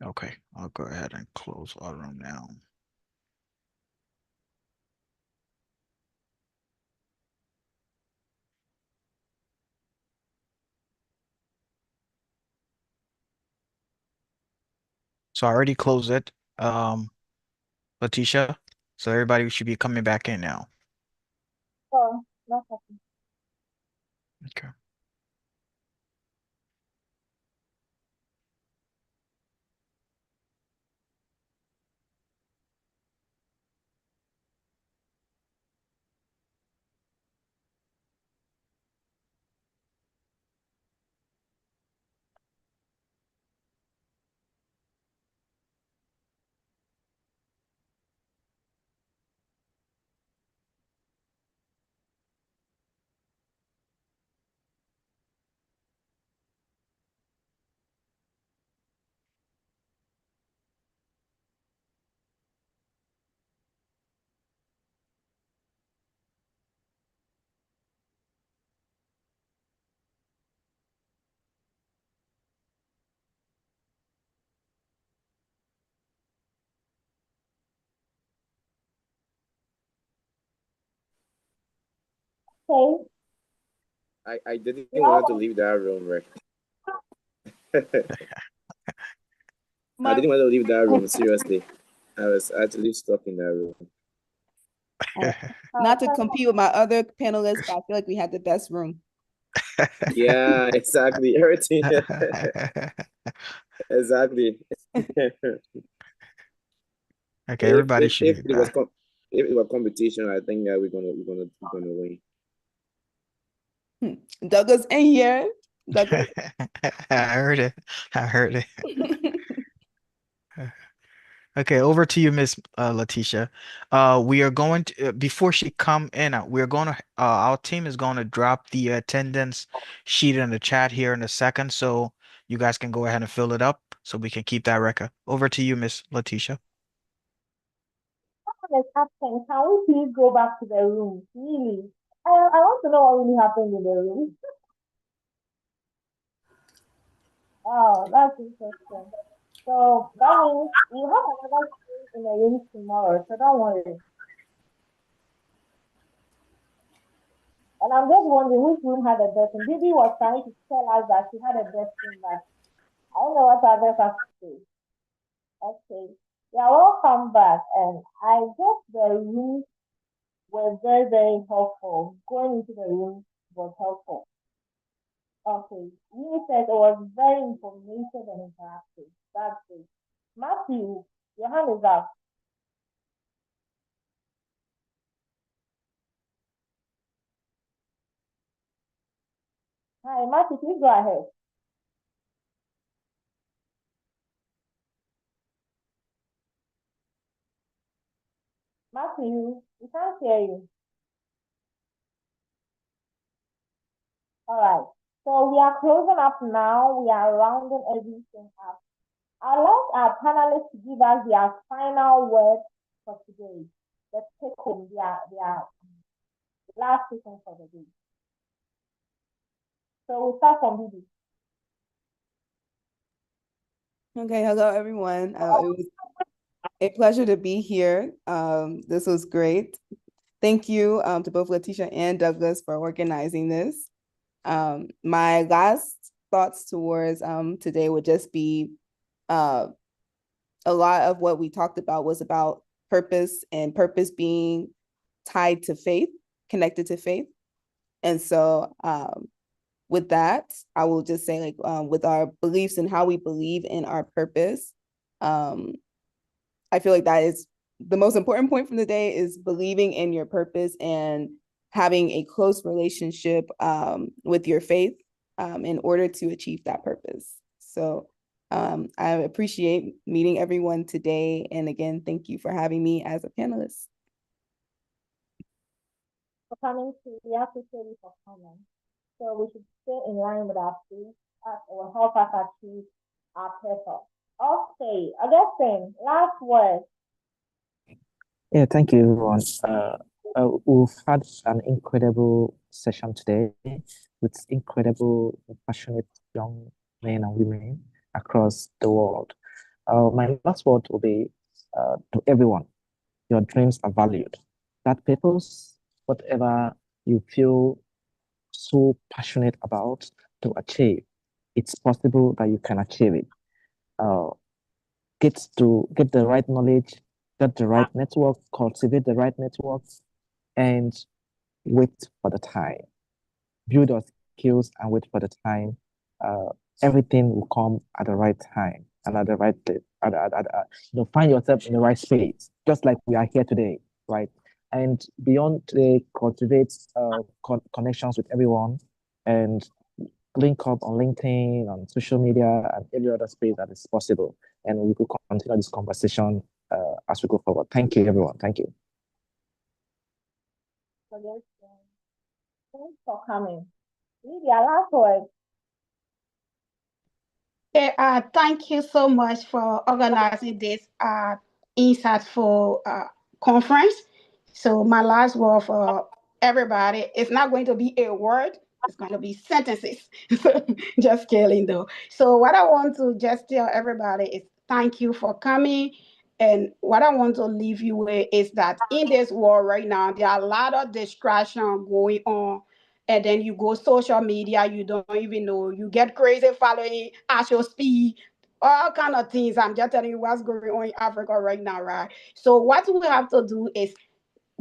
Okay, I'll go ahead and close our room now. So I already closed it, Letitia. So everybody should be coming back in now. so no problem. Okay. Okay. I didn't You want to know, leave that room, right? I My didn't want to leave that room, seriously. I was actually stuck in that room. not to compete with my other panelists, but I feel like we had the best room. Yeah, exactly. Everything. Exactly. Okay, everybody should If be it was back. if it was competition, I think that we're gonna win. Douglas in here. Douglas. I heard it. I heard it. Okay, over to you, Miss Letitia. We are going to before she come in, we're going to our team is going to drop the attendance sheet in the chat here in a second, so you guys can go ahead and fill it up so we can keep that record. Over to you, Miss Letitia. someone is asking, can we please go back to the room? Really? I want to know what really happened in the room. Oh, that's interesting. So that means we have another thing in the room tomorrow, so don't worry. And I'm just wondering which room had the best. And Bibi was trying to tell us that she had a best room, but I don't know what others have to say. Okay. Yeah, welcome back. And I guess the rooms were very, very helpful. Going into the room was helpful. Okay. You said it was very informative and interactive. That's it. Matthew, your hand is up. Hi, Matthew, please go ahead. Matthew, we can't hear you. All right. So we are closing up now. We are rounding everything up. I'd like our panelists to give us their final word for today. Let's take home their last session for the day. So we'll start from Bibi. Okay, hello everyone. It was a pleasure to be here. This was great. Thank you to both Letitia and Douglas for organizing this. My last thoughts towards today would just be a lot of what we talked about was about purpose and purpose being tied to faith, connected to faith. And so with that, I will just say like with our beliefs and how we believe in our purpose, I feel like that is the most important point from the day is believing in your purpose and having a close relationship with your faith. in order to achieve that purpose. So I appreciate meeting everyone today. And again, thank you for having me as a panelist. For coming to, we appreciate you for coming. So we should stay in line with our faith that will help us achieve our purpose. Okay, Augustine, last word. Yeah, thank you, everyone. We've had an incredible session today with incredible, passionate young men and women across the world. My last word will be to everyone, your dreams are valued. That purpose, whatever you feel so passionate about to achieve, it's possible that you can achieve it. Get the right knowledge, get the right network, cultivate the right network, and wait for the time. Build your skills and wait for the time. Everything will come at the right time and at the right place. Find yourself in the right space, just like we are here today, right? And beyond today, cultivate connections with everyone and link up on LinkedIn, on social media, and every other space that is possible. And we could continue this conversation as we go forward. Thank you, everyone. Thank you. Thanks for coming. Lydia, last word. Thank you so much for organizing this insightful conference. So my last word for everybody, it's not going to be a word, it's going to be sentences. Just kidding though. So what I want to just tell everybody is thank you for coming. And what I want to leave you with is that in this world right now, there are a lot of distraction going on. And then you go social media, you don't even know, you get crazy following at your speed, all kind of things. I'm just telling you what's going on in Africa right now, right? So what we have to do is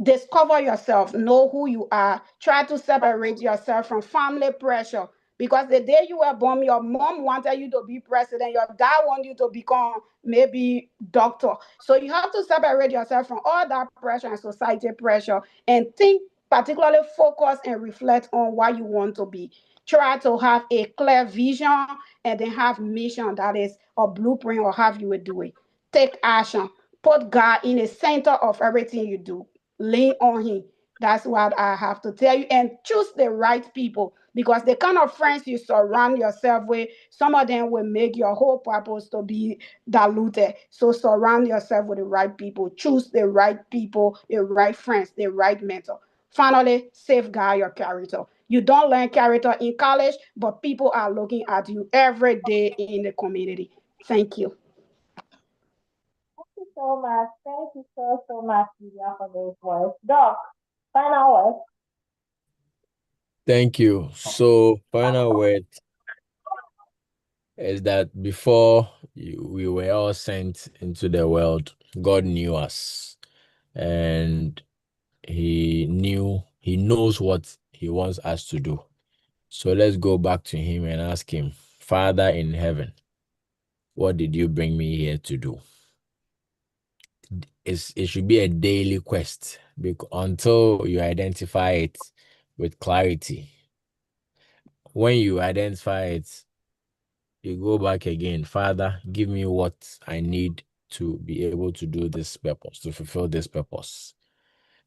discover yourself, know who you are, try to separate yourself from family pressure. Because the day you were born, your mom wanted you to be president, your dad wanted you to become maybe doctor. So you have to separate yourself from all that pressure and society pressure and think, particularly focus and reflect on what you want to be. Try to have a clear vision and then have mission that is a blueprint or how you will do it. Take action. Put God in the center of everything you do. Lean on him. That's what I have to tell you. And choose the right people, because the kind of friends you surround yourself with, some of them will make your whole purpose to be diluted. So surround yourself with the right people. Choose the right people, the right friends, the right mentor. Finally, safeguard your character. You don't learn character in college, but people are looking at you every day in the community. Thank you. Thank you so much. Thank you so much, Lydia, for those words. Doc, final word. Thank you. So, final word is that before we were all sent into the world, God knew us, and He knows what He wants us to do. So let's go back to Him and ask Him, Father in heaven, what did you bring me here to do? It should be a daily quest until you identify it with clarity. When you identify it, you go back again. Father, give me what I need to be able to do this purpose, to fulfill this purpose.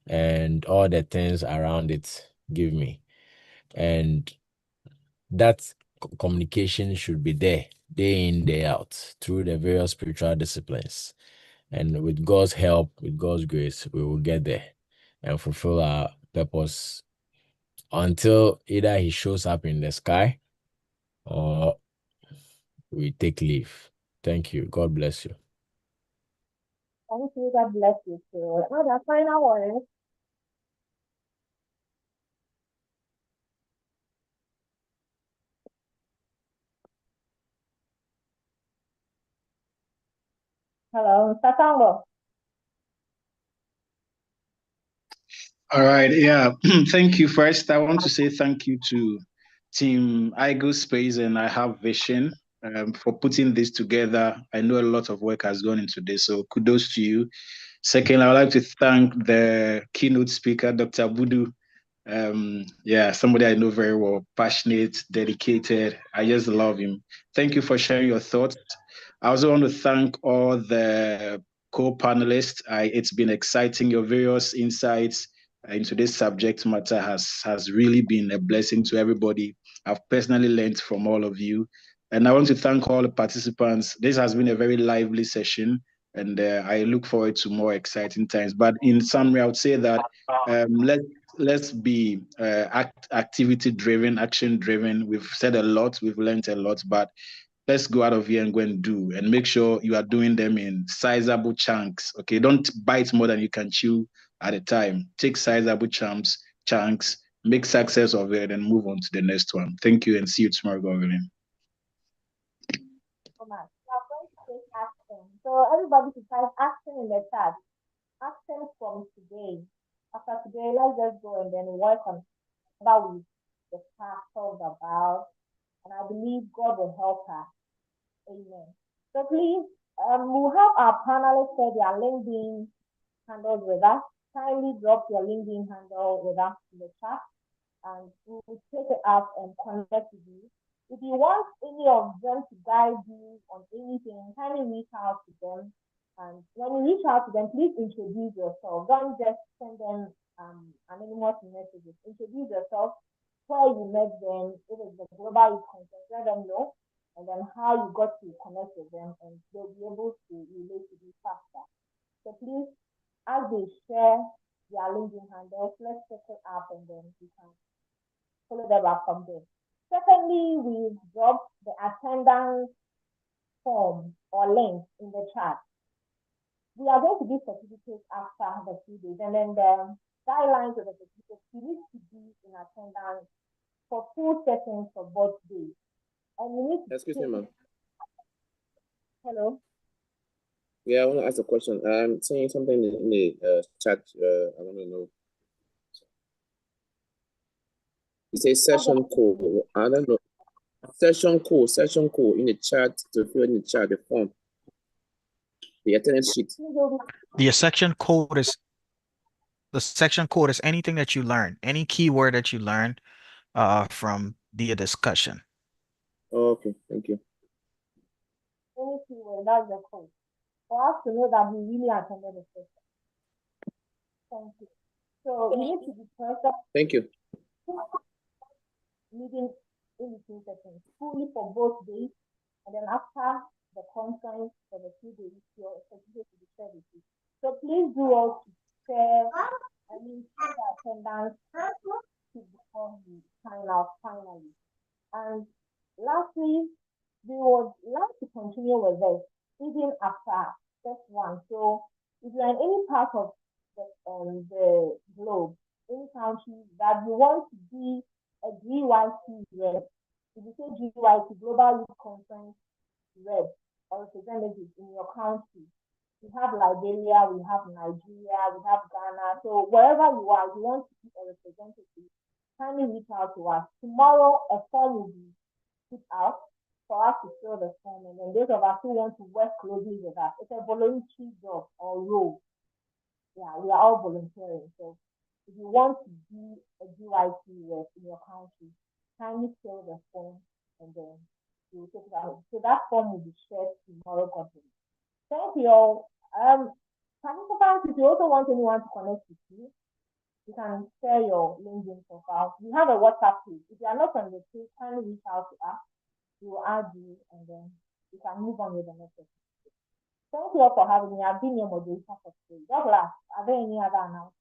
And all the things around it, give me. And that communication should be there, day in, day out, through the various spiritual disciplines. And with God's help, with God's grace, we will get there and fulfill our purpose until either He shows up in the sky or we take leave. Thank you. God bless you. Thank you. God bless you too. Other final word. Hello, Mr. Tango. All right, yeah. Thank you. First, I want to say thank you to Team IGO Space and I Have Vision for putting this together. I know a lot of work has gone into this, so kudos to you. Second, I would like to thank the keynote speaker, Dr. Budu, Yeah, somebody I know very well, passionate, dedicated. I just love him. Thank you for sharing your thoughts. I also want to thank all the co-panelists. It's been exciting. Your various insights into this subject matter has really been a blessing to everybody. I've personally learned from all of you. And I want to thank all the participants. This has been a very lively session, and I look forward to more exciting times. But in summary, I would say that let's be activity driven, action driven. We've said a lot, we've learned a lot, but let's go out of here and go and do, and make sure you are doing them in sizable chunks. Okay, don't bite more than you can chew at a time. Take sizable chunks, make success of it, and move on to the next one. Thank you, and see you tomorrow, God willing. So much. Now, going to take action. So everybody should type action in the chat. Action from today. After today, let's just go and then work on what we discussed, talked about, and I believe God will help us. Amen. So please, we'll have our panelists share their LinkedIn handles with us. Kindly drop your LinkedIn handle with us in the chat, and we will take it up and connect with you. If you want any of them to guide you on anything, kindly reach out to them. And when you reach out to them, please introduce yourself. Don't just send them anonymous messages. Introduce yourself, where you met them, if it's the global youth conference, let them know, and then how you got to connect with them, and they'll be able to relate to you faster. So please, as they share their LinkedIn handles, let's check it up, and then we can follow them up from there. Secondly, we've dropped the attendance form or link in the chat. We are going to give certificates after the 2 days, and then the guidelines of the certificates, you need to be in attendance for full sessions for both days. And you need to Excuse me, ma'am. Hello? Yeah, I want to ask a question. I'm saying something in the chat. I want to know. It says session code. I don't know. Session code in the chat, to fill in the chat, the form. The attendance sheet. The section code is anything that you learn, any keyword that you learn from the discussion. Okay, thank you. Any keyword, that's the code. For us to know that we really attended the session. Thank you. So you need to be present. Thank you. Meeting in between sessions, fully for both days, and then after the conference for the 2 days, your certificate will be shared with you. So please do also share, share the attendance before you sign out finally. And lastly, we would like to continue with this even after this one. So if you're in any part of the globe, any country that you want to be a GYC rep, if you say GYC, Global Youth Conference rep or representative in your country, we have Liberia, we have Nigeria, we have Ghana. So wherever you are, you want to be a representative, kindly reach out to us. Tomorrow, a form will be put out for us to fill the form, and then those of us who want to work closely with us, it's a voluntary job or role. Yeah, we are all volunteering. So if you want to be a GYC rep in your country, kindly fill the form, and then you will take it out. So that form will be shared tomorrow, God willing. Thank you all. Participants, if you also want anyone to connect with you, you can share your LinkedIn profile. We have a WhatsApp page. If you are not on the page, kindly reach out to us. We will add you, and then you can move on with the next episode. Thank you all for having me. I've been your moderator for today. God bless. Are there any other announcements?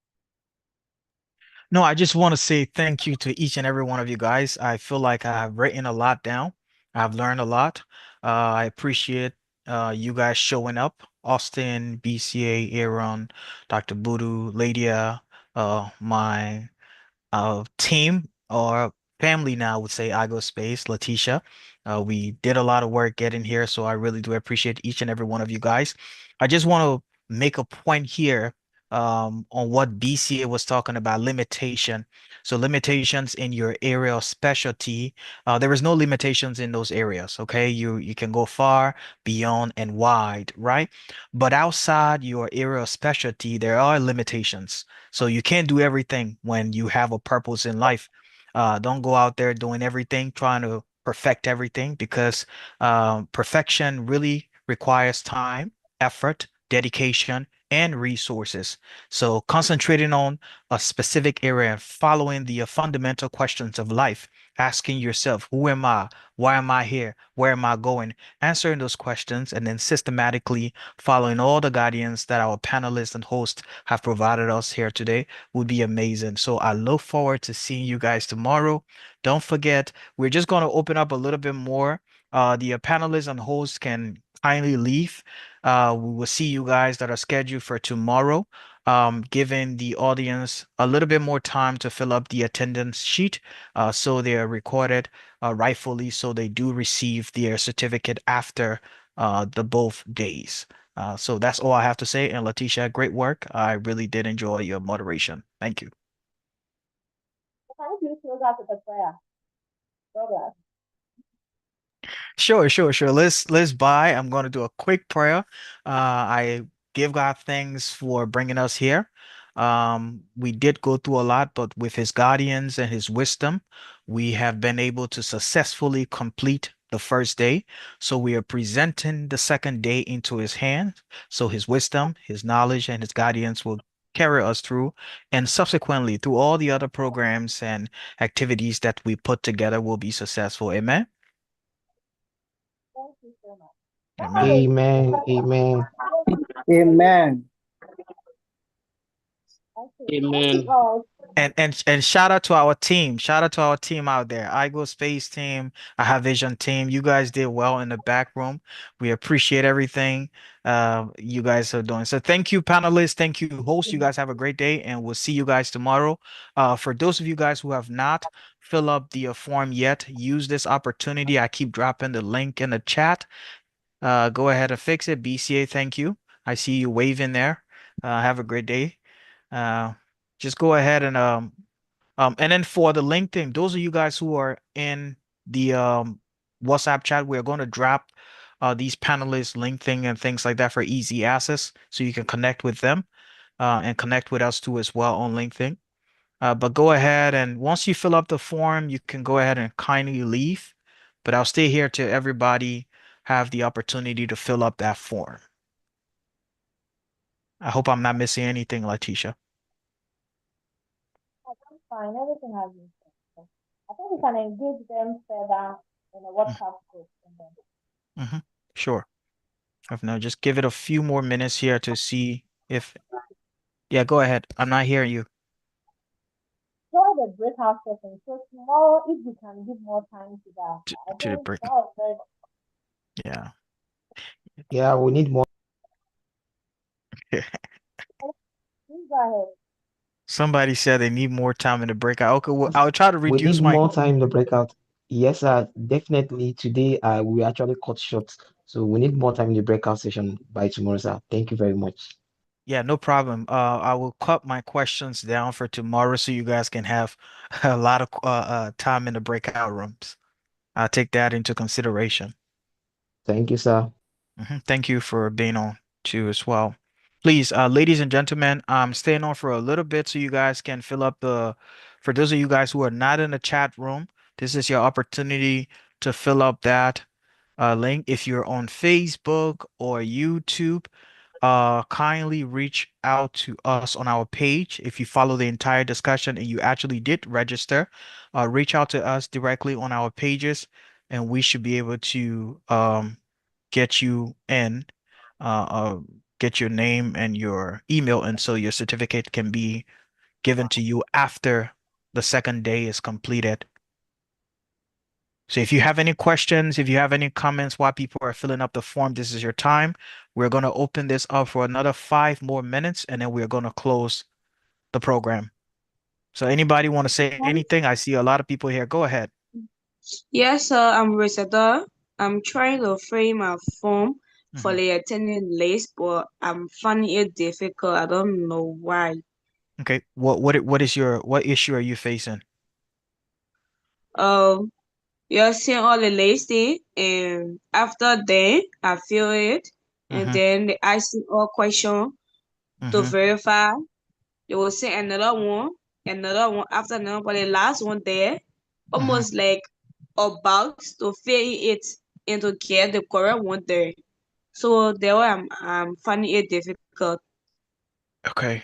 No, I just want to say thank you to each and every one of you guys. I feel like I've written a lot down. I've learned a lot. I appreciate you guys showing up. Austin, BCA, Aaron, Dr. Budu, Ladia, my team or family now would say Igo Space, Letitia. We did a lot of work getting here, so I really do appreciate each and every one of you guys. I just want to make a point here on what BCA was talking about, limitation. So limitations in your area of specialty, there is no limitations in those areas, okay? You can go far, beyond, and wide, right? But outside your area of specialty, there are limitations. So you can't do everything when you have a purpose in life. Don't go out there doing everything, trying to perfect everything, because perfection really requires time, effort, dedication, and resources. So concentrating on a specific area, following the fundamental questions of life, asking yourself, who am I? Why am I here? Where am I going? Answering those questions, and then systematically following all the guidance that our panelists and hosts have provided us here today would be amazing. So I look forward to seeing you guys tomorrow. Don't forget, we're just going to open up a little bit more. The panelists and hosts can kindly leave. We will see you guys that are scheduled for tomorrow, giving the audience a little bit more time to fill up the attendance sheet, so they are recorded rightfully, so they do receive their certificate after the both days. So that's all I have to say. And Letitia, great work. I really did enjoy your moderation. Thank you. Can you please close out with a prayer? God bless. Sure. Let's buy. I'm going to do a quick prayer. I give God thanks for bringing us here. We did go through a lot, but with his guardians and his wisdom, we have been able to successfully complete the first day. So we are presenting the second day into his hands. So his wisdom, his knowledge, and his guardians will carry us through, and subsequently through all the other programs and activities that we put together will be successful. Amen. Thank you so much. Amen. Amen. Amen. Okay. Amen. Oh, And shout out to our team. Shout out to our team out there. iGo Space team, I Have Vision team. You guys did well in the back room. We appreciate everything you guys are doing. So thank you, panelists. Thank you, hosts. You guys have a great day, and we'll see you guys tomorrow. For those of you guys who have not filled up the form yet, use this opportunity. I keep dropping the link in the chat. Go ahead and fix it. BCA, thank you. I see you waving there. Have a great day. Just go ahead and then for the LinkedIn, those of you guys who are in the WhatsApp chat, we're going to drop these panelists LinkedIn and things like that for easy access, so you can connect with them and connect with us too as well on LinkedIn. But go ahead, and once you fill up the form, you can go ahead and kindly leave. But I'll stay here till everybody have the opportunity to fill up that form. I hope I'm not missing anything, Letitia. that's fine. Everything has been said. I think we can engage them further in a WhatsApp group. And then Sure. If not, just give it a few more minutes here to see if. Yeah, go ahead. I'm not hearing you. join the breakout session. So tomorrow, if we can give more time to that, I To the think break. that was very. Yeah. Yeah, we need more. Please go ahead. Somebody said they need more time in the breakout. Okay, well, I'll try to We reduce need my. more time to break out. Yes, definitely. Today, we actually cut short, so we need more time in the breakout session by tomorrow, sir. Thank you very much. Yeah, no problem. I will cut my questions down for tomorrow so you guys can have a lot of time in the breakout rooms. I'll take that into consideration. Thank you, sir. Thank you for being on too as well. Please, ladies and gentlemen, I'm staying on for a little bit so you guys can fill up for those of you guys who are not in the chat room, this is your opportunity to fill up that link. If you're on Facebook or YouTube, kindly reach out to us on our page. If you follow the entire discussion and you actually did register, reach out to us directly on our pages, and we should be able to get you in, get your name and your email, and so your certificate can be given to you after the second day is completed. So if you have any questions, if you have any comments while people are filling up the form, this is your time. We're going to open this up for another 5 more minutes, and then we're going to close the program. So anybody want to say anything? I see a lot of people here. Go ahead. Yes, sir. I'm Resada. I'm trying to frame a form for the attending list, but I'm finding it difficult. I don't know why. Okay. What issue are you facing? You're seeing all the listing, and after then I fill it, and then they ask you all question to verify. They will say another one, after another, but the last one there, almost like a box to fill it and to get the correct one there. So there I'm finding it difficult. Okay.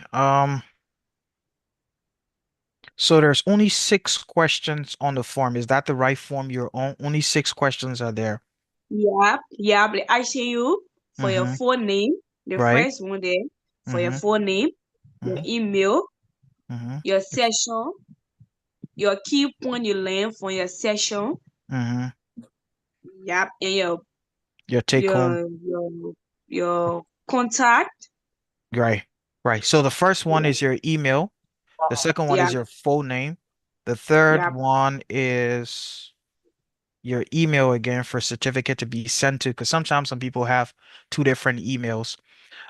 So there's only 6 questions on the form. Is that the right form? Your only 6 questions are there. Yeah, but I see you for your full name, the Right. first one there, for your full name, your email, your session, your key point you learn from your session, and Your take home. your contact. Right. Right. So the first one is your email. The second one Yeah, is your full name. The third yeah, one is your email again for certificate to be sent to, because sometimes some people have 2 different emails.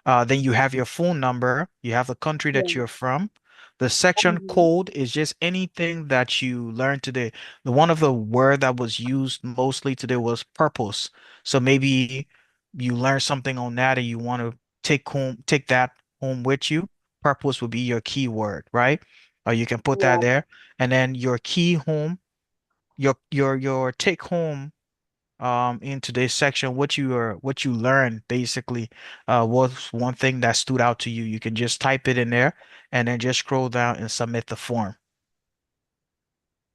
Then you have your phone number, you have the country that yeah. you're from. The section code is just anything that you learned today. The one of the word that was used mostly today was purpose. So maybe you learned something on that and you want to take that home with you. Purpose would be your keyword, right? You can put that Yeah. there. And then your key home, your take home in today's section, what you learned basically was one thing that stood out to you. You can just type it in there and then just scroll down and submit the form.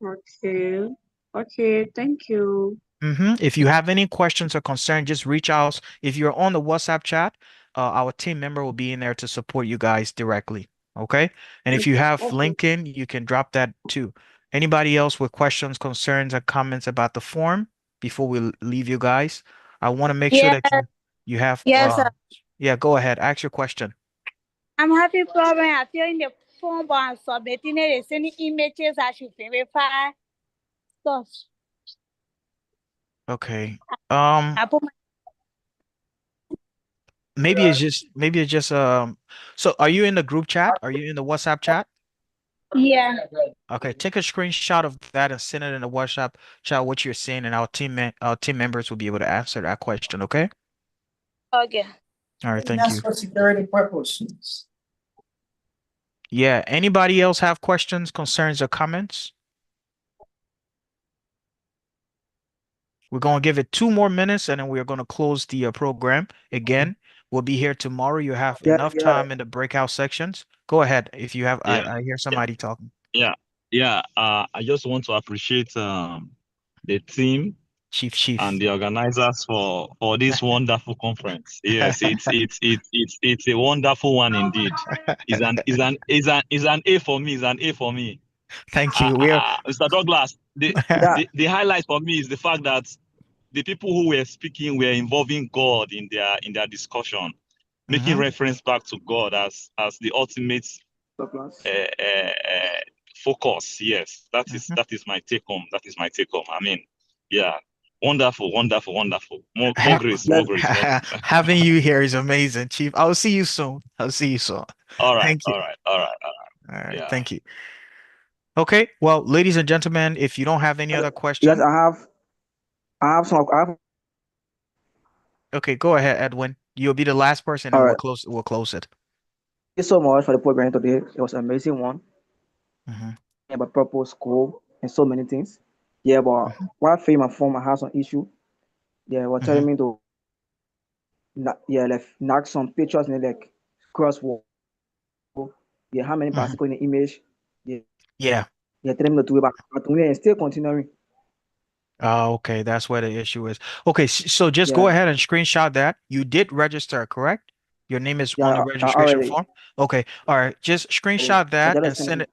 Okay. Okay, thank you. If you have any questions or concern, just reach out. If you're on the WhatsApp chat, our team member will be in there to support you guys directly. Okay. And if you have Okay. LinkedIn, you can drop that too. Anybody else with questions, concerns, or comments about the form before we leave you guys? I want to make sure Yeah, that you have yes, sir. yeah, go ahead. Ask your question. I'm having problem. I fill in the form, but I'm submitting it. They sending images. I should verify stuff. Okay. I put my Maybe it's just so are you in the group chat? Are you in the WhatsApp chat? yeah. Okay, take a screenshot of that and send it in the WhatsApp chat what you're seeing, and our team members will be able to answer that question. Okay. Okay. All right. Thank That's you. for security purposes. Yeah. Anybody else have questions, concerns, or comments? We're gonna give it 2 more minutes, and then we're gonna close the program. Again, we'll be here tomorrow. You have enough time in the breakout sections. Go ahead if you have. Yeah, I hear somebody talking. yeah. I just want to appreciate the team Chief. and the organizers for this wonderful conference. Yes, it's a wonderful one indeed. Is an A for me. Is an A for me. Thank you. We are. Mr. Douglas, the highlight for me is the fact that the people who were speaking were involving God in their discussion, making reference back to God as the ultimate focus. Yes, that is my take home. That is my take home. I mean, yeah, wonderful. More grace, more grace. Having you here is amazing, Chief. I'll see you soon. All right, Thank you. all right. All right. Yeah. Thank you. Okay. Well, ladies and gentlemen, if you don't have any other Yes, questions, I have some. okay, go ahead, Edwin. You'll be the last person, All and right. we'll close it. Thank you so much for the program today. It was an amazing one. Mhm. About purpose, goal, and so many things. Yeah, but while fame and form, I had some issue. They were telling me to, like knock some pictures and like crosswalk. Yeah, how many particles in the image? Yeah, Yeah. yeah, telling me to do it, but and still continuing. Okay, that's where the issue is. Okay, so just go Yeah, ahead and screenshot that. You did register, correct? Your name is on the yeah, registration already. form. Okay, all right. Just screenshot I that and just sent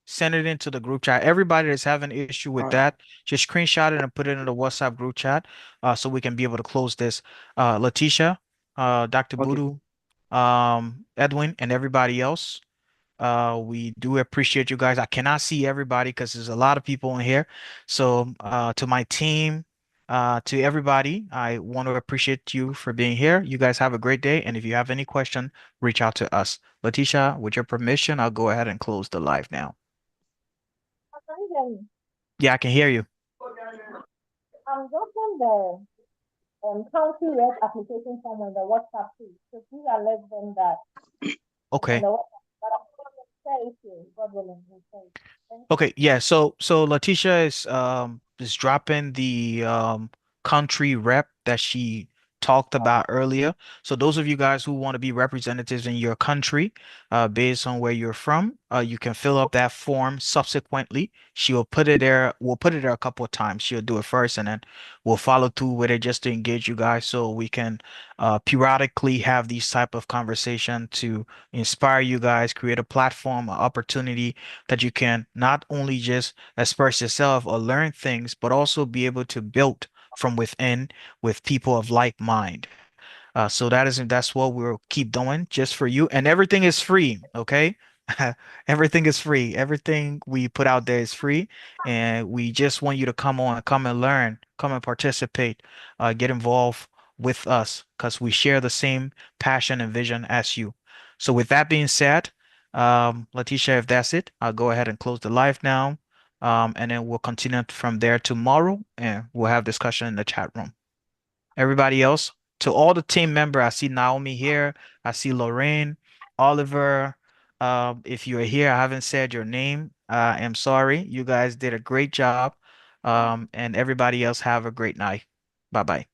send it into the group chat. Everybody that's having issue with All right. that, just screenshot it and put it in the WhatsApp group chat, so we can be able to close this. Letitia, Dr. Okay. Budu, Edwin, and everybody else. We do appreciate you guys. I cannot see everybody because there's a lot of people in here. So, to my team, To everybody, I want to appreciate you for being here. You guys have a great day. And if you have any question, reach out to us. Letitia, with your permission, I'll go ahead and close the live now. Can you hear me? Yeah, I can hear you. I'm dropping the county rep application form on the WhatsApp page. So please alert them that Okay. on the WhatsApp. But I'm going to share it here, God willing. We'll share it. Thank you. Okay, yeah. So Letitia is dropping the country rep that she talked about earlier. So those of you guys who want to be representatives in your country, based on where you're from, you can fill up that form subsequently. She will put it there. We'll put it there a couple of times. She'll do it first, and then we'll follow through with it just to engage you guys, so we can periodically have these type of conversation to inspire you guys, create a platform, an opportunity that you can not only just express yourself or learn things, but also be able to build from within with people of like mind. So that's what we'll keep doing just for you. And everything is free, okay? Everything is free. Everything we put out there is free. And we just want you to come on, come and learn, come and participate, get involved with us, because we share the same passion and vision as you. So with that being said, Letitia, if that's it, I'll go ahead and close the live now. And then we'll continue from there tomorrow, and we'll have discussion in the chat room. Everybody else, to all the team member, I see Naomi here. I see Lorraine, Oliver. If you're here, I haven't said your name. I'm sorry. You guys did a great job. And everybody else have a great night. Bye-bye.